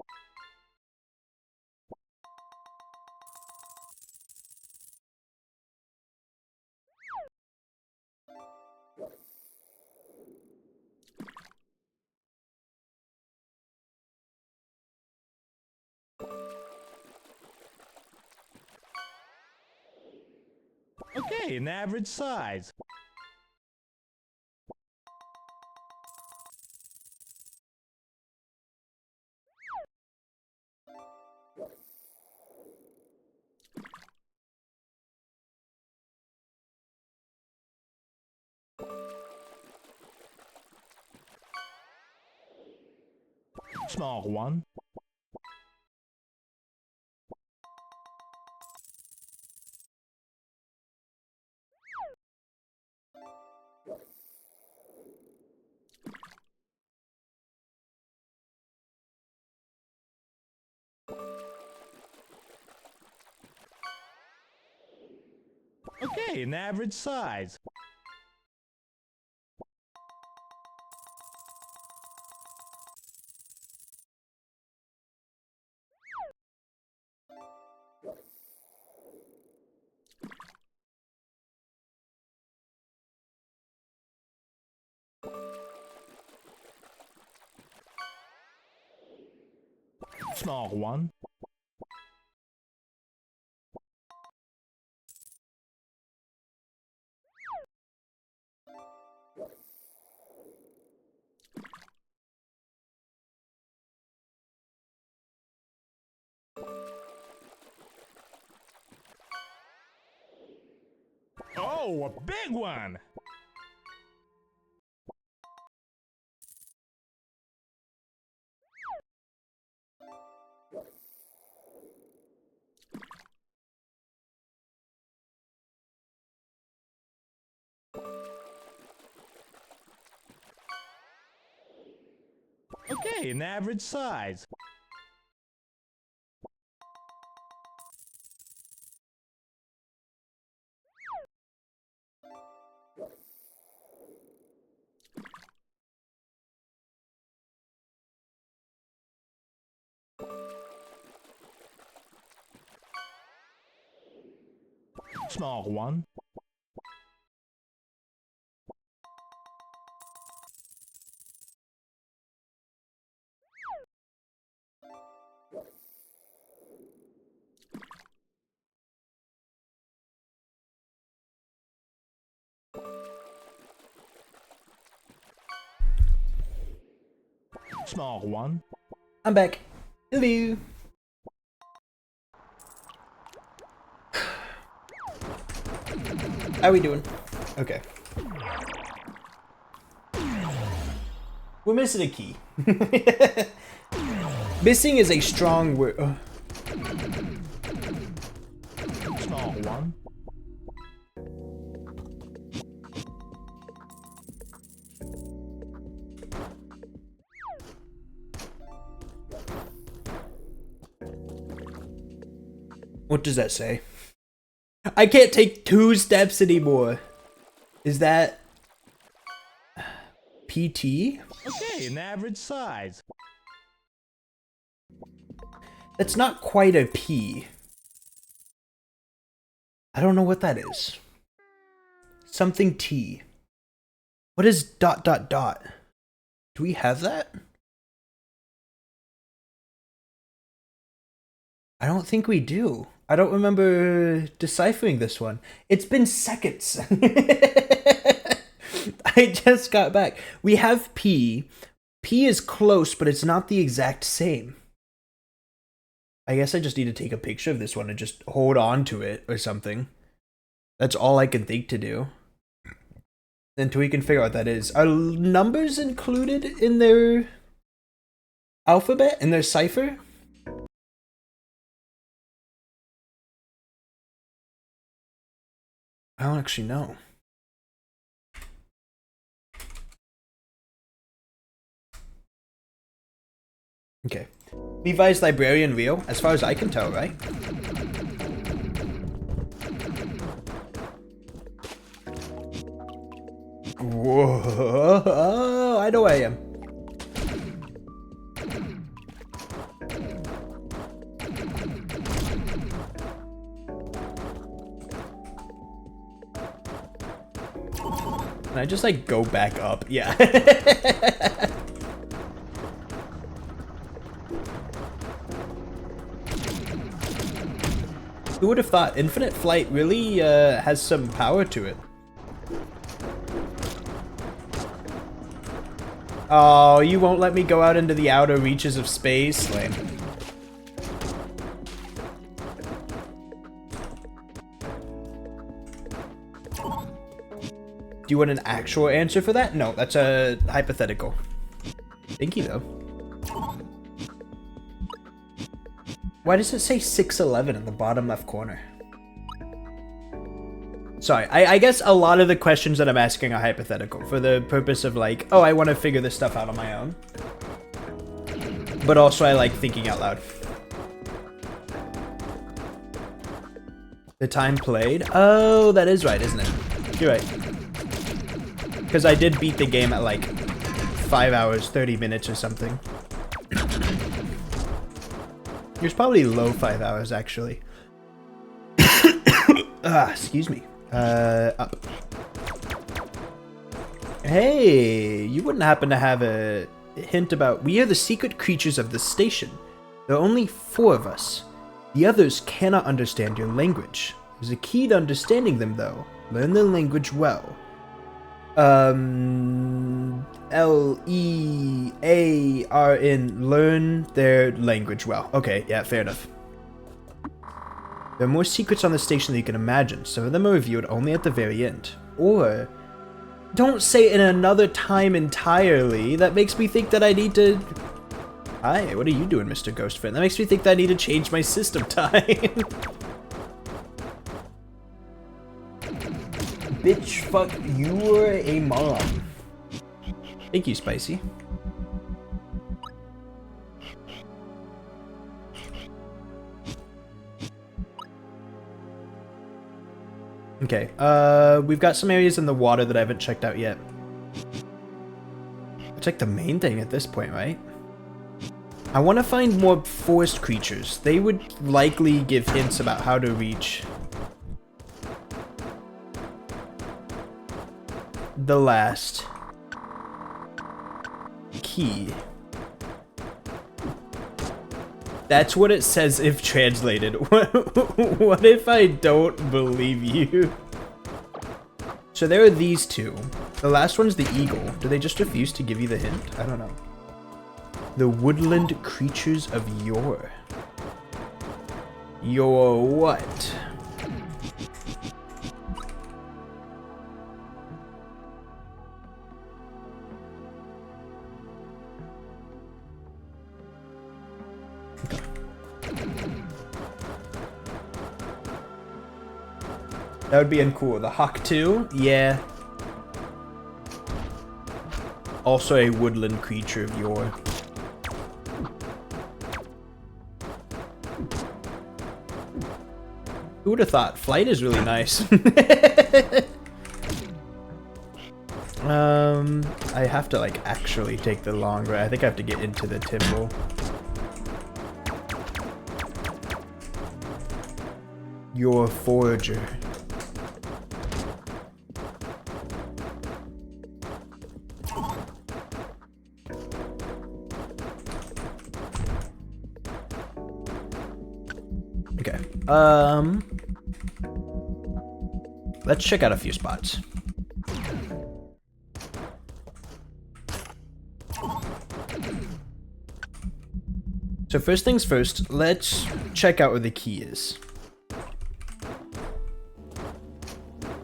Okay, an average size. Small one. Okay, an average size. Small one. Oh, a big one! Okay, an average size. Small one. Small one. I'm back. Hello. How we doing? Okay. We're missing a key. Missing is a strong word. Small one. What does that say? I can't take 2 steps anymore. Is that PT? Okay, an average size. That's not quite a P. I don't know what that is. Something T. What is ... Do we have that? I don't think we do. I don't remember deciphering this one. It's been seconds. I just got back. We have P. P is close, but it's not the exact same. I guess I just need to take a picture of this one and just hold on to it or something. That's all I can think to do. Until we can figure out what that is. Are numbers included in their alphabet, in their cipher? I don't actually know. Okay. Levi's librarian real, as far as I can tell, right? Whoa, I know where I am. Can I just like go back up? Yeah. Who would have thought infinite flight really has some power to it? Oh, you won't let me go out into the outer reaches of space? Lame. Do you want an actual answer for that? No, that's a hypothetical. Thank you, though. Why does it say 611 in the bottom left corner? Sorry, I guess a lot of the questions that I'm asking are hypothetical for the purpose of like, oh, I want to figure this stuff out on my own. But also I like thinking out loud. The time played? Oh, that is right, isn't it? You're right. Because I did beat the game at like 5 hours, 30 minutes or something. It was probably low 5 hours, actually. Excuse me. Up. Hey, you wouldn't happen to have a hint about... We are the secret creatures of the station. There are only 4 of us. The others cannot understand your language. There's a key to understanding them, though. Learn their language well. L-E-A-R-N. Learn their language well. Okay, yeah, fair enough. There are more secrets on the station than you can imagine. Some of them are revealed only at the very end. Or, don't say in another time entirely. That makes me think that I need to... Hi, what are you doing, Mr. Ghost Friend? That makes me think that I need to change my system time. Bitch, fuck, you're a mom. Thank you, Spicy. Okay, we've got some areas in the water that I haven't checked out yet. It's like the main thing at this point, right? I want to find more forest creatures. They would likely give hints about how to reach the last key. That's what it says if translated. What if I don't believe you? So there are these 2. The last one's the eagle. Do they just refuse to give you the hint? I don't know. The woodland creatures of yore. Your what? That would be uncool. The Hawk 2? Yeah. Also a woodland creature of yore. Who would have thought? Flight is really nice. I have to like actually take the long route. I think I have to get into the timber. Your forager. Okay. Let's check out a few spots. So first things first, let's check out where the key is.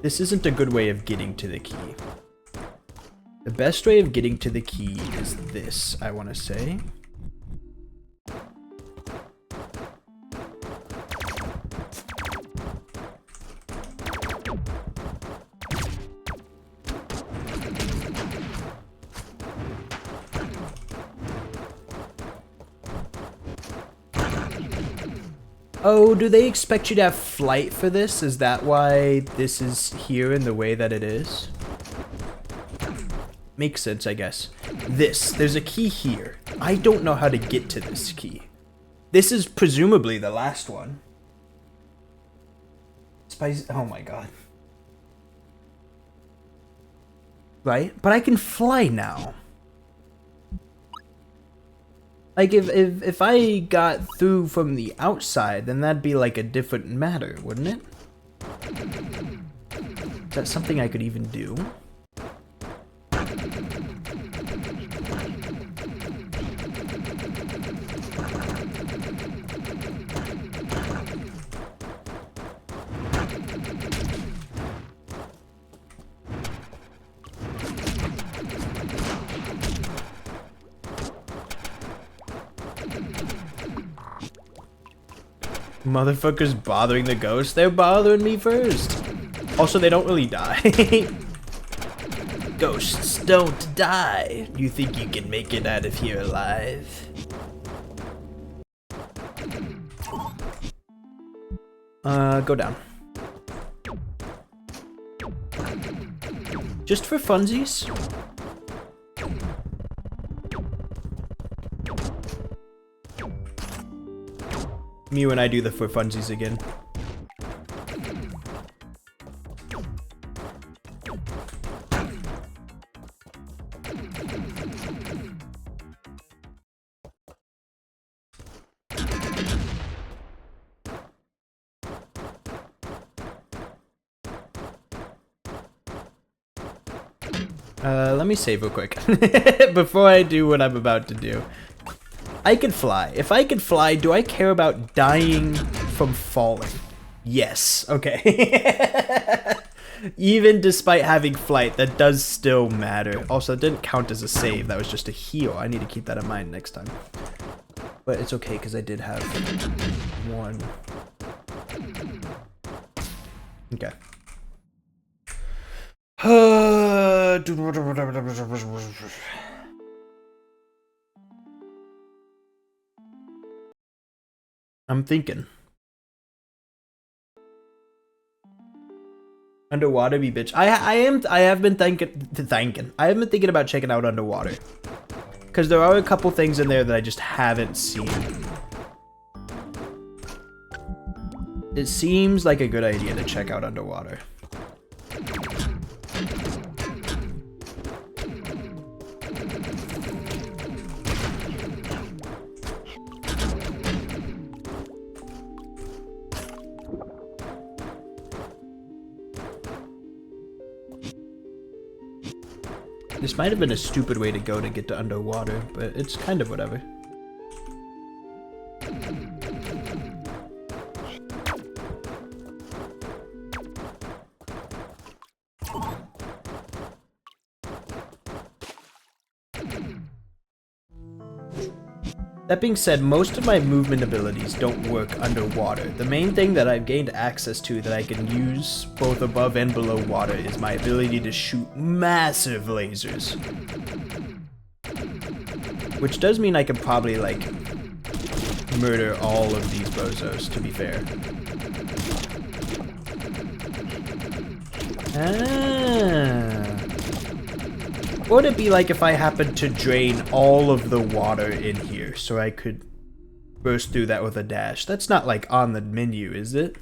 This isn't a good way of getting to the key. The best way of getting to the key is this, I want to say. Oh, do they expect you to have flight for this? Is that why this is here in the way that it is? Makes sense, I guess. There's a key here. I don't know how to get to this key. This is presumably the last one. Oh my god. Right? But I can fly now. Like, if I got through from the outside, then that'd be like a different matter, wouldn't it? Is that something I could even do? Motherfuckers bothering the ghosts. They're bothering me first. Also, they don't really die. Ghosts don't die. You think you can make it out of here alive? Go down. Just for funsies. Me when I do the for funsies again. Let me save real quick before I do what I'm about to do. I can fly. If I can fly, do I care about dying from falling? Yes. Okay. Even despite having flight, that does still matter. Also, it didn't count as a save. That was just a heal. I need to keep that in mind next time. But it's okay, because I did have one. Okay. I'm thinking. Underwater be bitch. I have been thinking. I have been thinking about checking out underwater. Because there are a couple things in there that I just haven't seen. It seems like a good idea to check out underwater. This might have been a stupid way to go to get to underwater, but it's kind of whatever. That being said, most of my movement abilities don't work underwater. The main thing that I've gained access to that I can use both above and below water is my ability to shoot massive lasers. Which does mean I could probably, like, murder all of these bozos, to be fair. What would it be like if I happened to drain all of the water in here so I could burst through that with a dash? That's not like on the menu, is it?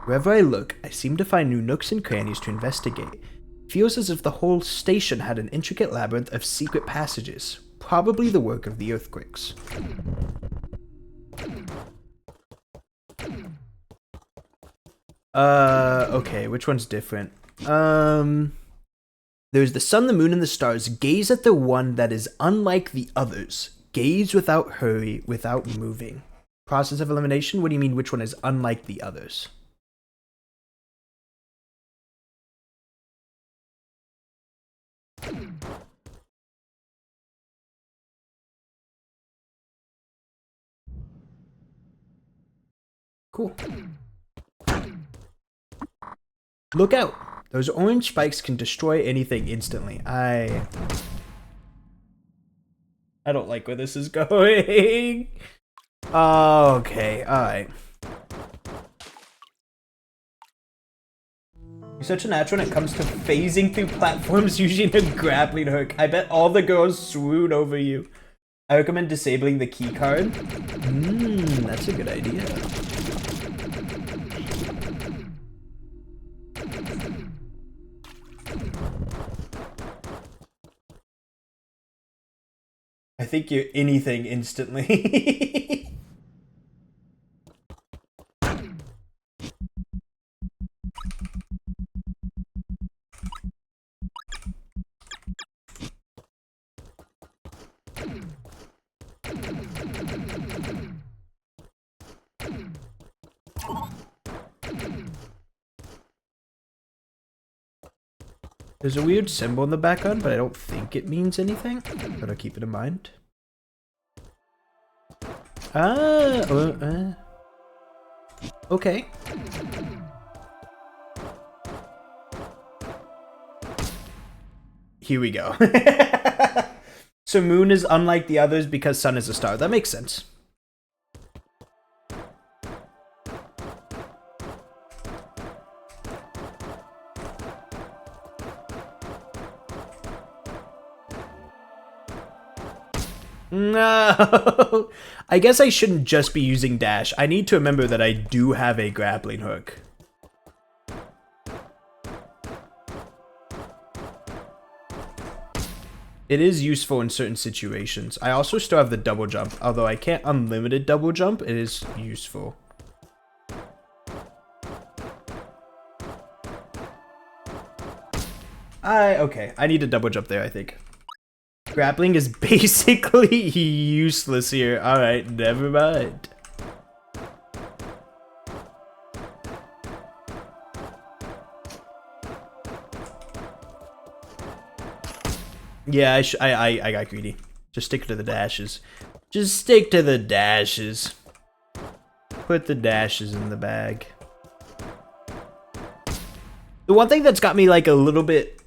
Wherever I look, I seem to find new nooks and crannies to investigate. Feels as if the whole station had an intricate labyrinth of secret passages, probably the work of the earthquakes. Okay, which one's different? There's the sun, the moon, and the stars. Gaze at the one that is unlike the others. Gaze without hurry, without moving. Process of elimination? What do you mean which one is unlike the others? Cool. Look out! Those orange spikes can destroy anything instantly. I don't like where this is going. Okay, alright. You're such a natural when it comes to phasing through platforms using a grappling hook. I bet all the girls swoon over you. I recommend disabling the key card. That's a good idea. I think you're anything instantly. There's a weird symbol in the background, but I don't think it means anything. But I'll keep it in mind. Okay. Here we go. So moon is unlike the others because sun is a star. That makes sense. No, I guess I shouldn't just be using dash. I need to remember that I do have a grappling hook. It is useful in certain situations. I also still have the double jump. Although I can't unlimited double jump, it is useful. Okay, I need a double jump there, I think. Grappling is basically useless here. Alright, never mind. Yeah, I got greedy. Just stick to the dashes. Just stick to the dashes. Put the dashes in the bag. The one thing that's got me like a little bit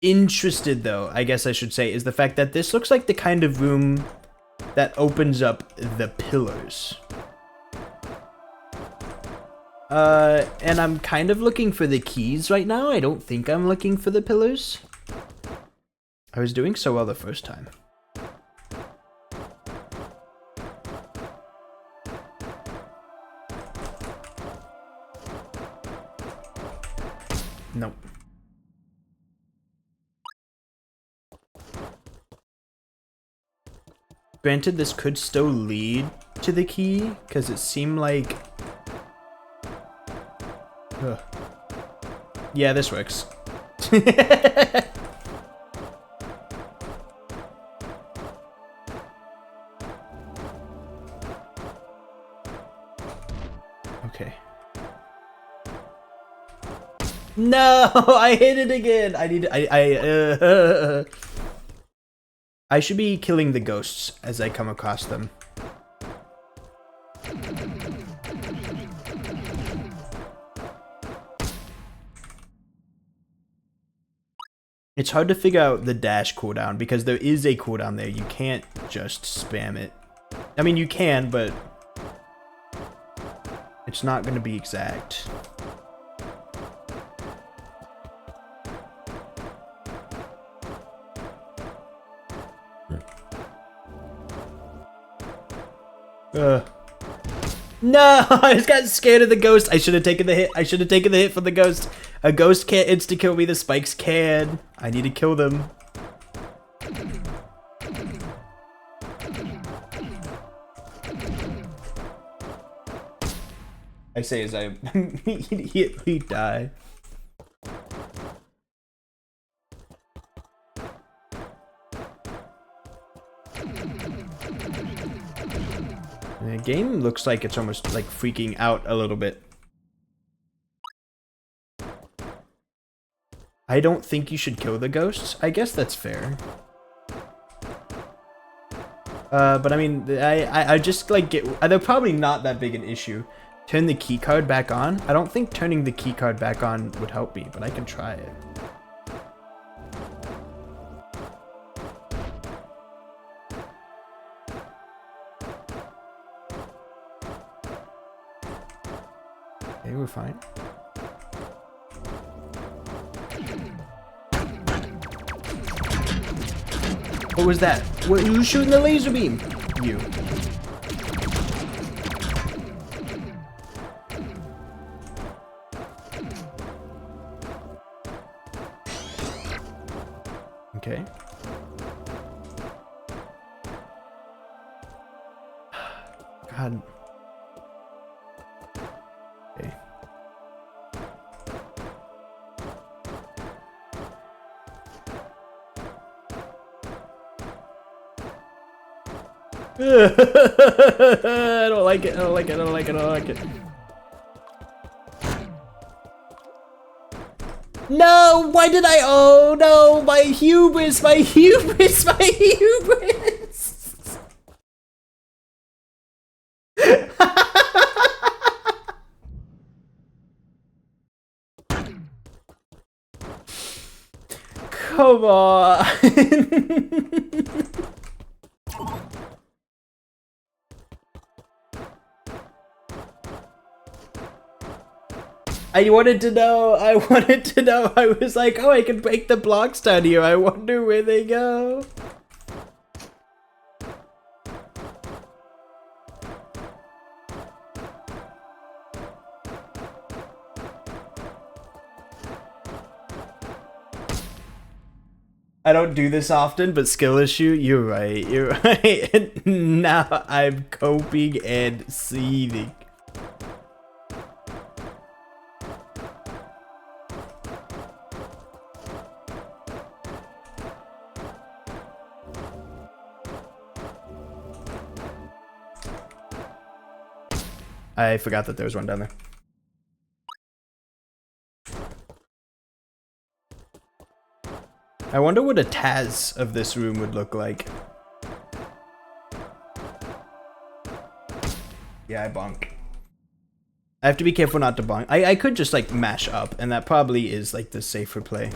interested, though, I guess I should say, is the fact that this looks like the kind of room that opens up the pillars. And I'm kind of looking for the keys right now. I don't think I'm looking for the pillars. I was doing so well the first time. Nope. Granted, this could still lead to the key, because it seemed like... Ugh. Yeah, this works. Okay. No, I hit it again. I need. I should be killing the ghosts as I come across them. It's hard to figure out the dash cooldown because there is a cooldown there. You can't just spam it. I mean, you can, but it's not going to be exact. No, I just got scared of the ghost. I should have taken the hit. I should have taken the hit from the ghost. A ghost can't insta-kill me. The spikes can. I need to kill them. I say as I immediately die. The game looks like it's almost like freaking out a little bit. I don't think you should kill the ghosts. I guess that's fair. But I mean, I just like they're probably not that big an issue. Turn the key card back on. I don't think turning the key card back on would help me, but I can try it. Okay, we're fine. What was that? Who's shooting the laser beam? You. Okay. God. Okay. I don't like it. I don't like it. I don't like it. I don't like it. No! Why did I? Oh no! My hubris! My hubris! My hubris! Come on! I wanted to know. I wanted to know. I was like, oh, I can break the blocks down here. I wonder where they go. I don't do this often, but skill issue, you're right. You're right. Now I'm coping and seething. I forgot that there was one down there. I wonder what a Taz of this room would look like. Yeah, I bonk. I have to be careful not to bonk. I could just like mash up, and that probably is like the safer play.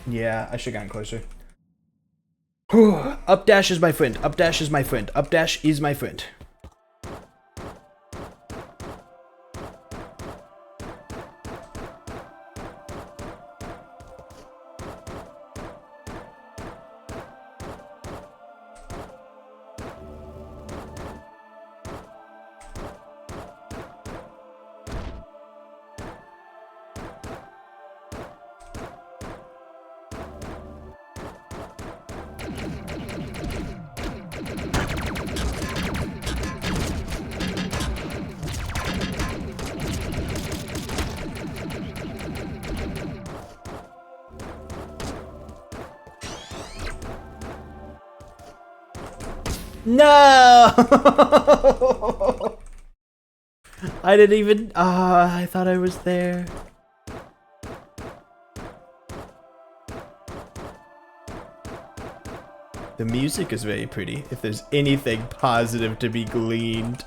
Yeah, I should have gotten closer. Up dash is my friend. Up dash is my friend. Up dash is my friend. No! I didn't even, I thought I was there. The music is very pretty, if there's anything positive to be gleaned.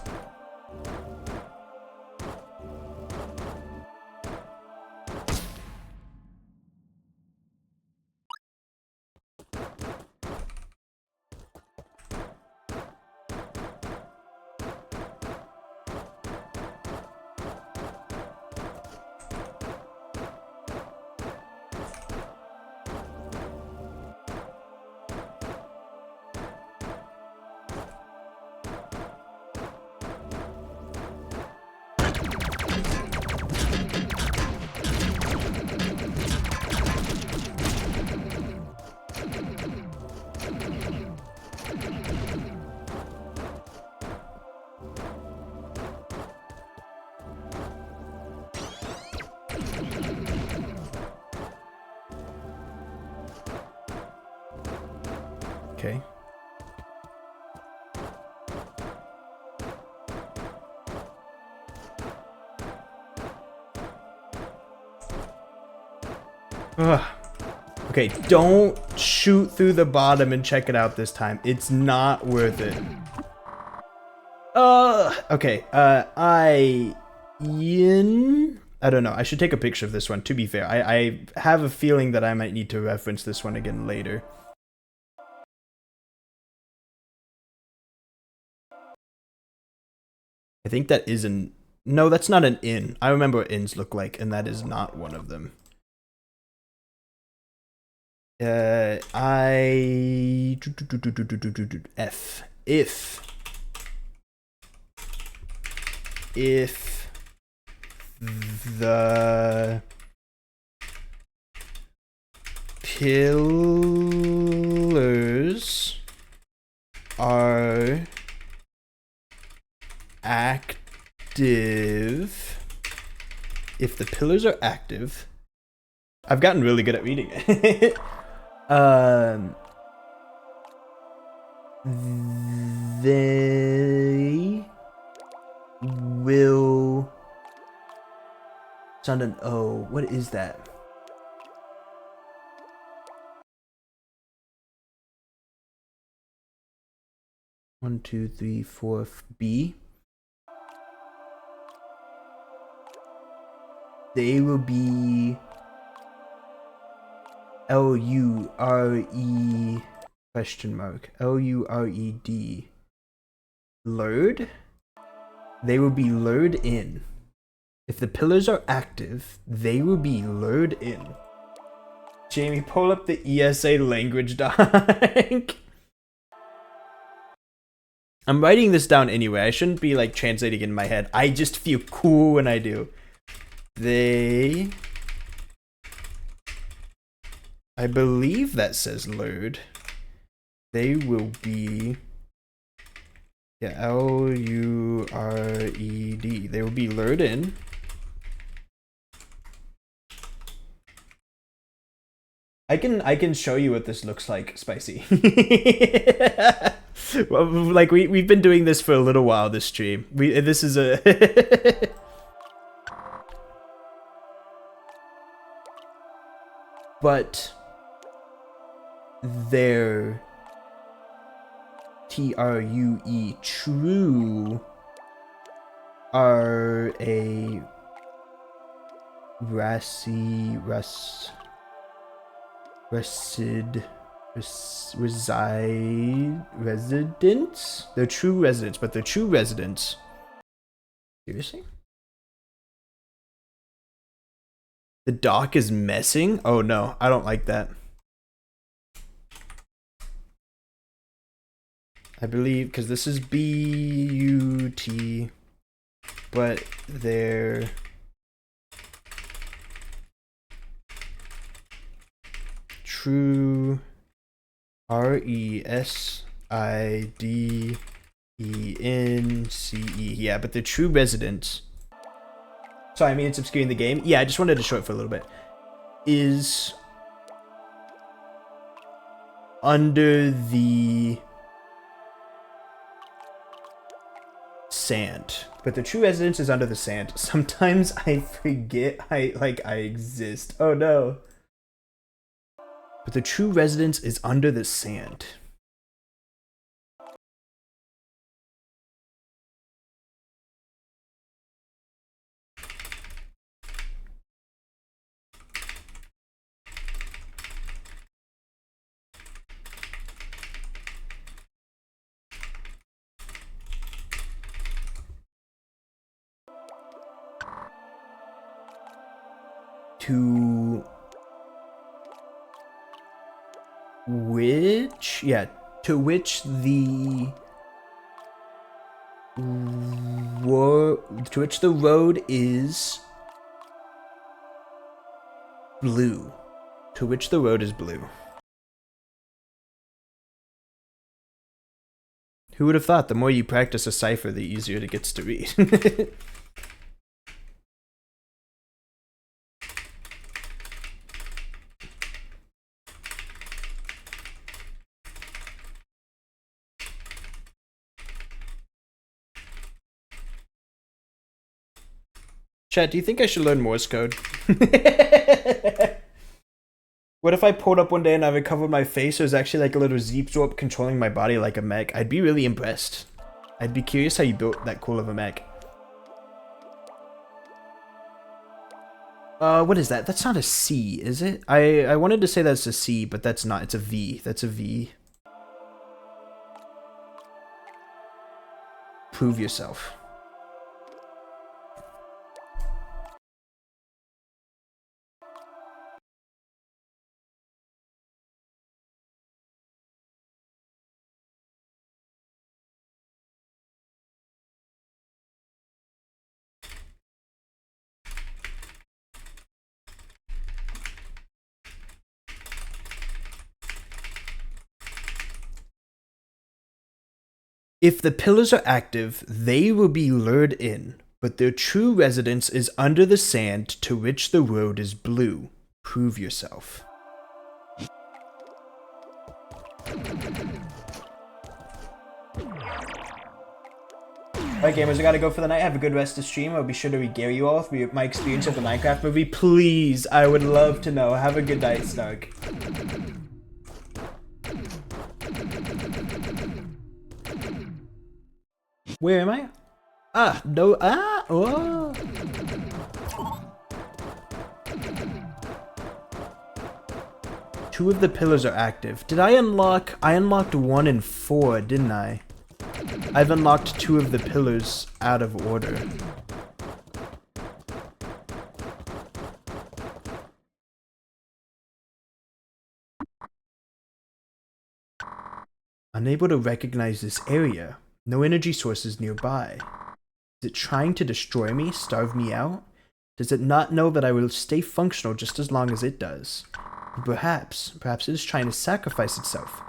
Okay. Ugh. Okay, don't shoot through the bottom and check it out this time. It's not worth it. Okay, I don't know. I should take a picture of this one, to be fair. I have a feeling that I might need to reference this one again later. I think that is an... No, that's not an inn. I remember what inns look like, and that is not one of them. F. If the pillars are active, if the pillars are active, I've gotten really good at reading it. They will sound an O. What is that? One, two, three, four. B. They will be L-U-R-E question mark. L-U-R-E-D. Lured? They will be lured in. If the pillars are active, they will be lured in. Jamie, pull up the ESA language doc. I'm writing this down anyway. I shouldn't be like translating in my head. I just feel cool when I do. They... I believe that says lured. They will be... Yeah, L-U-R-E-D. They will be lured in. I can show you what this looks like, Spicy. Well, like we've been doing this for a little while, this stream. This is a but they're T-R-U-E true are a residents. They're true residents, but they're true residents. Seriously? The dock is messing? Oh no, I don't like that. I believe, because this is B-U-T, but they're true R-E-S-I-D-E-N-C-E. Yeah, but they're true residents. Sorry, I mean it's obscuring the game. Yeah, I just wanted to show it for a little bit. Is under the sand. But the true residence is under the sand. Sometimes I forget I exist. Oh no. But the true residence is under the sand. To which the road is blue. To which the road is blue. Who would have thought the more you practice a cipher, the easier it gets to read? Chat, do you think I should learn Morse code? What if I pulled up one day and I recovered my face? There's actually like a little Zeep-Zorp controlling my body like a mech. I'd be really impressed. I'd be curious how you built that cool of a mech. What is that? That's not a C, is it? I wanted to say that's a C, but that's not. It's a V. That's a V. Prove yourself. If the pillars are active, they will be lured in, but their true residence is under the sand to which the road is blue. Prove yourself. Alright gamers, I gotta go for the night. Have a good rest of the stream. I'll be sure to regale you all with my experience of the Minecraft movie. Please, I would love to know. Have a good night, Snark. Where am I? Ah, no, oh. Two of the pillars are active. Did I unlock? I unlocked 1 and 4, didn't I? I've unlocked 2 of the pillars out of order. Unable to recognize this area. No energy sources nearby. Is it trying to destroy me, starve me out? Does it not know that I will stay functional just as long as it does? Perhaps it is trying to sacrifice itself.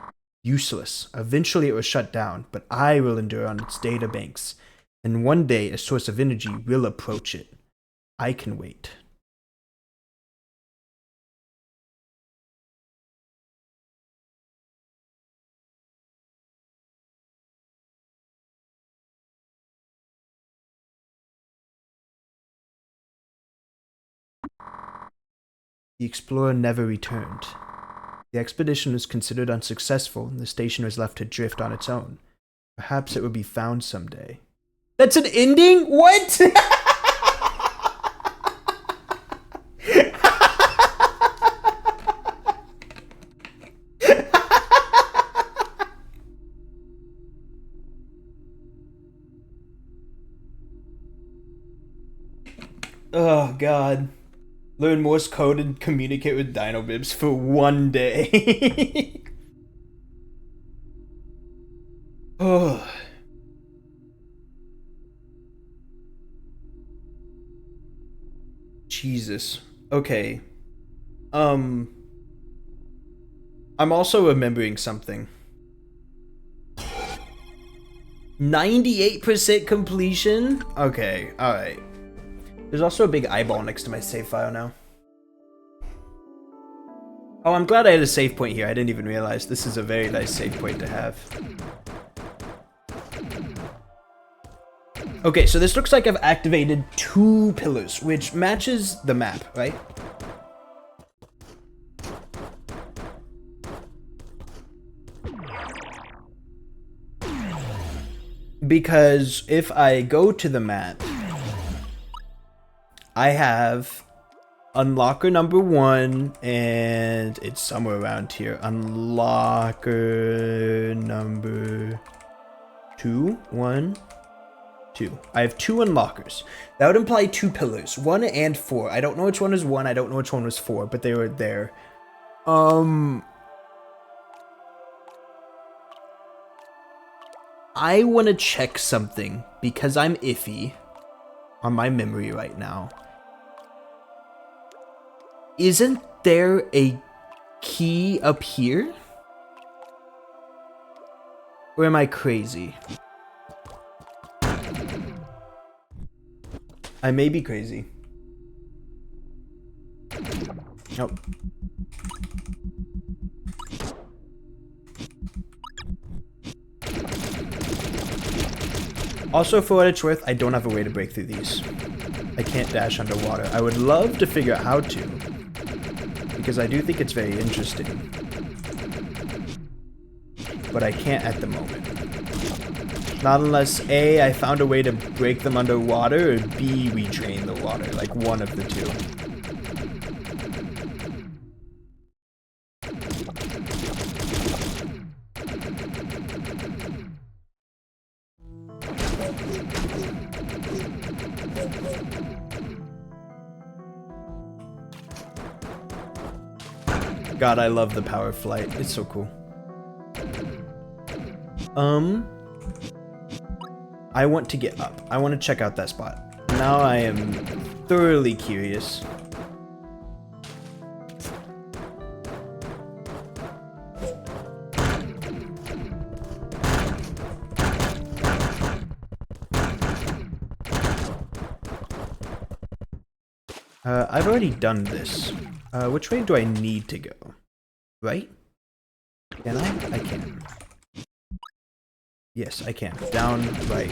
Useless. Eventually it will shut down, but I will endure on its data banks. And one day a source of energy will approach it. I can wait. The explorer never returned. The expedition was considered unsuccessful and the station was left to drift on its own. Perhaps it will be found someday. That's an ending? What? Oh god. Learn Morse code and communicate with Dino Bibs for one day. Oh. Jesus. Okay. I'm also remembering something. 98% completion? Okay, alright. There's also a big eyeball next to my save file now. Oh, I'm glad I had a save point here. I didn't even realize. This is a very nice save point to have. Okay, so this looks like I've activated 2 pillars, which matches the map, right? Because if I go to the map, I have unlocker number 1, and it's somewhere around here. Unlocker number 2, 1, 2. I have 2 unlockers. That would imply 2 pillars, 1 and 4. I don't know which one is 1. I don't know which one was 4, but they were there. I want to check something because I'm iffy on my memory right now. Isn't there a key up here? Or am I crazy? I may be crazy. Nope. Also, for what it's worth, I don't have a way to break through these. I can't dash underwater. I would love to figure out how to, because I do think it's very interesting. But I can't at the moment. Not unless A, I found a way to break them underwater, or B, we drain the water, like one of the two. God, I love the power flight. It's so cool. I want to get up. I want to check out that spot. Now I am thoroughly curious. I've already done this. Which way do I need to go? Right? Can I? I can. Yes, I can. Down, right.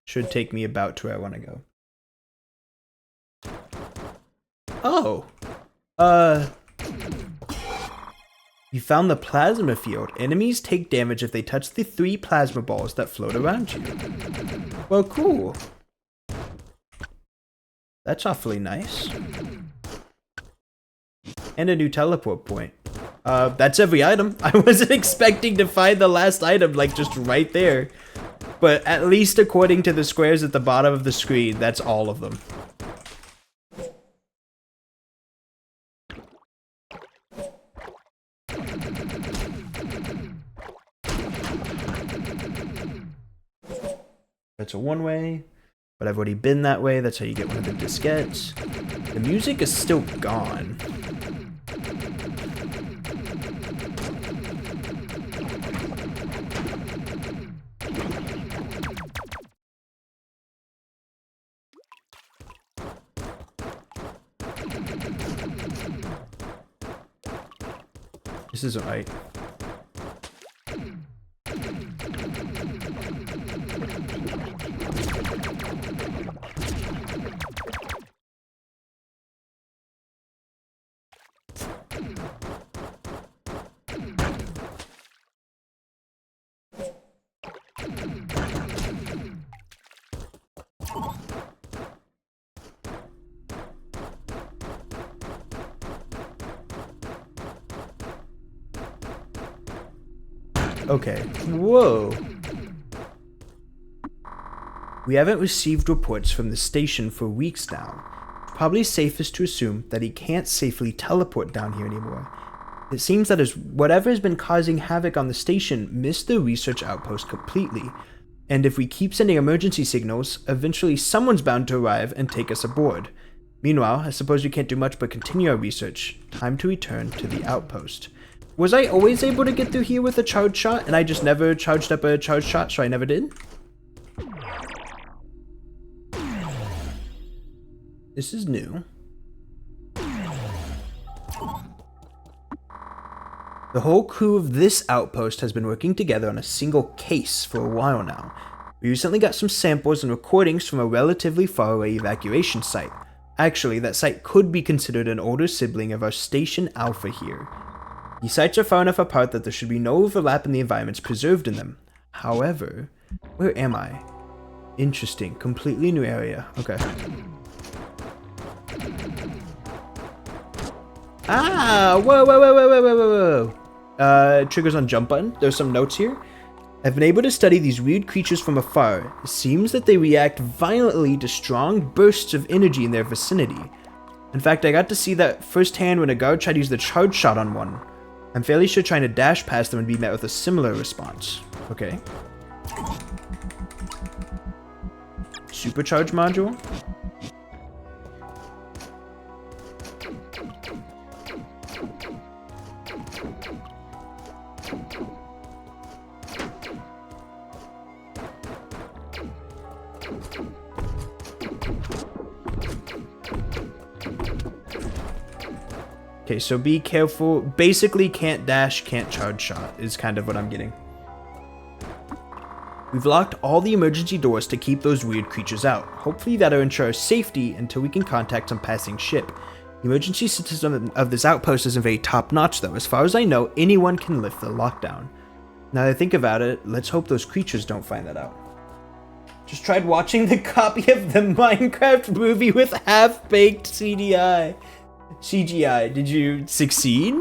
Should take me about to where I want to go. Oh! You found the plasma field. Enemies take damage if they touch the 3 plasma balls that float around you. Well, cool. That's awfully nice. And a new teleport point. That's every item. I wasn't expecting to find the last item, like, just right there. But at least according to the squares at the bottom of the screen, that's all of them. That's a one-way, but I've already been that way. That's how you get one of the diskettes. The music is still gone. This isn't right. Okay. Whoa. We haven't received reports from the station for weeks now. Probably safest to assume that he can't safely teleport down here anymore. It seems that whatever has been causing havoc on the station missed the research outpost completely. And if we keep sending emergency signals, eventually someone's bound to arrive and take us aboard. Meanwhile, I suppose we can't do much but continue our research. Time to return to the outpost. Was I always able to get through here with a charge shot, and I just never charged up a charge shot, so I never did? This is new. The whole crew of this outpost has been working together on a single case for a while now. We recently got some samples and recordings from a relatively far away evacuation site. Actually, that site could be considered an older sibling of our Station Alpha here. These sites are far enough apart that there should be no overlap in the environments preserved in them. However, where am I? Interesting, completely new area. Okay. Ah, whoa. Triggers on jump button. There's some notes here. I've been able to study these weird creatures from afar. It seems that they react violently to strong bursts of energy in their vicinity. In fact, I got to see that firsthand when a guard tried to use the charge shot on one. I'm fairly sure trying to dash past them would be met with a similar response. Okay. Supercharge module. Okay, so be careful. Basically, can't dash, can't charge shot is kind of what I'm getting. We've locked all the emergency doors to keep those weird creatures out. Hopefully that'll ensure our safety until we can contact some passing ship. The emergency system of this outpost isn't very top-notch though. As far as I know, anyone can lift the lockdown. Now that I think about it, let's hope those creatures don't find that out. Just tried watching the copy of the Minecraft movie with half-baked CGI. Did you succeed?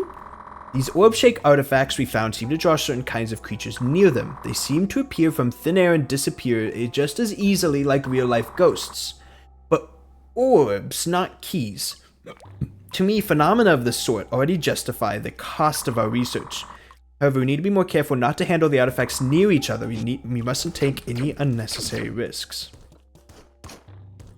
These orb-shaped artifacts we found seem to draw certain kinds of creatures near them. They seem to appear from thin air and disappear just as easily like real-life ghosts. But orbs, not keys. To me, phenomena of this sort already justify the cost of our research. However, we need to be more careful not to handle the artifacts near each other. We mustn't take any unnecessary risks.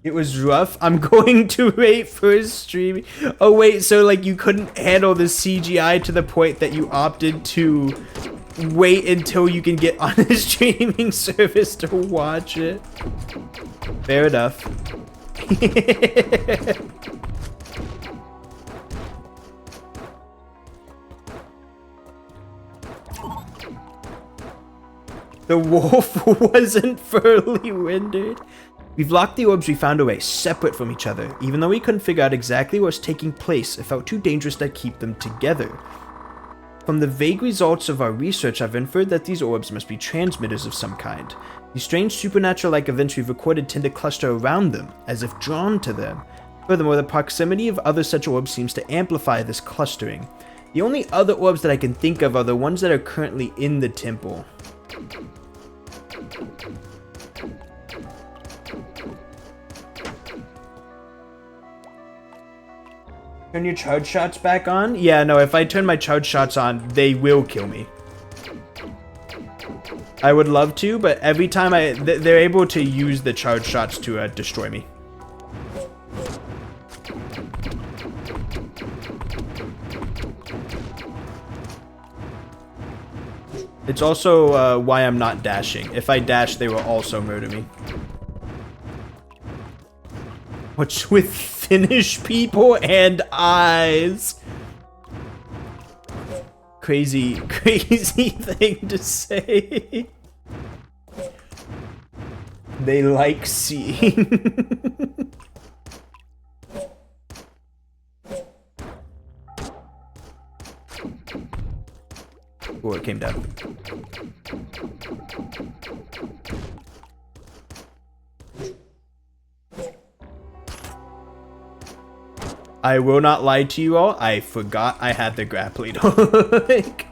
It was rough. I'm going to wait for streaming. Oh wait, so like you couldn't handle the CGI to the point that you opted to wait until you can get on a streaming service to watch it. Fair enough. The wolf wasn't fully rendered. We've locked the orbs we found away separate from each other. Even though we couldn't figure out exactly what was taking place, it felt too dangerous to keep them together. From the vague results of our research, I've inferred that these orbs must be transmitters of some kind. These strange supernatural-like events we've recorded tend to cluster around them, as if drawn to them. Furthermore, the proximity of other such orbs seems to amplify this clustering. The only other orbs that I can think of are the ones that are currently in the temple. Turn your charge shots back on? Yeah, no, if I turn my charge shots on, they will kill me. I would love to, but every time they're able to use the charge shots to destroy me. It's also why I'm not dashing. If I dash, they will also murder me. What's with Finnish people and eyes? Crazy thing to say. They like seeing. Oh, it came down. I will not lie to you all, I forgot I had the grappling hook.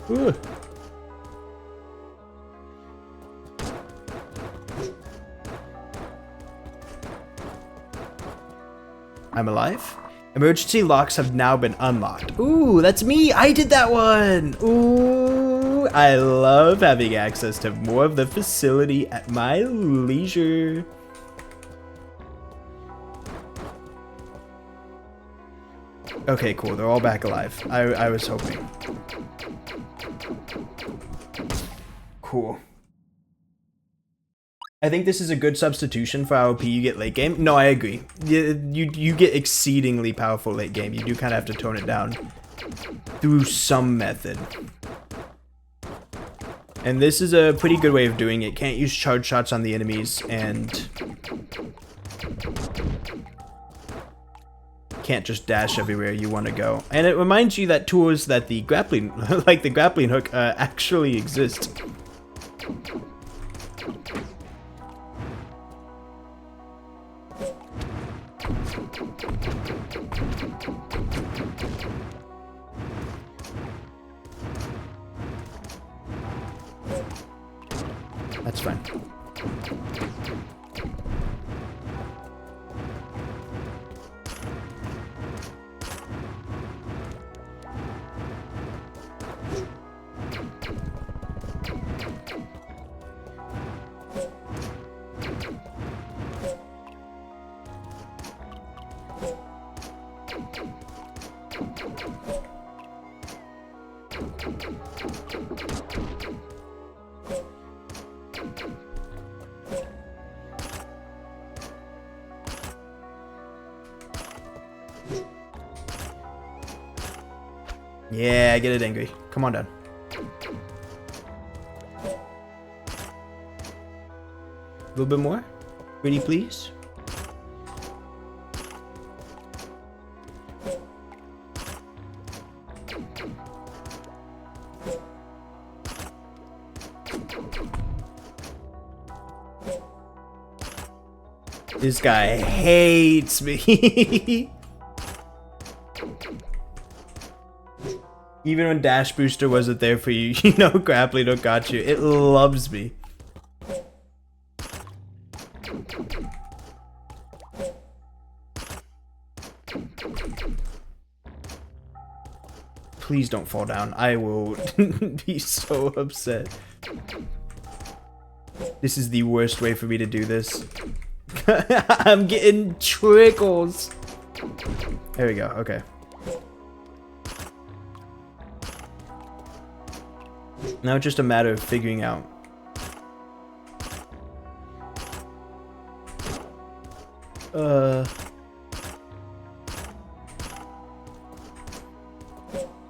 Ooh. I'm alive. Emergency locks have now been unlocked. Ooh, that's me. I did that one. Ooh, I love having access to more of the facility at my leisure. Okay, cool. They're all back alive. I was hoping. Cool. I think this is a good substitution for how OP you get late game. No, I agree. You get exceedingly powerful late game. You do kind of have to tone it down through some method. And this is a pretty good way of doing it. Can't use charge shots on the enemies and can't just dash everywhere you want to go. And it reminds you that tools that the grappling, like the grappling hook, actually exist. That's fine. Yeah, get it angry. Come on down. A little bit more? Pretty please? This guy hates me. Even when Dash Booster wasn't there for you, you know Grappling Hook got you. It loves me. Please don't fall down. I will be so upset. This is the worst way for me to do this. I'm getting trickles. There we go. Okay. Now it's just a matter of figuring out.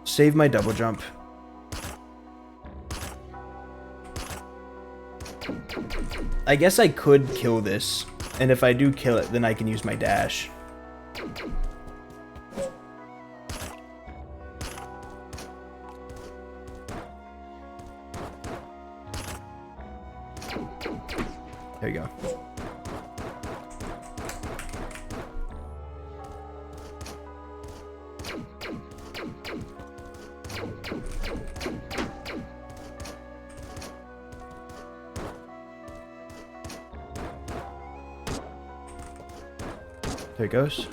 Save my double jump. I guess I could kill this, and if I do kill it, then I can use my dash. There you go. There it goes.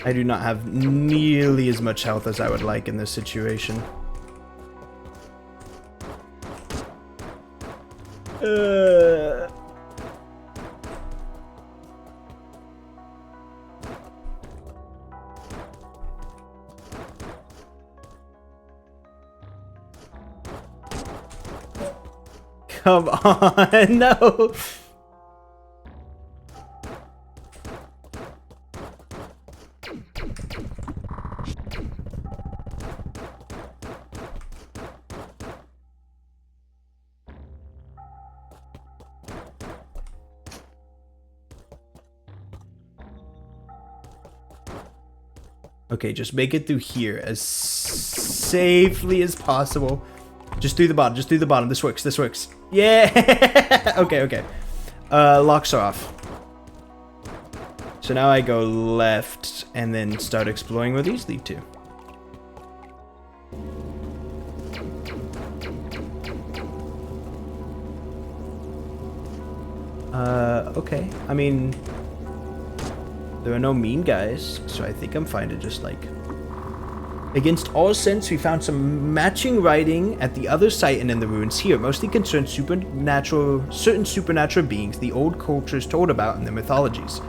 I do not have nearly as much health as I would like in this situation. Come on, no. Okay, just make it through here as safely as possible. Just through the bottom, just through the bottom. This works, this works. Yeah! Okay, okay. Locks are off. So now I go left and then start exploring where these lead to. Okay. I mean, There are no mean guys, so I think I'm fine to just like... Against all sense, we found some matching writing at the other site and in the ruins here, mostly concerned certain supernatural beings the old cultures told about in their mythologies.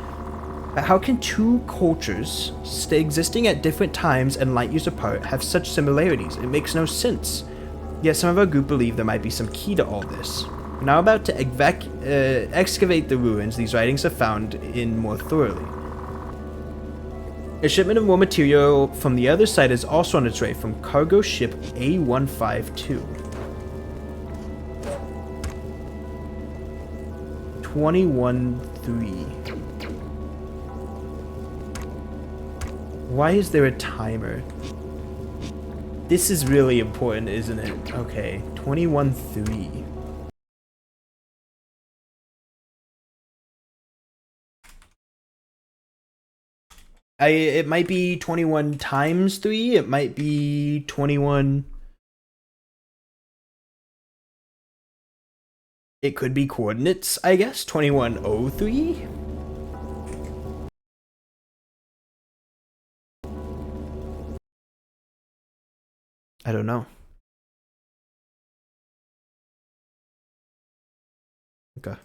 But how can two cultures, existing at different times and light years apart, have such similarities? It makes no sense. Yet some of our group believe there might be some key to all this. We're now about to excavate the ruins these writings have found in more thoroughly. A shipment of more material from the other side is also on its way from cargo ship A152. 21-3. Why is there a timer? This is really important, isn't it? Okay, 21-3. It might be 21 times 3. It might be 21. It could be coordinates, I guess. 2103. I don't know. Okay.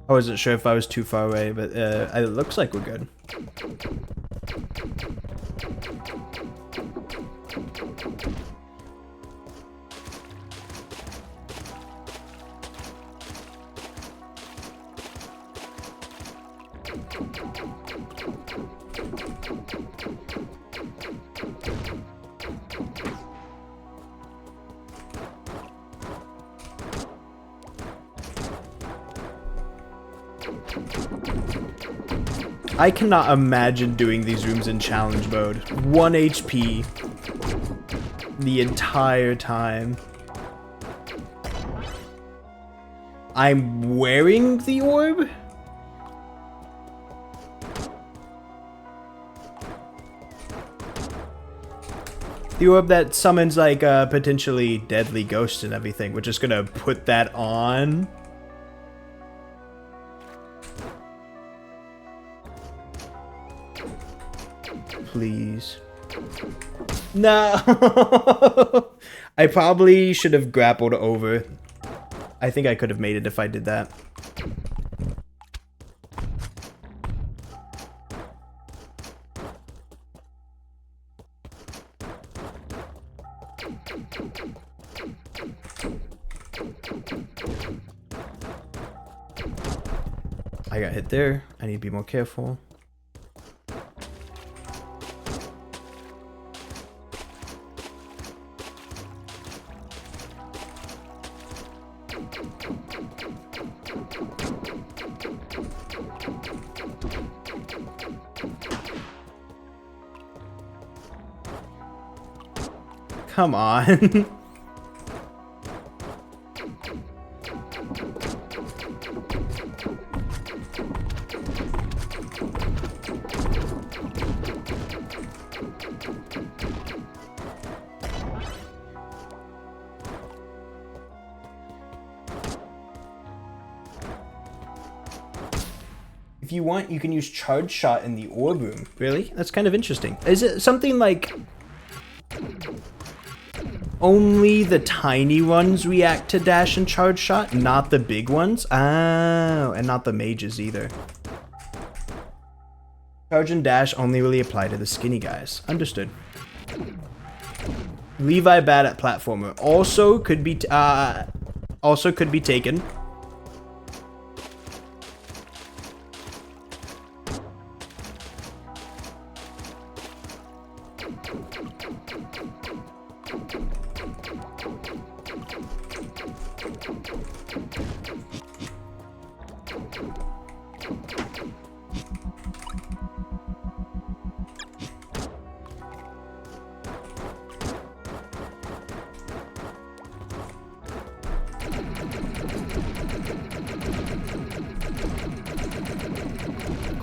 I wasn't sure if I was too far away, but it looks like we're good. I cannot imagine doing these rooms in challenge mode. 1 HP the entire time. I'm wearing the orb? The orb that summons like a potentially deadly ghost and everything. We're just gonna put that on. Please. No. I probably should have grappled over. I think I could have made it if I did that. I got hit there. I need to be more careful. Come on. If you want, you can use charge shot in the orb room. Really? That's kind of interesting. Is it something like only the tiny ones react to dash and charge shot, not the big ones? Oh, and not the mages either. Charge and dash only really apply to the skinny guys. Understood. Levi bad at platformer. Also could be taken.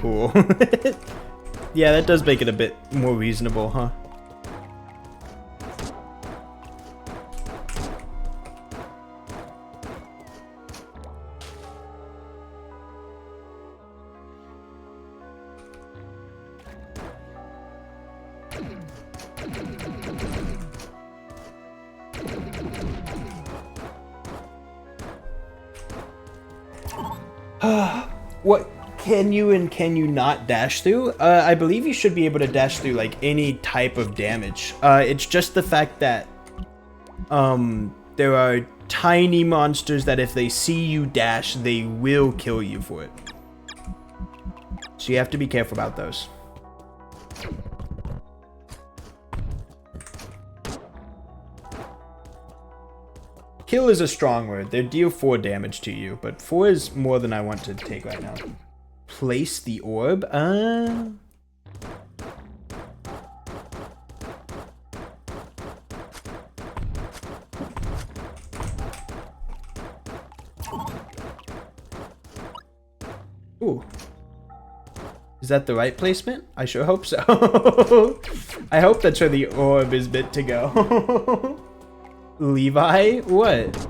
Cool. Yeah, that does make it a bit more reasonable, huh? What can you and can you not dash through? I believe you should be able to dash through like any type of damage. It's just the fact that there are tiny monsters that if they see you dash, they will kill you for it. So you have to be careful about those. Kill is a strong word. They deal 4 damage to you, but 4 is more than I want to take right now. Place the orb? Ooh. Is that the right placement? I sure hope so. I hope that's where the orb is meant to go. Levi? What?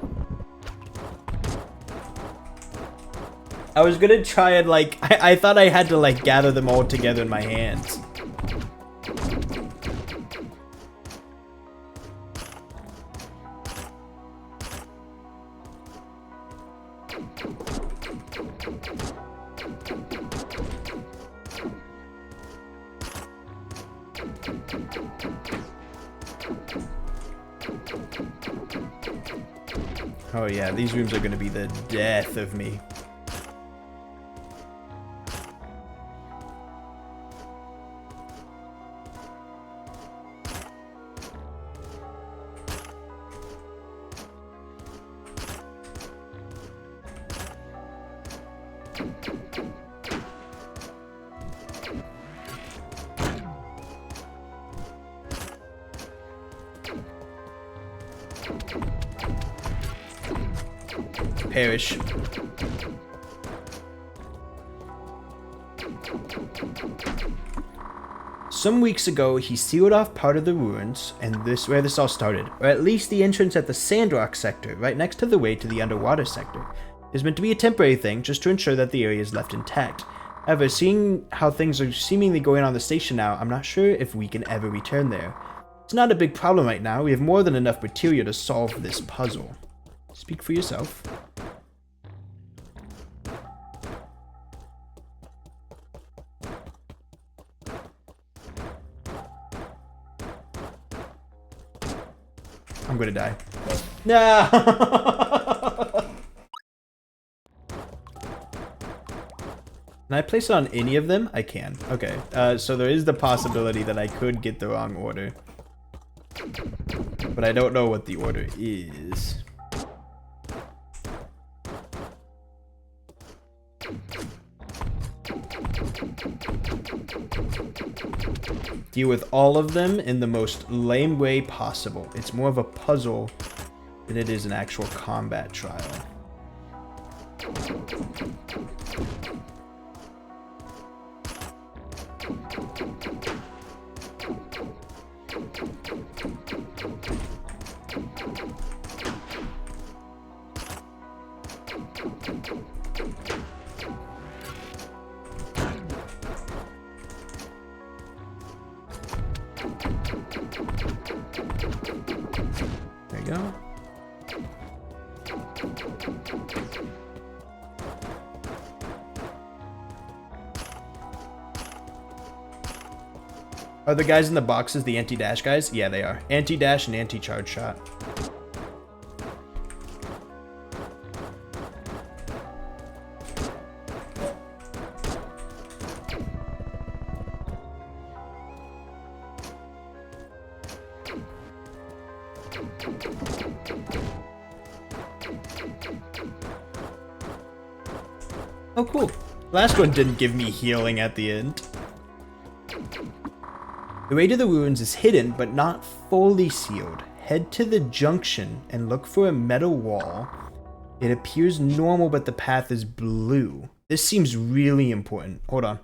I was gonna try and like, I thought I had to like gather them all together in my hands. Oh yeah, these rooms are gonna be the death of me. Perish. Some weeks ago, he sealed off part of the ruins, and this where this all started, or at least the entrance at the Sandrock sector, right next to the way to the underwater sector. It's meant to be a temporary thing, just to ensure that the area is left intact. However, seeing how things are seemingly going on the station now, I'm not sure if we can ever return there. It's not a big problem right now, we have more than enough material to solve this puzzle. Speak for yourself. I'm gonna die. No! Can I place it on any of them? I can. Okay. So there is the possibility that I could get the wrong order. But I don't know what the order is. Deal with all of them in the most lame way possible. It's more of a puzzle than it is an actual combat trial. There you go. Are the guys in the boxes the anti-dash guys? Yeah, they are. Anti-dash and anti-charge shot. Oh, cool. Last one didn't give me healing at the end. The way to the ruins is hidden, but not fully sealed. Head to the junction and look for a metal wall. It appears normal, but the path is blue. This seems really important. Hold on.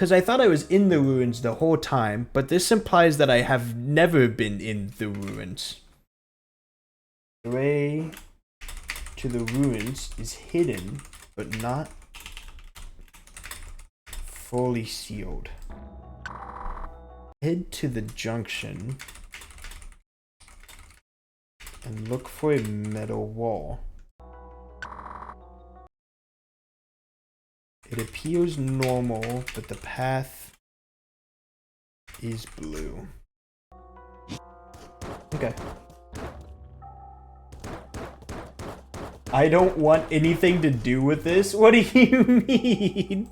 Because I thought I was in the ruins the whole time, but this implies that I have never been in the ruins. The way to the ruins is hidden, but not fully sealed. Head to the junction and look for a metal wall. It appears normal, but the path is blue. Okay. I don't want anything to do with this? What do you mean?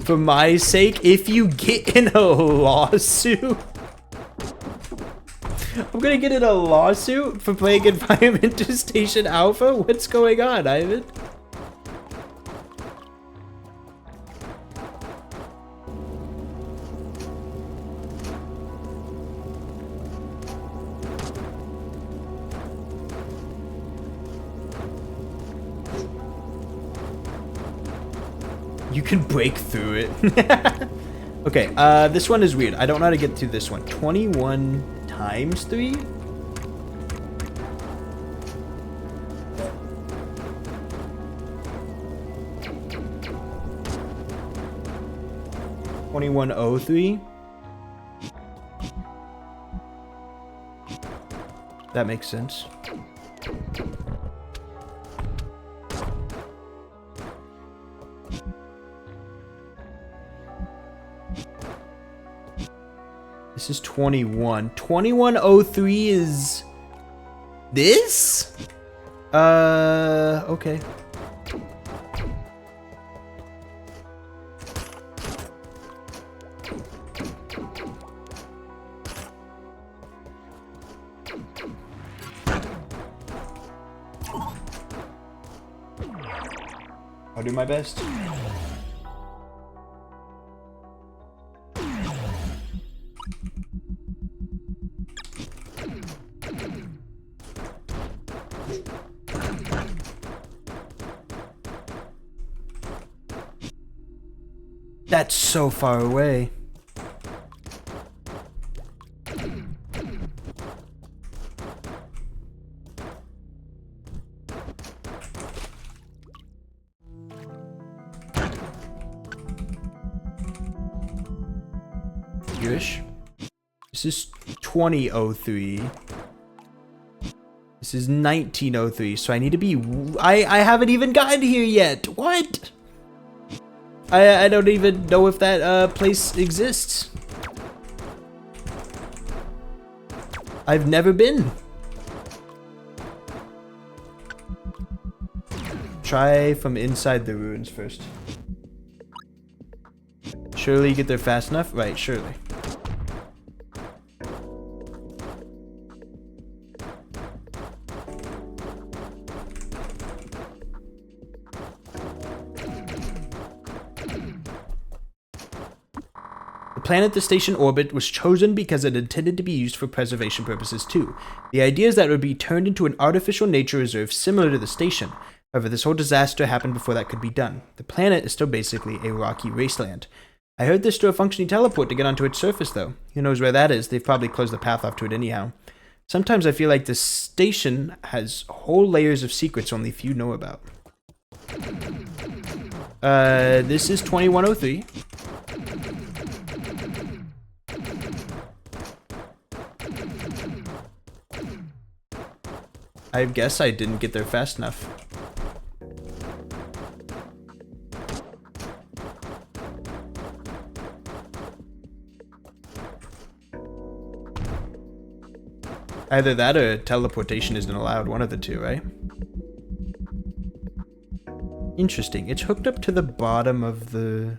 For my sake, if you get in a lawsuit, I'm gonna get in a lawsuit for playing Environmental Station Alpha? What's going on, Ivan? You can break through it. Okay, this one is weird. I don't know how to get through this one. 21 times 3? $21.03. That makes sense. This is 21. 2103 is this? Okay. I'll do my best. That's so far away. Jewish. This is 2003. This is 1903, so I need to be... I haven't even gotten here yet. What? I don't even know if that place exists. I've never been. Try from inside the ruins first. Surely you get there fast enough? Right, surely. The planet the station orbit was chosen because it intended to be used for preservation purposes too. The idea is that it would be turned into an artificial nature reserve similar to the station. However, this whole disaster happened before that could be done. The planet is still basically a rocky wasteland. I heard there's still a functioning teleport to get onto its surface though. Who knows where that is? They've probably closed the path off to it anyhow. Sometimes I feel like this station has whole layers of secrets only few know about. This is 2103. I guess I didn't get there fast enough. Either that or teleportation isn't allowed, one of the two, right? Interesting. It's hooked up to the bottom of the...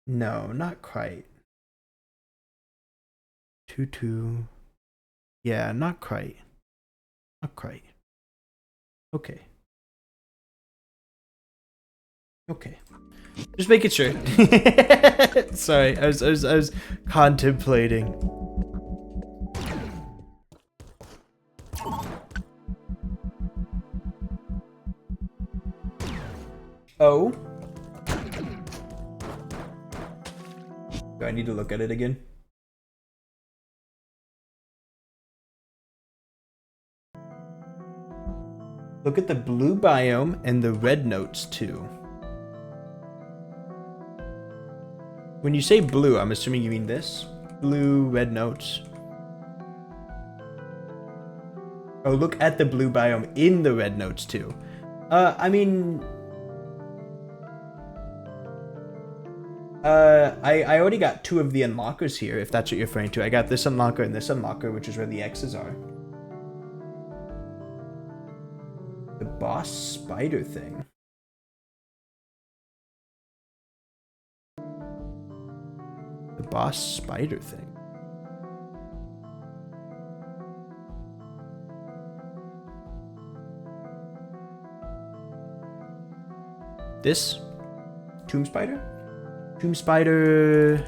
No, not quite. 2-2. Yeah, not quite. Not quite. Okay. Okay. Just making sure. Sorry, I was contemplating. Oh. Do I need to look at it again? Look at the blue biome and the red notes too. When you say blue, I'm assuming you mean this? Blue, red notes. Oh, look at the blue biome in the red notes too. I mean... I already got 2 of the unlockers here, if that's what you're referring to. I got this unlocker and this unlocker, which is where the X's are. The boss spider thing. The boss spider thing. This? Tomb spider? Tomb spider.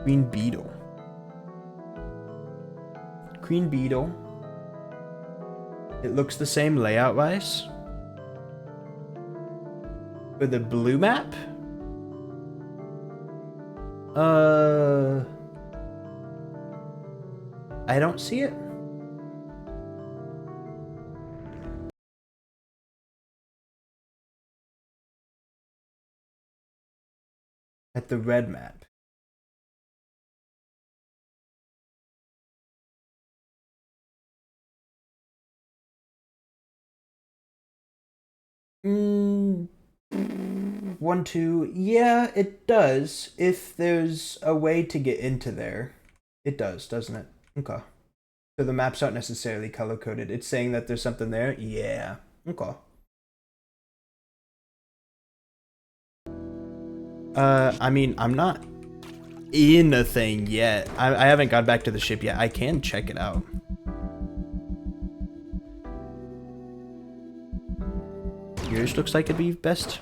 Queen beetle. Queen beetle. It looks the same layout wise. For the blue map? I don't see it. At the red map. One, two. Yeah, it does. If there's a way to get into there. It does, doesn't it? Okay. So the maps aren't necessarily color-coded. It's saying that there's something there? Yeah. Okay. I mean, I'm not in a thing yet. I haven't got back to the ship yet. I can check it out. Yours looks like it'd be best.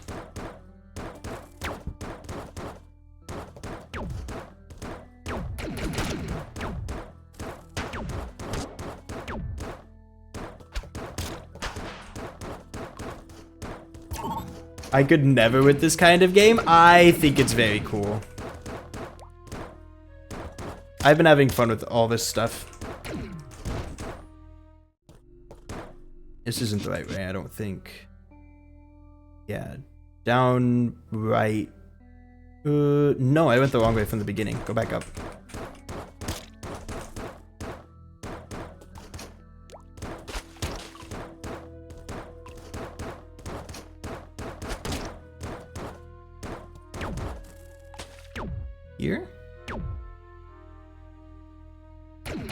I could never with this kind of game. I think it's very cool. I've been having fun with all this stuff. This isn't the right way, I don't think. Yeah, down, right. No, I went the wrong way from the beginning. Go back up. Here?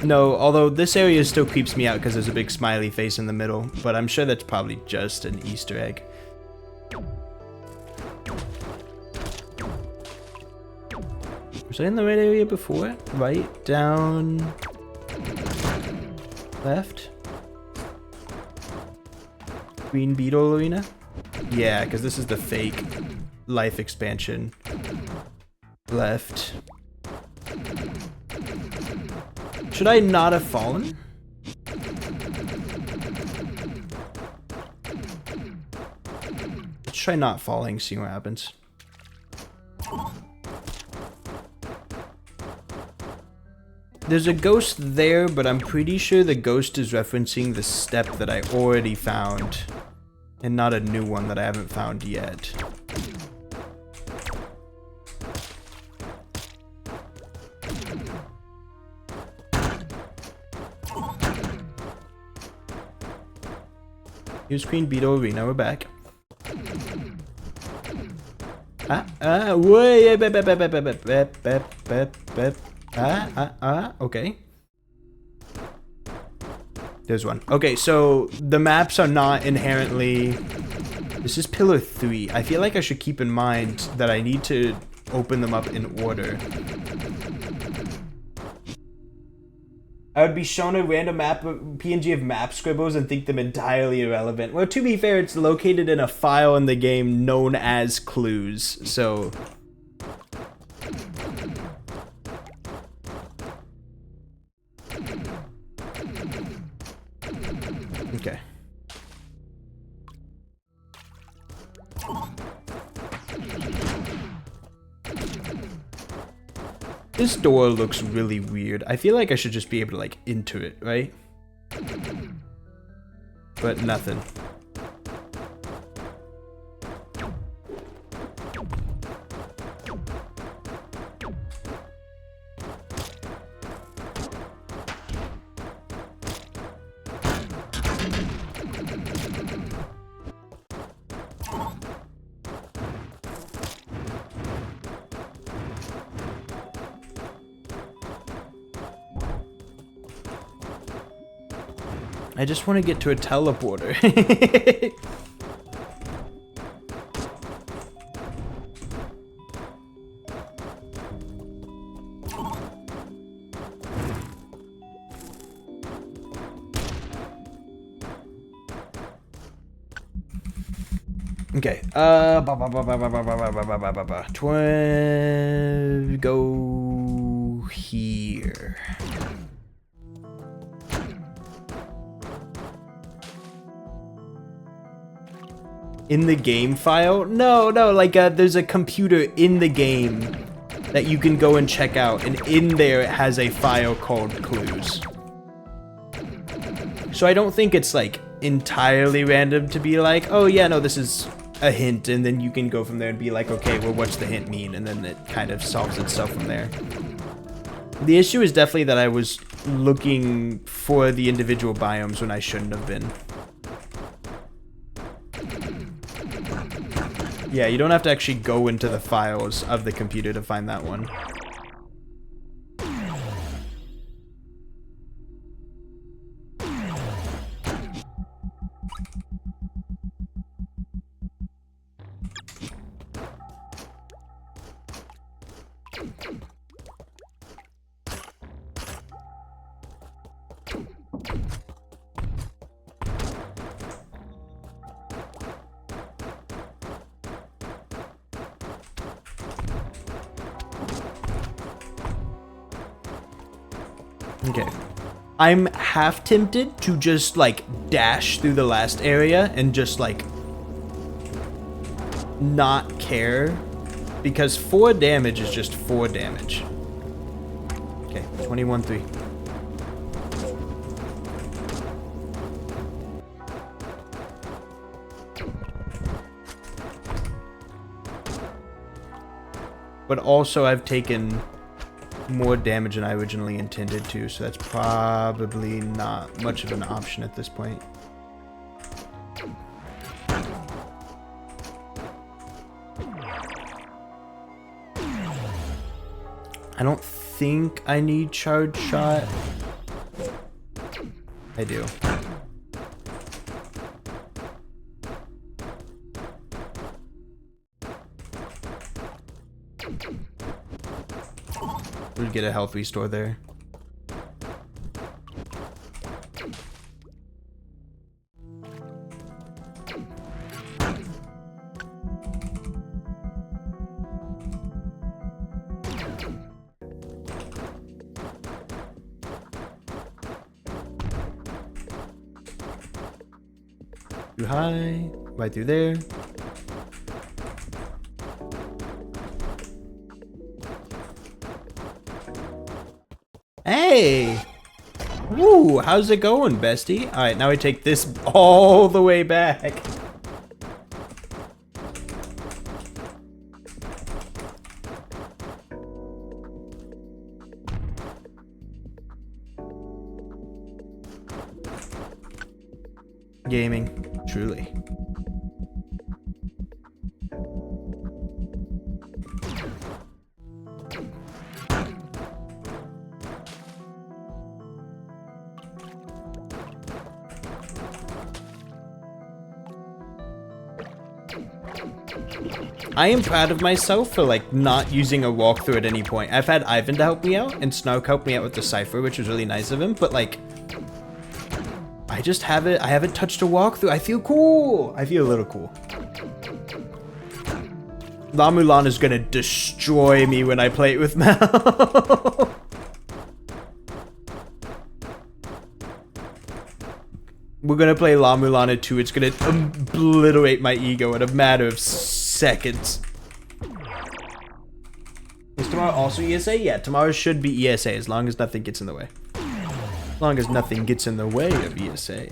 No, although this area still creeps me out because there's a big smiley face in the middle, but I'm sure that's probably just an Easter egg. Was I in the right area before? Right, down, left. Green Beetle Arena? Yeah, because this is the fake life expansion. Left. Should I not have fallen? Let's try not falling, see what happens. There's a ghost there, but I'm pretty sure the ghost is referencing the step that I already found, and not a new one that I haven't found yet. Here's Queen Beetle Arena, we're back. Okay. There's one. Okay, so the maps are not inherently... This is Pillar 3. I feel like I should keep in mind that I need to open them up in order. I would be shown a random PNG of map scribbles and think them entirely irrelevant. Well, to be fair, it's located in a file in the game known as clues, so... Okay. This door looks really weird. I feel like I should just be able to, like, enter it, right? But nothing. I just want to get to a teleporter. Okay. Go here. In the game file? No, like there's a computer in the game that you can go and check out, and in there it has a file called clues. So I don't think it's like entirely random to be like, oh yeah, no, this is a hint, and then you can go from there and be like, okay, well, what's the hint mean? And then it kind of solves itself from there. The issue is definitely that I was looking for the individual biomes when I shouldn't have been. Yeah, you don't have to actually go into the files of the computer to find that one. Okay. I'm half tempted to just, like, dash through the last area and just, like, not care. Because 4 damage is just 4 damage. Okay, 21-3. But also I've taken more damage than I originally intended to, so that's probably not much of an option at this point. I don't think I need charge shot. I do. We'd get a health restore there. Too high, right through there. Hey! Woo! How's it going, bestie? Alright, now I take this all the way back. Gaming, truly. I am proud of myself for like not using a walkthrough at any point. I've had Ivan to help me out and Snark help me out with the cipher, which was really nice of him, but like I haven't touched a walkthrough. I feel cool. I feel a little cool. La Mulan is gonna destroy me when I play it with Mal. We're gonna play La Mulan at 2. It's gonna obliterate my ego in a matter of seconds. Is tomorrow also ESA? Yeah, tomorrow should be ESA as long as nothing gets in the way. As long as nothing gets in the way of ESA.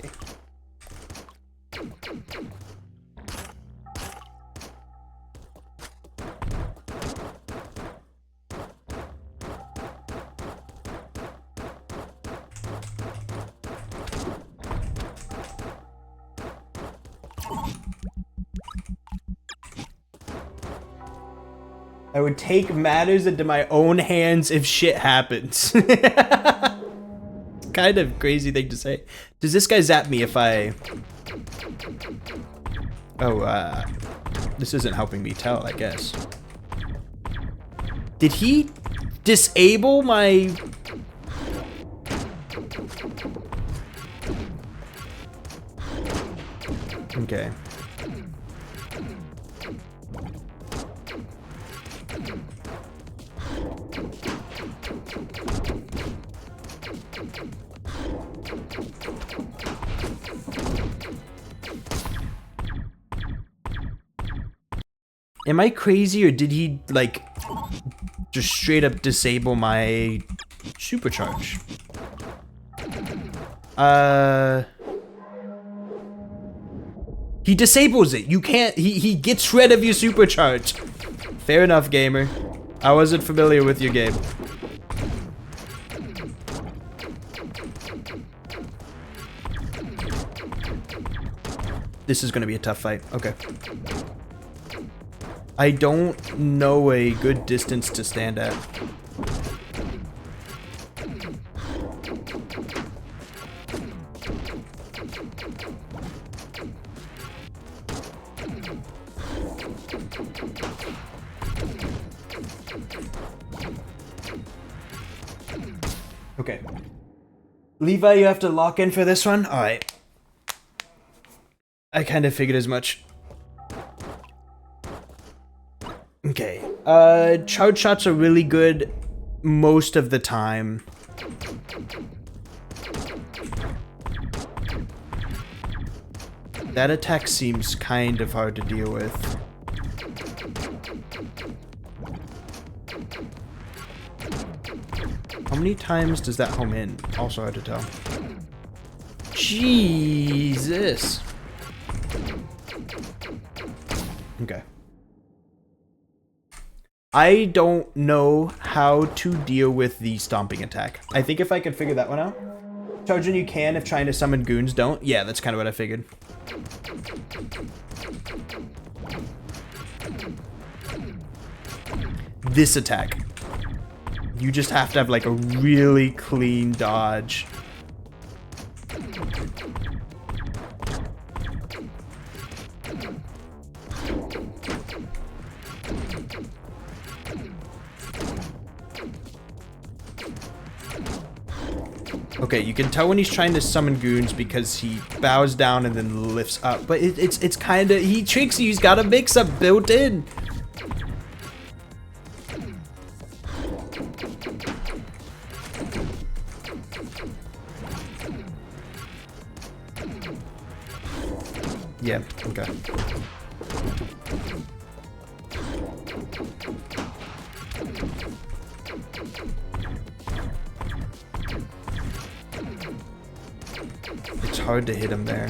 I would take matters into my own hands if shit happens. Kind of crazy thing to say. Does this guy zap me if I... Oh, this isn't helping me tell, I guess. Did he disable my... Okay. Am I crazy or did he like just straight up disable my supercharge? He disables it. You can't, he gets rid of your supercharge. Fair enough, gamer. I wasn't familiar with your game. This is gonna be a tough fight. Okay. I don't know a good distance to stand at. Okay. Levi, you have to lock in for this one? Alright. I kind of figured as much. Okay. Charge shots are really good most of the time. That attack seems kind of hard to deal with. How many times does that home in? Also hard to tell. Jesus. Okay. I don't know how to deal with the stomping attack. I think if I could figure that one out. Charging you can if trying to summon goons don't. Yeah, that's kind of what I figured. This attack. You just have to have like a really clean dodge. Okay, you can tell when he's trying to summon goons because he bows down and then lifts up. But it's kind of, he tricks you. He's got a mix-up built in. Yeah, okay. It's hard to hit him there.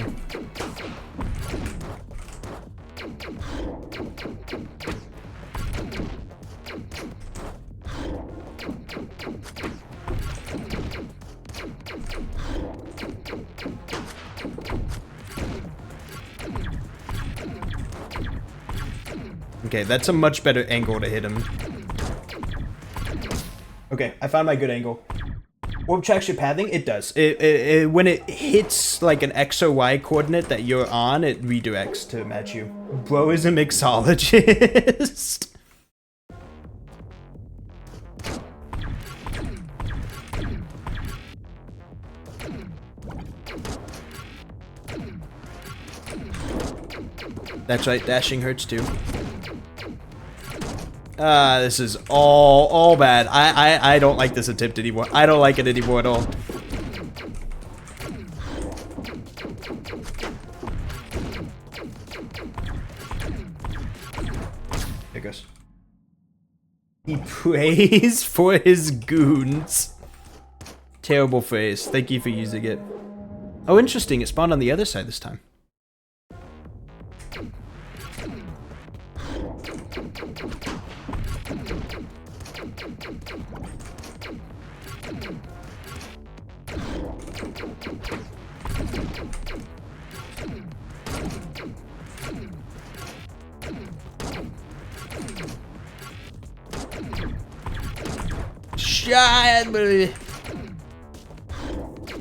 Okay, that's a much better angle to hit him. Okay, I found my good angle. Orb tracks your pathing? It does. It when it hits like an X or Y coordinate that you're on, it redirects to match you. Bro is a mixologist. That's right, dashing hurts too. This is all bad. I don't like this attempt anymore. I don't like it anymore at all. There goes. He prays for his goons. Terrible phrase. Thank you for using it. Oh, interesting. It spawned on the other side this time.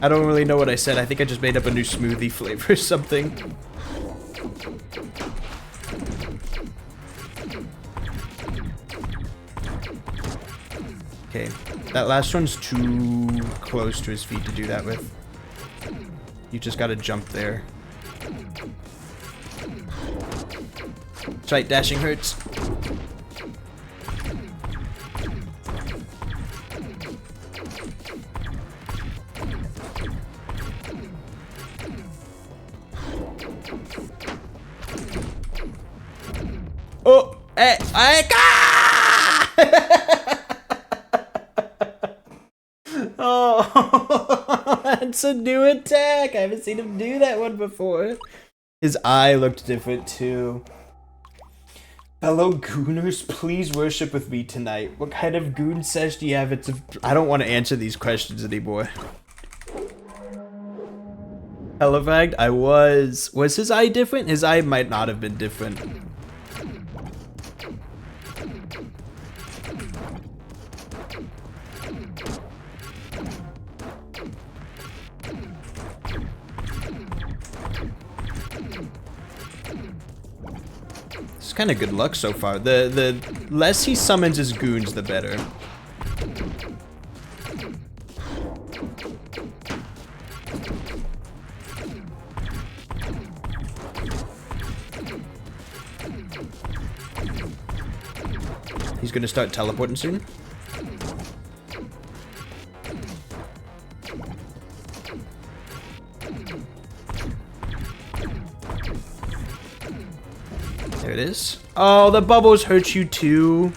I don't really know what I said. I think I just made up a new smoothie flavor or something. Okay, that last one's too close to his feet to do that with. You just gotta jump there. That's right, dashing hurts. Oh, hey, oh, that's a new attack. I haven't seen him do that one before. His eye looked different too. Fellow gooners, please worship with me tonight. What kind of goon sesh do you have? I don't want to answer these questions anymore. Hellovagged, I was. Was his eye different? His eye might not have been different. It's kind of good luck so far. The less he summons his goons, the better. He's gonna start teleporting soon. There it is. Oh, the bubbles hurt you too.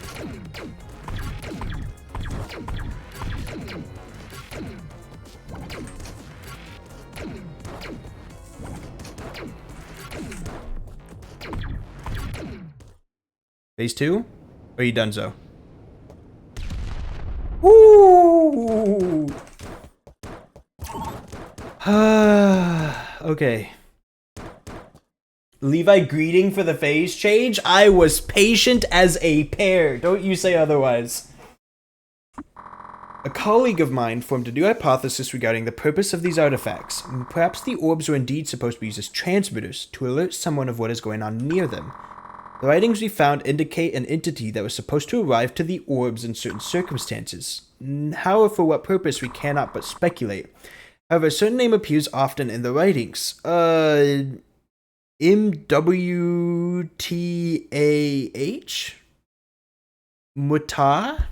Phase 2? Or are you done, so? Woo! Okay. Levi greeting for the phase change? I was patient as a pear. Don't you say otherwise. A colleague of mine formed a new hypothesis regarding the purpose of these artifacts. Perhaps the orbs were indeed supposed to be used as transmitters to alert someone of what is going on near them. The writings we found indicate an entity that was supposed to arrive to the orbs in certain circumstances. How or for what purpose we cannot but speculate. However, a certain name appears often in the writings. MWTAH? Muta?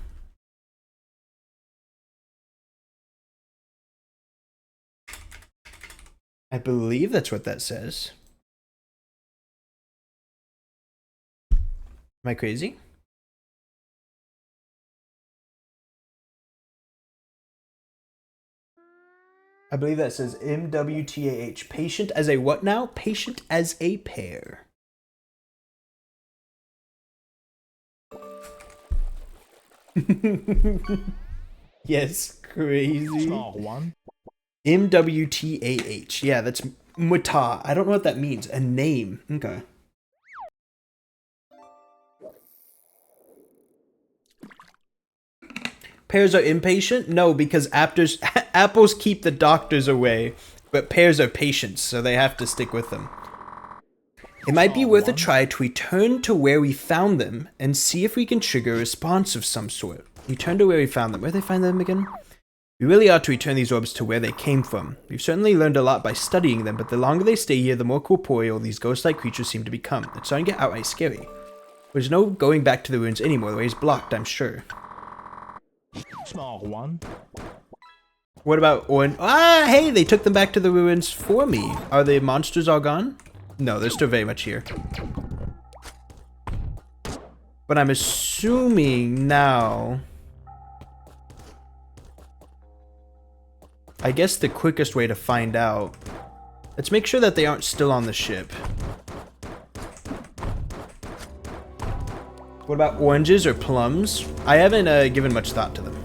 I believe that's what that says. Am I crazy? I believe that says MWTAH. Patient as a what now? Patient as a pear. Yes, crazy. One. MWTAH. Yeah, that's Muta. I don't know what that means. A name. Okay. Pears are impatient? No, because apples keep the doctors away, but pears are patient, so they have to stick with them. It might be worth a try to return to where we found them and see if we can trigger a response of some sort. Return to where we found them. Where did they find them again? We really ought to return these orbs to where they came from. We've certainly learned a lot by studying them, but the longer they stay here, the more corporeal these ghost-like creatures seem to become. It's starting to get outright scary. There's no going back to the ruins anymore. The way is blocked, I'm sure. Small one. What about Orange? Ah, hey, they took them back to the ruins for me. Are the monsters all gone? No, they're still very much here. But I'm assuming now... I guess the quickest way to find out... Let's make sure that they aren't still on the ship. What about oranges or plums? I haven't given much thought to them.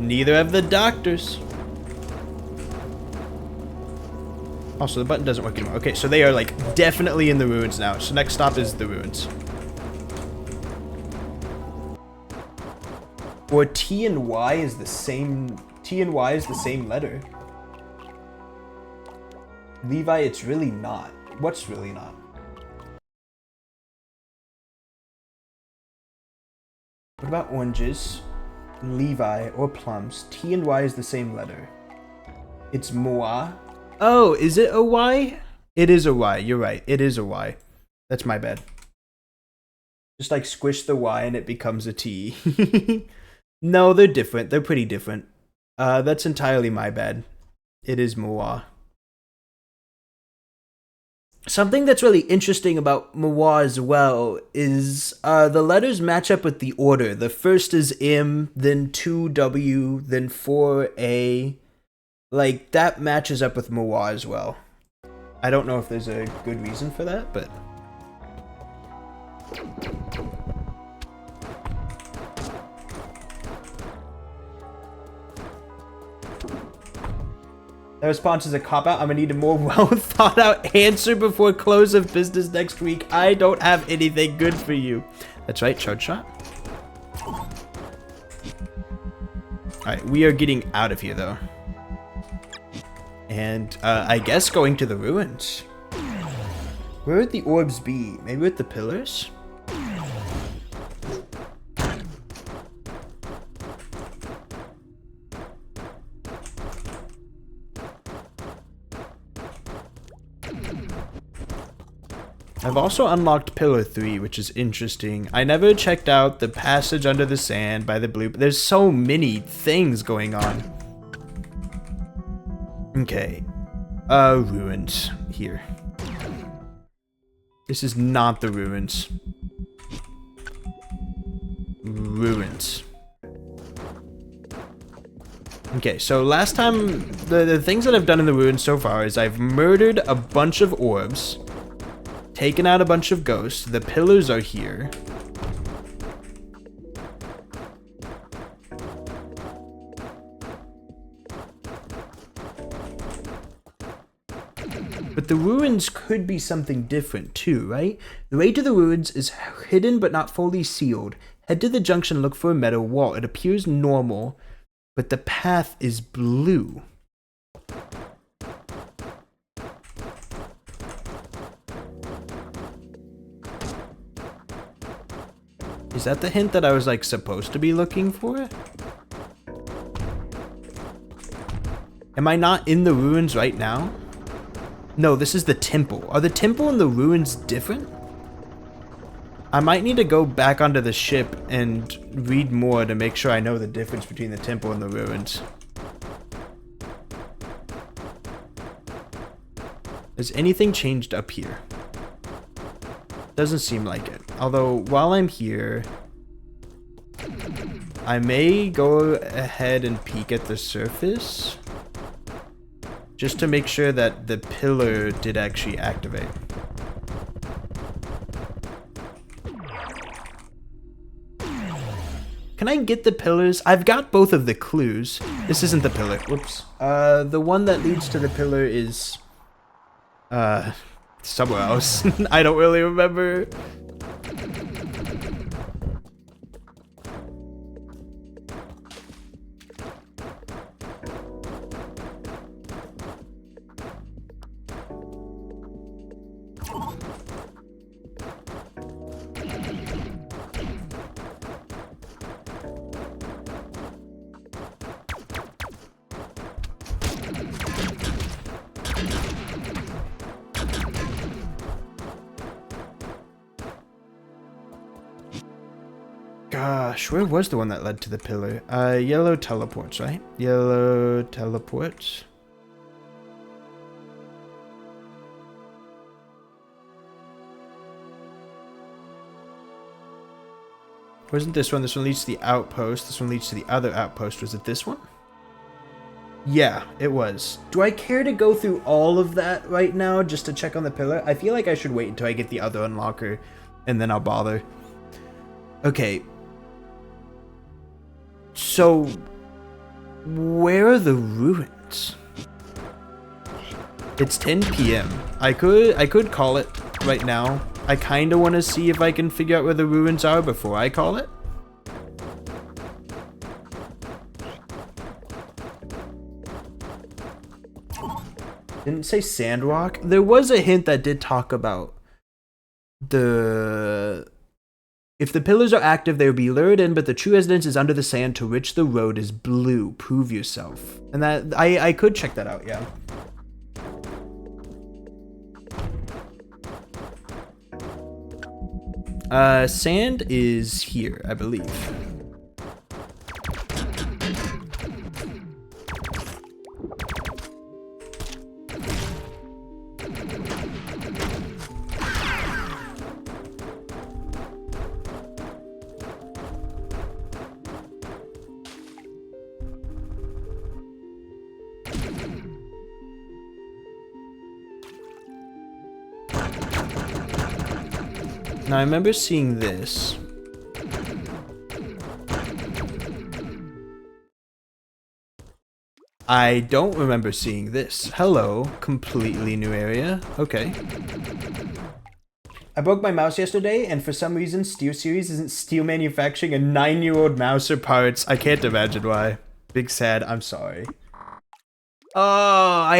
Neither have the doctors. Also, the button doesn't work anymore. Okay, so they are like definitely in the ruins now. So next stop is the ruins. Or T and Y is the same. T and Y is the same letter. Levi, it's really not. What's really not? What about oranges, Levi, or plums? T and Y is the same letter. It's Moa. Oh, is it a Y? It is a Y. You're right. It is a Y. That's my bad. Just like squish the Y and it becomes a T. No, they're different. They're pretty different. That's entirely my bad. It is Moa. Something that's really interesting about Moa as well is the letters match up with the order. The first is M, then 2W, then 4A. Like, that matches up with Moa as well. I don't know if there's a good reason for that, but... That response is a cop-out. I'm gonna need a more well-thought-out answer before close of business next week. I don't have anything good for you. That's right, charge shot. Alright, we are getting out of here, though. And, I guess going to the ruins. Where would the orbs be? Maybe with the pillars? I've also unlocked Pillar 3, which is interesting. I never checked out the passage under the sand by the blue... There's so many things going on. Okay. Ruins. Here. This is not the ruins. Ruins. Okay, so last time... The things that I've done in the ruins so far is I've murdered a bunch of orbs... Taken out a bunch of ghosts. The pillars are here. But the ruins could be something different too, right? The way to the ruins is hidden but not fully sealed. Head to the junction, look for a metal wall. It appears normal, but the path is blue. Is that the hint that I was, like, supposed to be looking for? Am I not in the ruins right now? No, this is the temple. Are the temple and the ruins different? I might need to go back onto the ship and read more to make sure I know the difference between the temple and the ruins. Has anything changed up here? Doesn't seem like it. Although, while I'm here, I may go ahead and peek at the surface. Just to make sure that the pillar did actually activate. Can I get the pillars? I've got both of the clues. This isn't the pillar. Whoops. The one that leads to the pillar is... somewhere else. I don't really remember. gosh, where was the one that led to the pillar? Yellow teleports, right? Yellow teleports. Wasn't this one? This one leads to the outpost. This one leads to the other outpost. Was it this one? Yeah, it was. Do I care to go through all of that right now just to check on the pillar? I feel like I should wait until I get the other unlocker and then I'll bother. Okay. So, where are the ruins? It's 10 p.m. I could call it right now. I kind of want to see if I can figure out where the ruins are before I call it. Didn't say Sandrock. There was a hint that did talk about the... If the pillars are active, they will be lured in, but the true residence is under the sand to which the road is blue. Prove yourself. And that I could check that out, yeah. Sand is here, I believe. Now, I remember seeing this. I don't remember seeing this. Hello, completely new area. Okay. I broke my mouse yesterday, and for some reason, SteelSeries isn't still manufacturing a 9-year-old mouse or parts. I can't imagine why. Big sad, I'm sorry. Oh, I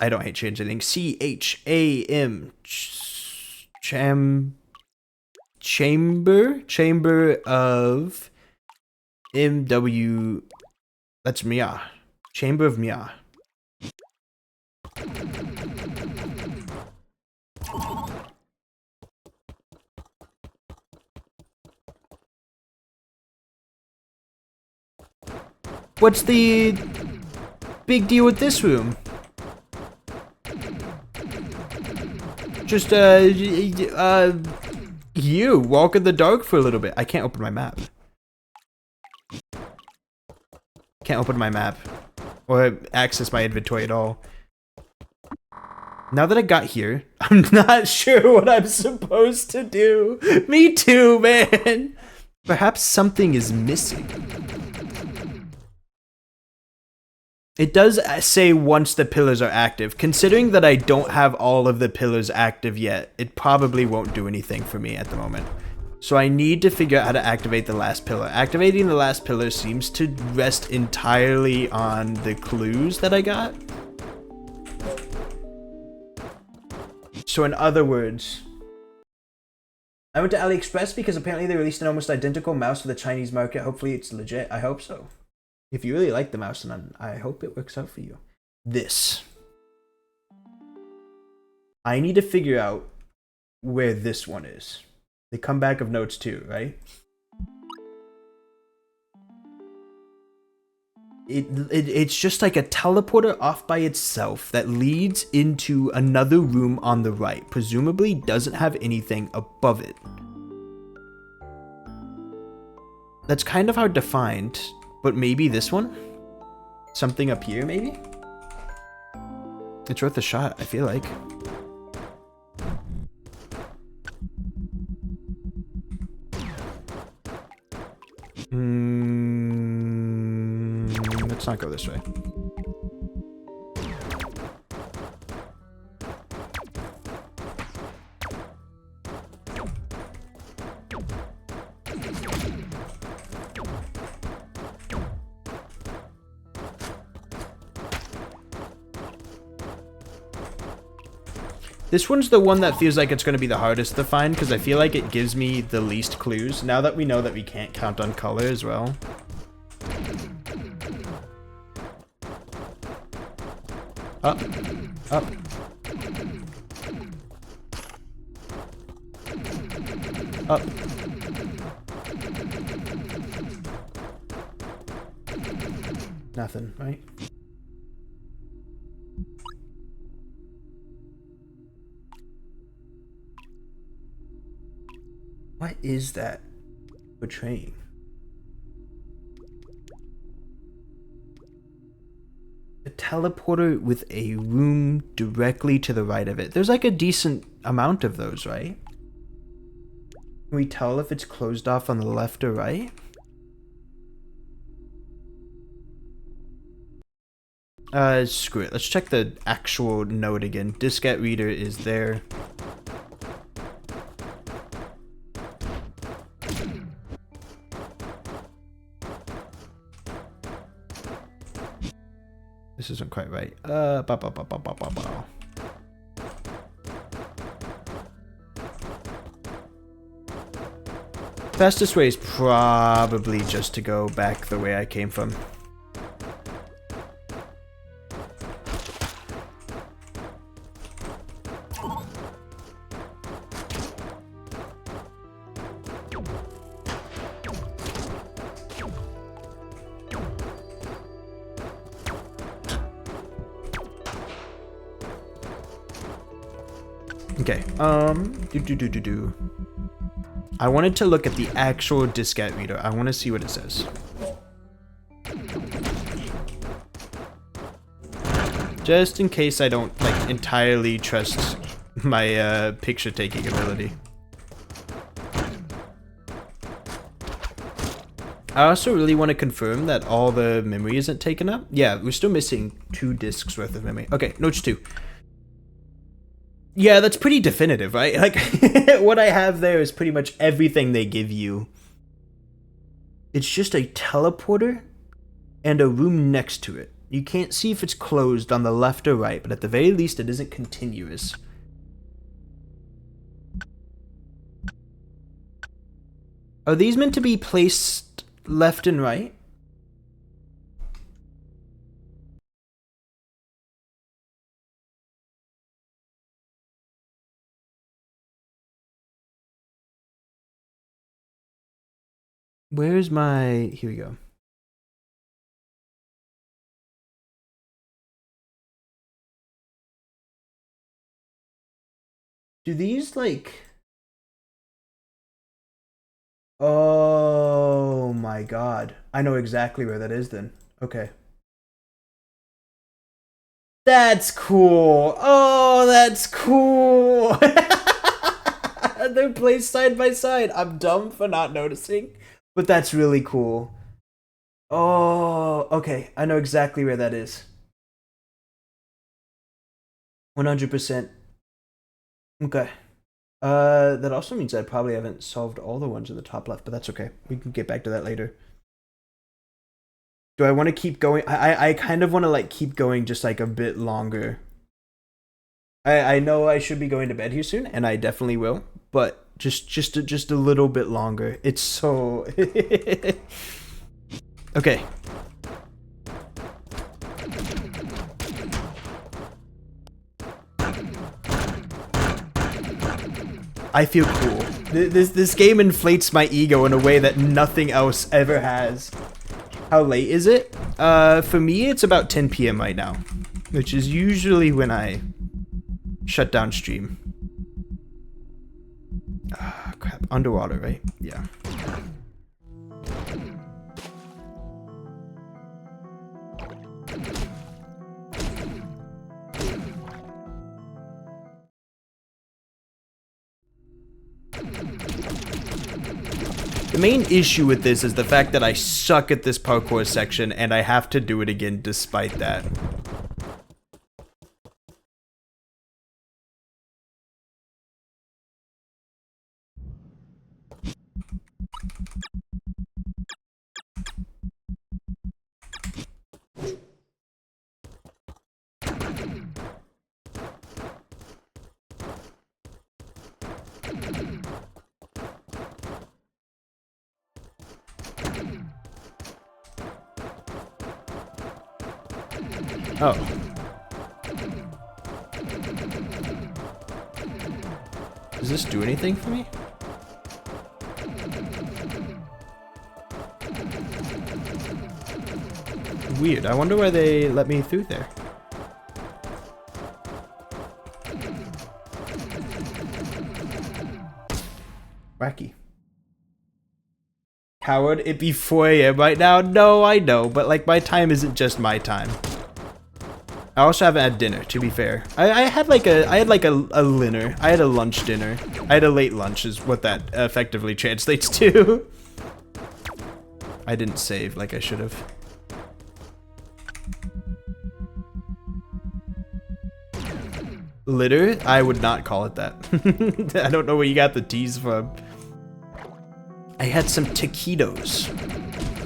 don't hate translating. C-H-A-M. Chamber of MW. That's Mia. Chamber of Mia. What's the big deal with this room? Just you walk in the dark for a little bit. I can't open my map. Can't open my map or access my inventory at all. Now that I got here, I'm not sure what I'm supposed to do. Me too, man. Perhaps something is missing. It does say once the pillars are active. Considering that I don't have all of the pillars active yet, it probably won't do anything for me at the moment. So I need to figure out how to activate the last pillar. Activating the last pillar seems to rest entirely on the clues that I got. So in other words, I went to AliExpress because apparently they released an almost identical mouse for the Chinese market. Hopefully it's legit. I hope so. If you really like the mouse, then I hope it works out for you. This. I need to figure out where this one is. The comeback of notes 2, right? It's just like a teleporter off by itself that leads into another room on the right. Presumably doesn't have anything above it. That's kind of hard to find. But maybe this one? Something up here, maybe? It's worth a shot, I feel like. Let's not go this way. This one's the one that feels like it's going to be the hardest to find because I feel like it gives me the least clues, now that we know that we can't count on color as well. Up. Up. Up. Nothing, right? What is that portraying? A teleporter with a room directly to the right of it. There's like a decent amount of those, right? Can we tell if it's closed off on the left or right? Screw it. Let's check the actual note again. Diskette reader is there. This isn't quite right. Fastest way is probably just to go back the way I came from. Okay, I wanted to look at the actual diskette reader. I want to see what it says. Just in case I don't, like, entirely trust my, picture-taking ability. I also really want to confirm that all the memory isn't taken up. Yeah, we're still missing 2 discs worth of memory. Okay, notes 2. Yeah, that's pretty definitive, right? Like, what I have there is pretty much everything they give you. It's just a teleporter and a room next to it. You can't see if it's closed on the left or right, but at the very least, it isn't continuous. Are these meant to be placed left and right? Where's my... Here we go. Do these, like... Oh my god. I know exactly where that is then. Okay. That's cool. Oh, that's cool. They're placed side by side. I'm dumb for not noticing. But that's really cool. Oh, okay. I know exactly where that is. 100%. Okay. That also means I probably haven't solved all the ones in the top left, but that's okay. We can get back to that later. Do I want to keep going? I kind of want to, like, keep going just, like, a bit longer. I know I should be going to bed here soon, and I definitely will, but just a little bit longer. It's so... Okay. I feel cool. This game inflates my ego in a way that nothing else ever has. How late is it? For me, it's about 10 p.m. right now, which is usually when I shut down stream. Ah, crap. Underwater, right? Yeah. The main issue with this is the fact that I suck at this parkour section and I have to do it again despite that. Oh. Does this do anything for me? weird. I wonder why they let me through there. Wacky. Howard, it be 4 AM right now? No, I know, but like my time isn't just my time. I also haven't had dinner, to be fair. I had like a dinner. I had a lunch dinner. I had a late lunch is what that effectively translates to. I didn't save like I should have. Litter? I would not call it that. I don't know where you got the T's from. I had some taquitos.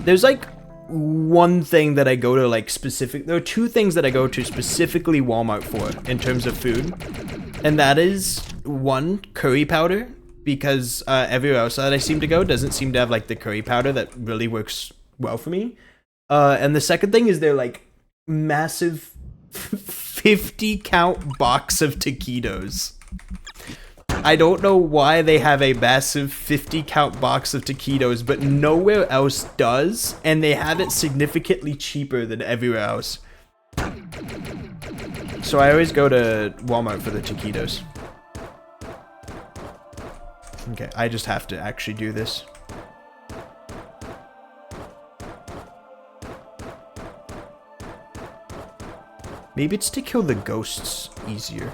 There's like one thing that I go to like specific. There are two things that I go to specifically Walmart for in terms of food. And that is one, curry powder. Because everywhere else that I seem to go doesn't seem to have like the curry powder that really works well for me. And the second thing is they're like massive 50 count box of taquitos. I don't know why they have a massive 50 count box of taquitos, but nowhere else does, and they have it significantly cheaper than everywhere else. So I always go to Walmart for the taquitos. Okay, I just have to actually do this. Maybe it's to kill the ghosts easier.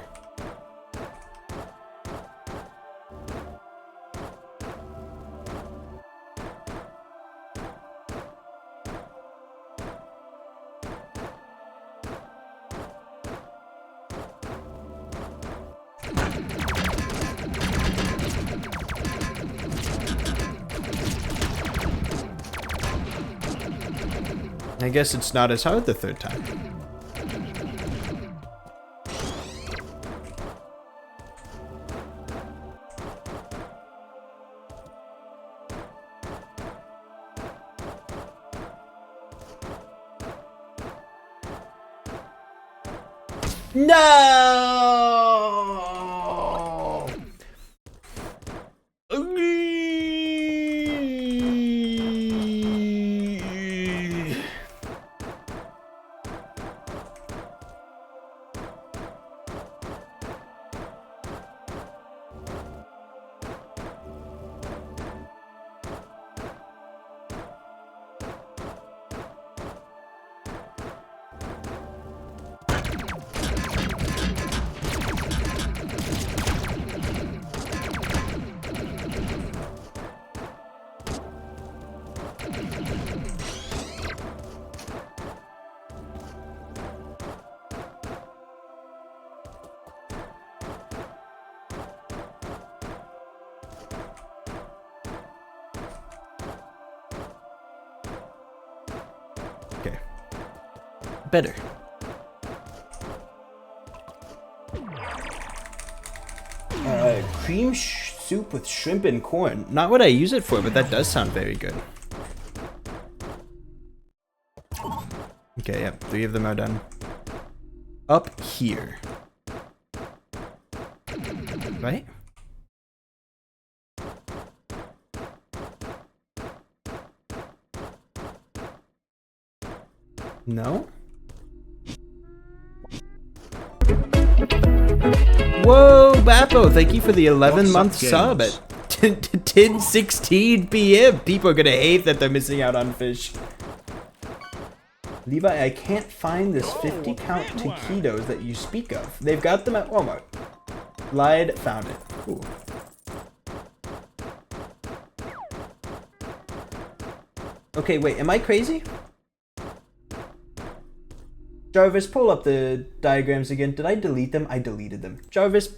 I guess it's not as hard the third time. No! Okay. Better. Cream soup with shrimp and corn. Not what I use it for, but that does sound very good. Okay, yep, 3 of them are done. Up here. Right? No? Whoa, Bappo, thank you for the 11-month sub at 10:16 p.m. People are gonna hate that they're missing out on fish. Levi, I can't find this 50 count taquitos that you speak of. They've got them at Walmart. Lied, found it. Cool. Okay, wait, am I crazy? Jarvis, pull up the diagrams again. Did I delete them? I deleted them. Jarvis,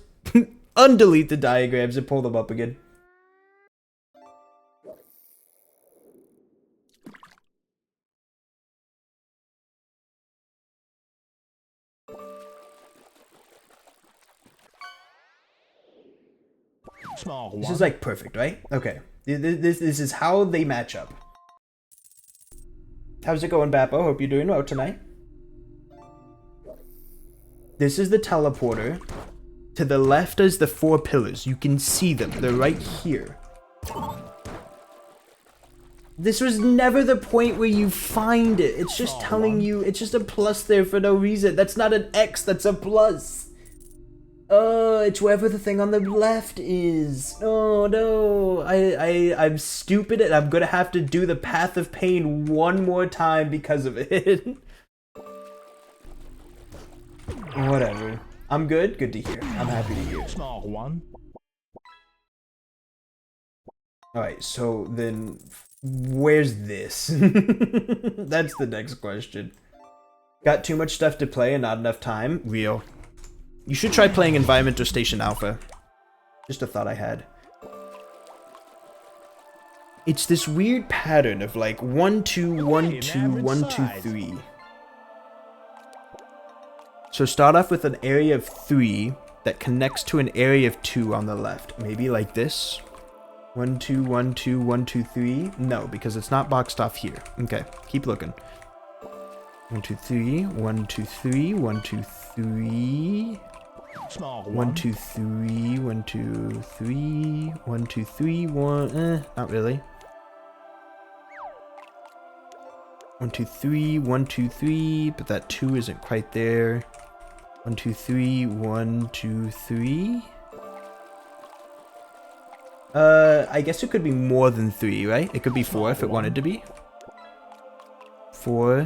undelete the diagrams and pull them up again. Small one. This is like perfect, right? Okay. This is how they match up. How's it going, Bappo? Hope you're doing well tonight. This is the teleporter. To the left is the 4 pillars. You can see them. They're right here. This was never the point where you find it. It's just telling you, it's just a plus there for no reason. That's not an X, that's a plus. It's wherever the thing on the left is. Oh no, I'm stupid and I'm gonna have to do the Path of Pain one more time because of it. Whatever. I'm good? Good to hear. I'm happy to hear. Small one. Alright, so then where's this? That's the next question. Got too much stuff to play and not enough time? Real. You should try playing Environmental Station Alpha. Just a thought I had. It's this weird pattern of like 1, 2, 1, 2, 1, 2, 3. So start off with an area of 3 that connects to an area of 2 on the left. Maybe like this. 1, 2, 1, 2, 1, 2, 3. No, because it's not boxed off here. Okay, keep looking. 1, 2, 3. 1, 2, 3. 1, 2, 3. Small 1, 2, 3. 1, 2, 3. 1, 2, 3. 1. Not really. 1, 2, 3. 1, 2, 3. But that 2 isn't quite there. 1, 2, 3. 1, 2, 3. I guess it could be more than 3, right? It could be 4 if it wanted to be. 4.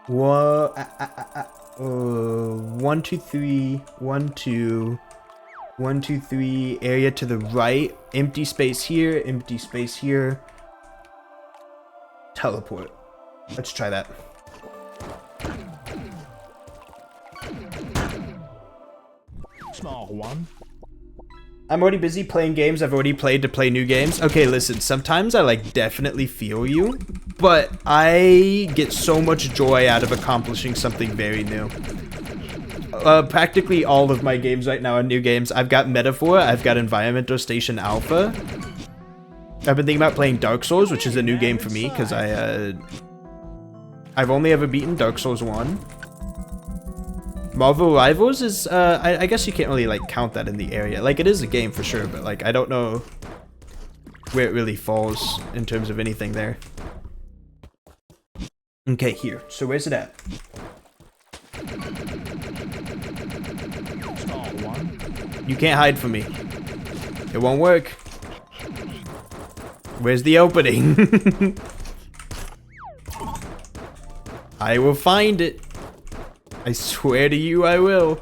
1, 2, 3. 1, 2. 1, 2, 3. Area to the right. Empty space here. Empty space here. Teleport. Let's try that. Small one. I'm already busy playing games I've already played to play new games. Okay, listen, sometimes I like definitely feel you, but I get so much joy out of accomplishing something very new. Practically all of my games right now are new games. I've got Metaphor, I've got Environmental Station Alpha. I've been thinking about playing Dark Souls, which is a new game for me, because I've only ever beaten Dark Souls 1. Marvel Rivals is, I guess you can't really, like, count that in the area. Like, it is a game for sure, but, like, I don't know where it really falls in terms of anything there. Okay, here. So where's it at? Small one. You can't hide from me. It won't work. Where's the opening? I will find it. I swear to you I will.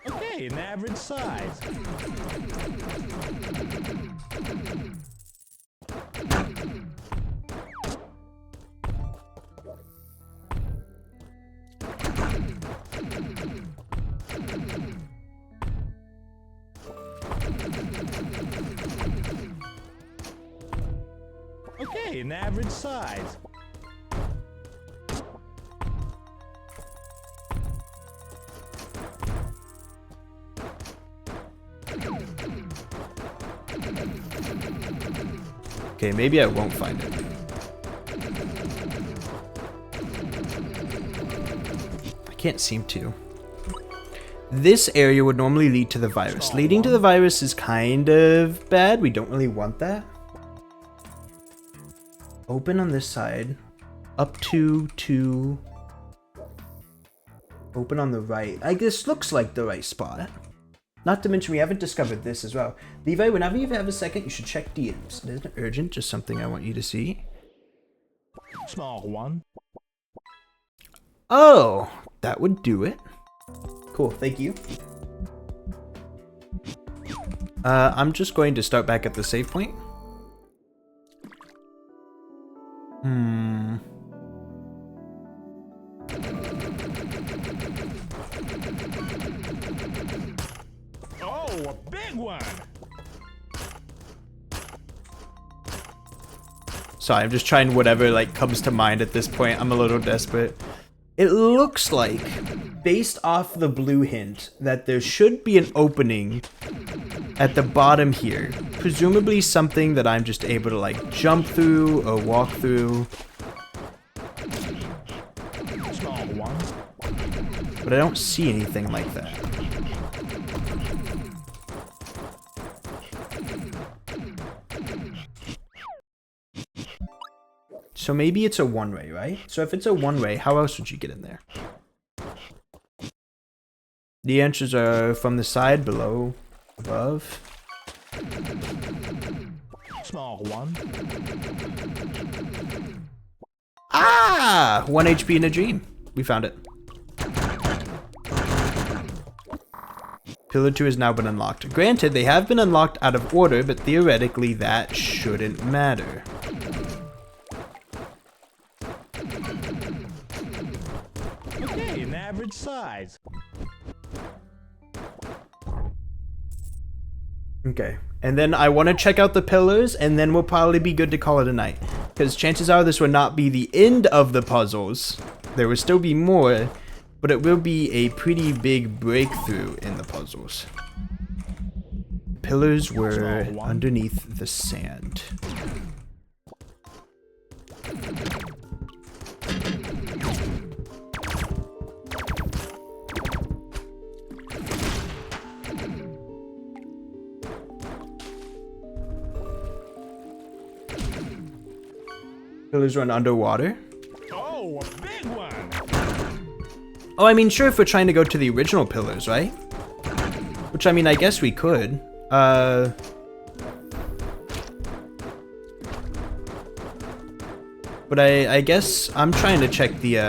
Okay, an average size. Okay, an average size. Okay, maybe I won't find it. I can't seem to. This area would normally lead to the virus. Leading to the virus is kind of bad. We don't really want that. Open on this side. Up to 2. Open on the right. I guess looks like the right spot. Not to mention we haven't discovered this as well. Levi, whenever you have a second, you should check DMs. It isn't urgent, just something I want you to see. Small one. Oh, that would do it. Cool, thank you. I'm just going to start back at the save point. Oh, a big one. Sorry, I'm just trying whatever like comes to mind at this point. I'm a little desperate. It looks like, based off the blue hint, that there should be an opening at the bottom here. Presumably something that I'm just able to like jump through or walk through. Small one. but I don't see anything like that. So maybe it's a one-way, right? So if it's a one-way, how else would you get in there? The answers are from the side, below, above. Small one. Ah! 1 HP in a dream. We found it. Pillar 2 has now been unlocked. Granted, they have been unlocked out of order, but theoretically that shouldn't matter. Okay, an average size. Okay, and then I want to check out the pillars, and then we'll probably be good to call it a night. Because chances are this will not be the end of the puzzles. There will still be more, but it will be a pretty big breakthrough in the puzzles. Pillars were underneath the sand. Pillars run underwater. Oh, a big one. Oh, I mean, sure, if we're trying to go to the original pillars, right? Which, I mean, I guess we could. But I guess I'm trying to check the,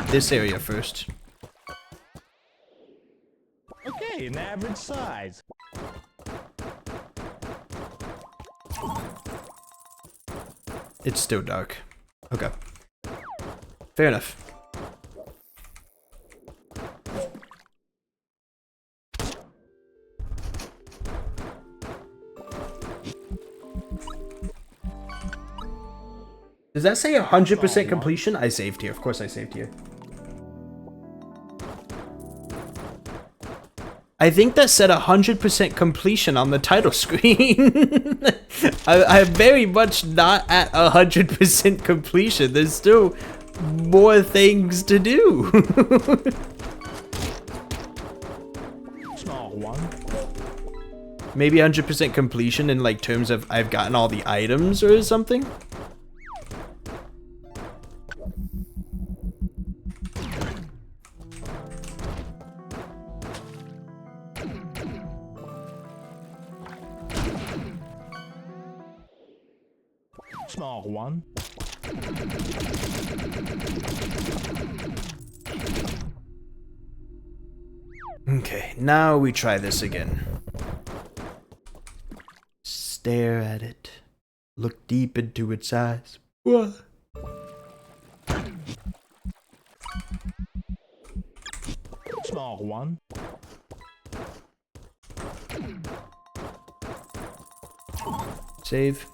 this area first. Okay, an average size. It's still dark. Okay. Fair enough. Does that say 100% completion? I saved here. Of course I saved here. I think that said 100% completion on the title screen. I'm very much not at 100% completion. There's still more things to do. Small one. Maybe 100% completion in like terms of I've gotten all the items or something. Small one. Okay, now we try this again. Stare at it. Look deep into its eyes. What? Small one. Save.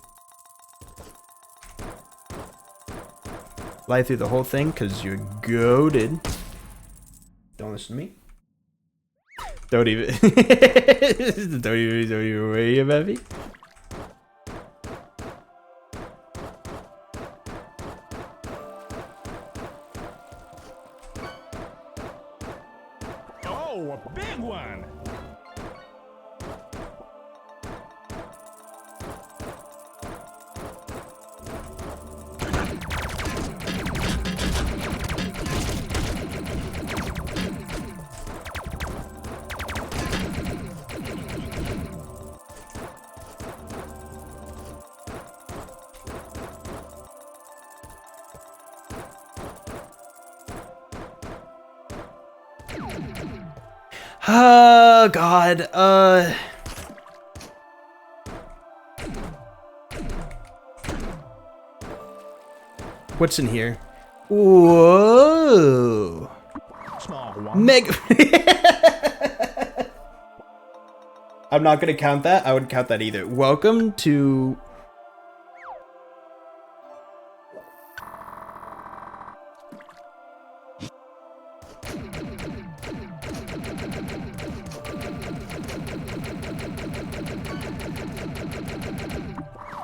Fly through the whole thing because you're goated. Don't listen to me. Don't even don't even worry about me. Oh, a big one. Oh God, what's in here? Whoa! Small one. Mega. I'm not gonna count that. I wouldn't count that either. Welcome to.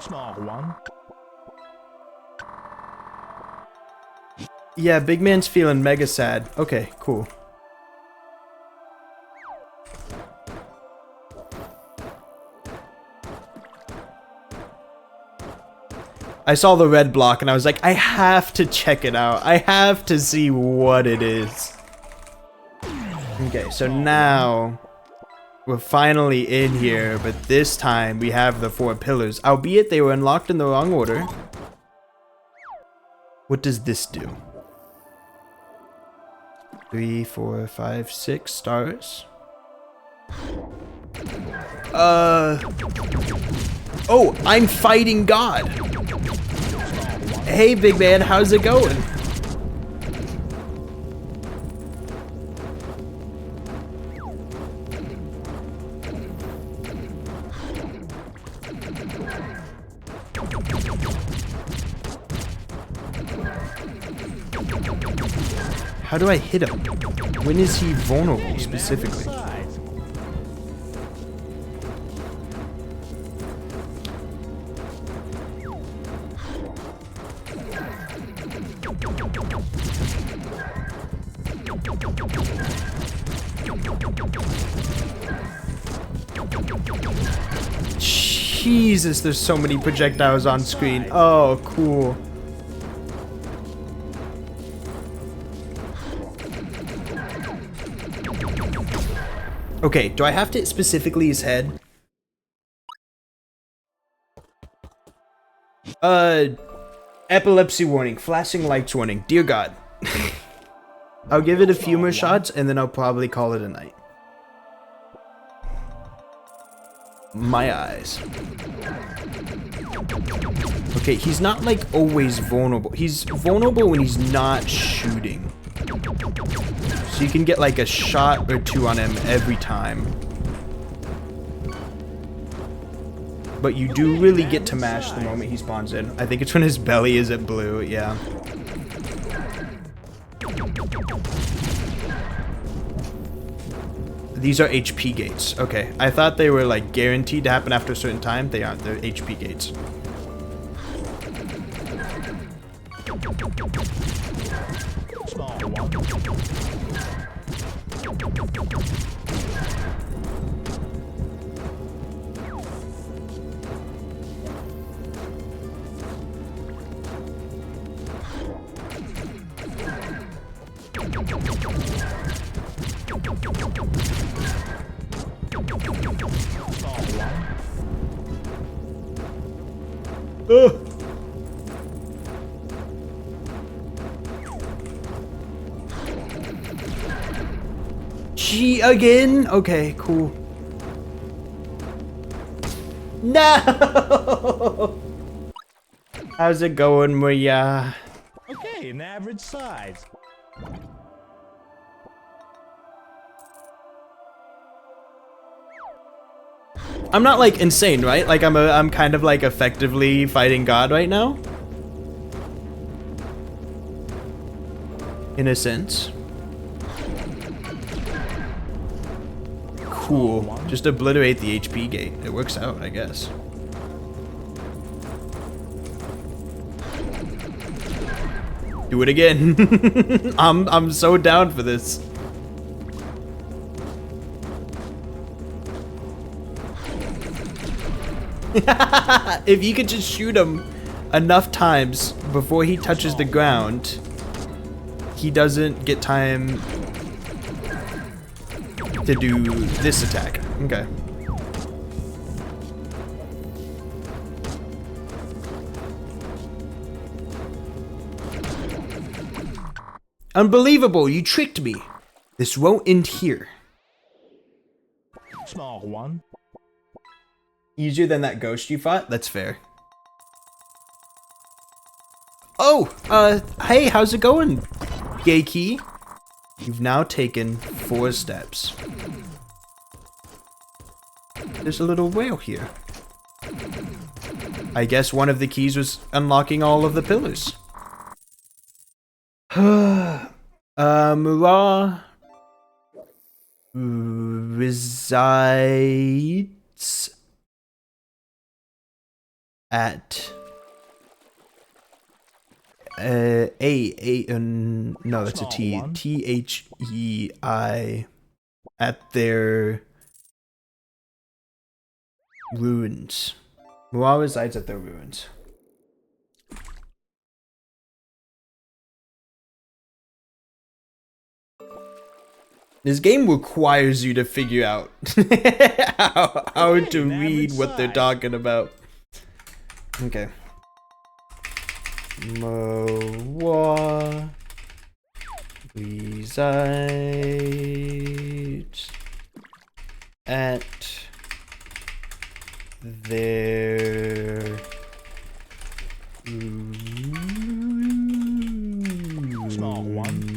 Small one. Yeah, big man's feeling mega sad. Okay, cool. I saw the red block and I was like, I have to check it out. I have to see what it is. Okay, so now we're finally in here, but this time we have the 4 pillars, albeit they were unlocked in the wrong order. What does this do? 3, 4, 5, 6 stars. Oh, I'm fighting God. Hey, big man, how's it going? How do I hit him? When is he vulnerable specifically? Jesus, there's so many projectiles on screen. Oh, cool. Okay, do I have to hit specifically his head? Epilepsy warning, flashing lights warning. Dear God. I'll give it a few more shots and then I'll probably call it a night. My eyes. Okay, he's not like always vulnerable. He's vulnerable when he's not shooting. So you can get like a shot or 2 on him every time. But you do really get to mash the moment he spawns in. I think it's when his belly is at blue, yeah. These are HP gates. Okay, I thought they were like guaranteed to happen after a certain time. They aren't, they're HP gates. Ugh. Gee, again? Okay, cool. No! How's it going, Maria? Okay, an average size. I'm not like insane, right? Like I'm kind of like effectively fighting God right now. In a sense. Cool. Just obliterate the HP gate. It works out, I guess. Do it again. I'm so down for this. If you could just shoot him enough times before he touches the ground, he doesn't get time to do this attack. Okay. Unbelievable, you tricked me. This won't end here. Small one. Easier than that ghost you fought? That's fair. Oh, hey, how's it going, Gay Key? You've now taken 4 steps. There's a little whale here. I guess one of the keys was unlocking all of the pillars. Murah resides at No, that's a T. Small one. Thei at their ruins. Muar resides at their ruins. This game requires you to figure out how to read what they're talking about. Okay. Muar resides at their Small one.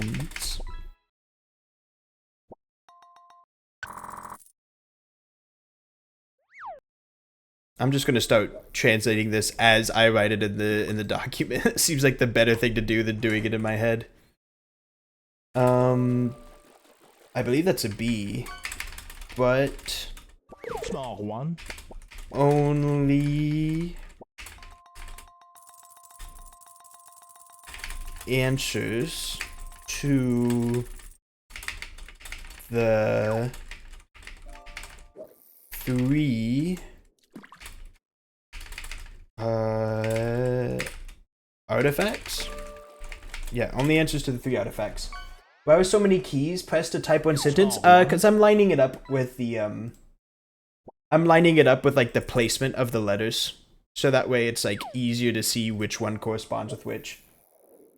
I'm just gonna start translating this as I write it in the document. It seems like the better thing to do than doing it in my head. I believe that's a B, but Small one. only answers to the three artifacts? Yeah, only answers to the 3 artifacts. Why are so many keys? Press to type one sentence? Because I'm lining it up with the, I'm lining it up with, like, the placement of the letters. So that way it's, like, easier to see which one corresponds with which.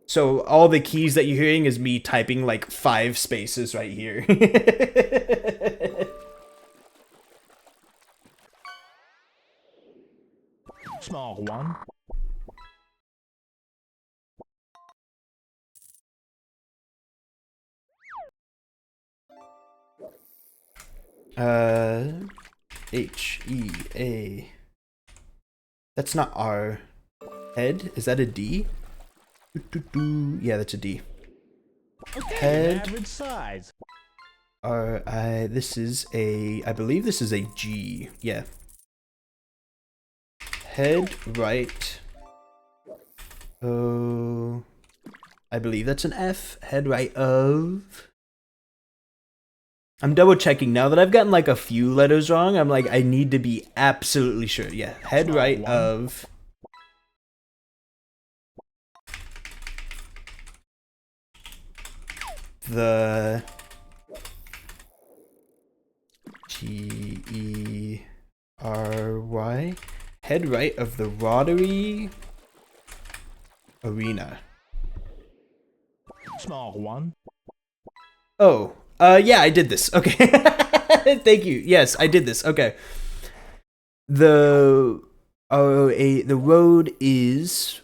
So all the keys that you're hearing is me typing, like, 5 spaces right here. Small one. H-E-A. That's not R. Head? Is that a D? Yeah, that's a D. Okay, Head. average size. R-I. This is a. I believe this is a G. Yeah. Head right. Oh. I believe that's an F. Head right of. I'm double checking now that I've gotten like a few letters wrong. I'm like, I need to be absolutely sure. Yeah, head Small right one. of the G-E-R-Y. Head right of the Rotary Arena. Small one. Oh, yeah, I did this. Okay. Thank you. Yes, I did this. Okay. The road is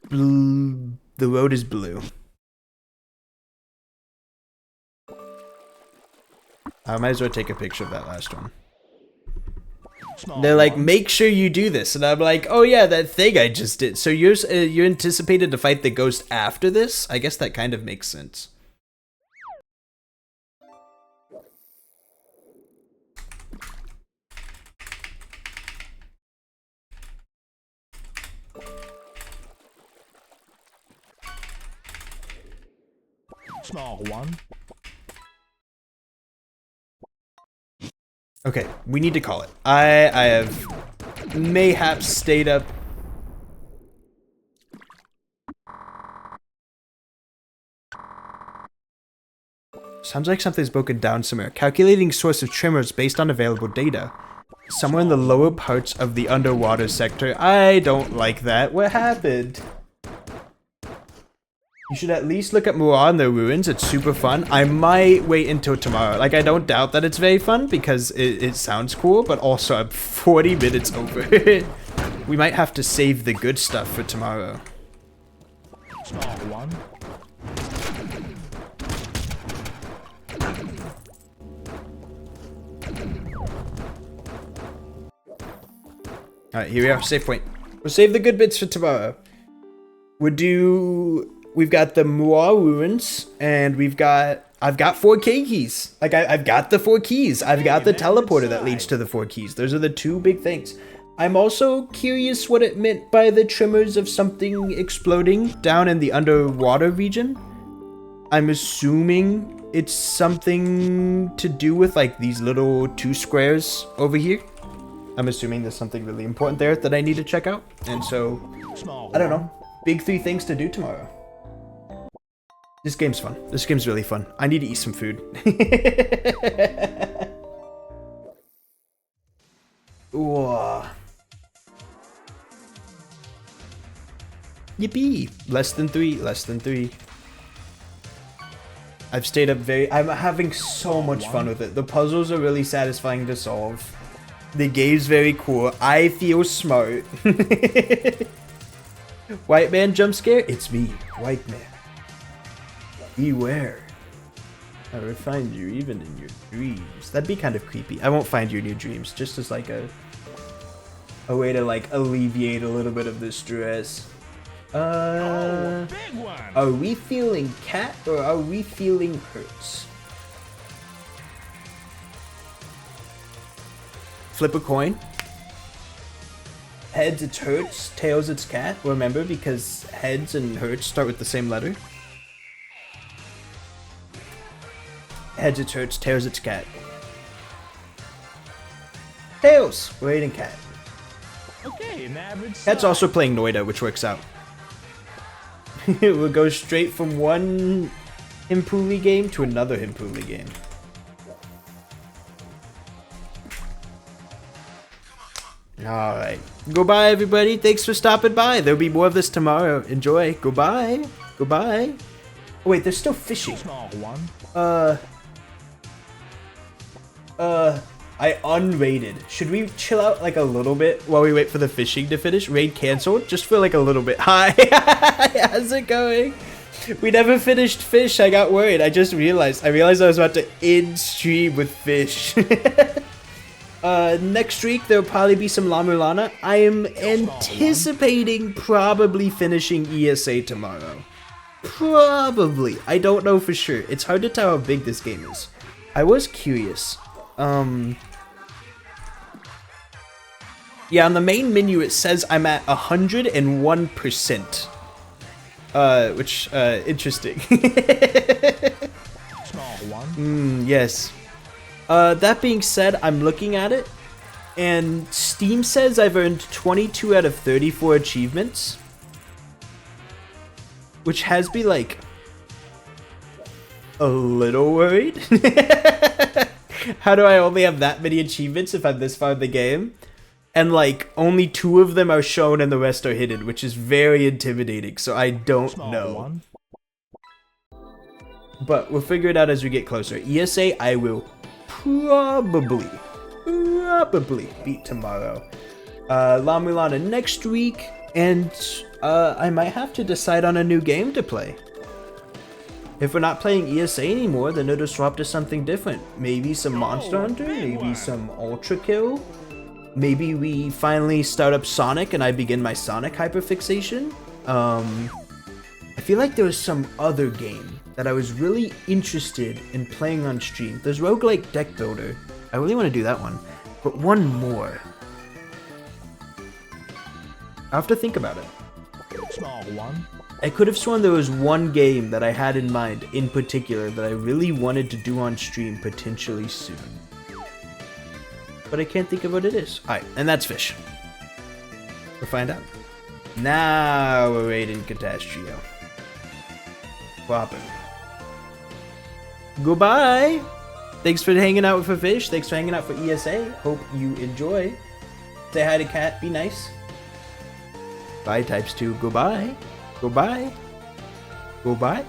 blue. The road is blue. I might as well take a picture of that last one. Small They're like, one. make sure you do this, and I'm like, oh yeah, that thing I just did. So you're anticipated to fight the ghost after this? I guess that kind of makes sense. Small one. Okay, we need to call it. I have mayhaps stayed up. Sounds like something's broken down somewhere. Calculating source of tremors based on available data. Somewhere in the lower parts of the underwater sector. I don't like that. What happened? You should at least look at Muar and the ruins. It's super fun. I might wait until tomorrow. Like, I don't doubt that it's very fun because it sounds cool, but also I'm 40 minutes over. We might have to save the good stuff for tomorrow. Small one. Alright, here we are. Save point. We'll save the good bits for tomorrow. We've got the Muar ruins, and I've got 4 K keys. Like, I've got the 4 keys. I've got the teleporter that leads to the 4 keys. Those are the 2 big things. I'm also curious what it meant by the tremors of something exploding down in the underwater region. I'm assuming it's something to do with like these little 2 squares over here. I'm assuming there's something really important there that I need to check out. And so, I don't know. Big 3 things to do tomorrow. This game's fun. This game's really fun. I need to eat some food. Ooh. Yippee! Less than 3, less than 3. I've stayed up I'm having so much fun with it. The puzzles are really satisfying to solve. The game's very cool. I feel smart. White man jump scare? It's me, white man. Beware. I will find you even in your dreams. That'd be kind of creepy. I won't find you in your dreams, just as like a way to like alleviate a little bit of the stress. Are we feeling cat or are we feeling hurts? Flip a coin. Heads it's hurts, tails it's cat. Remember, because heads and hurts start with the same letter. Heads it's hurts, tails it's cat. Tails! We're eating cat. Okay, an average Cat's also playing Noida, which works out. We'll go straight from one Himpuli game to another Himpuli game. Alright. Goodbye, everybody. Thanks for stopping by. There'll be more of this tomorrow. Enjoy. Goodbye. Goodbye. Oh, wait, there's still fishing. Small one. I unrated. Should we chill out like a little bit while we wait for the fishing to finish? Raid canceled? Just for like a little bit. Hi. How's it going? We never finished fish. I got worried. I just realized. I realized I was about to end stream with fish. Next week there'll probably be some La Mulana. I am anticipating probably finishing ESA tomorrow. Probably. I don't know for sure. It's hard to tell how big this game is. I was curious. Yeah, on the main menu it says I'm at 101%. Which, interesting. Small one. Yes. That being said, I'm looking at it, and Steam says I've earned 22 out of 34 achievements. Which has me, like, a little worried. How do I only have that many achievements if I'm this far in the game? And, like, only 2 of them are shown and the rest are hidden, which is very intimidating, so I don't know. One. But we'll figure it out as we get closer. ESA, I will probably beat tomorrow. La Mulana next week, and I might have to decide on a new game to play. If we're not playing ESA anymore, then it'll swap to something different. Maybe some Monster Hunter, maybe some Ultra Kill. Maybe we finally start up Sonic and I begin my Sonic hyperfixation. I feel like there was some other game that I was really interested in playing on stream. There's Roguelike Deck Builder. I really want to do that one. But one more. I'll have to think about it. Small one. I could have sworn there was one game that I had in mind in particular that I really wanted to do on stream potentially soon. But I can't think of what it is. Alright, and that's fish. We'll find out. Now we're raiding Catastrio. Whopping. Goodbye! Thanks for hanging out for fish. Thanks for hanging out for ESA. Hope you enjoy. Say hi to Cat. Be nice. Bye, Types 2. Goodbye. Goodbye. Goodbye.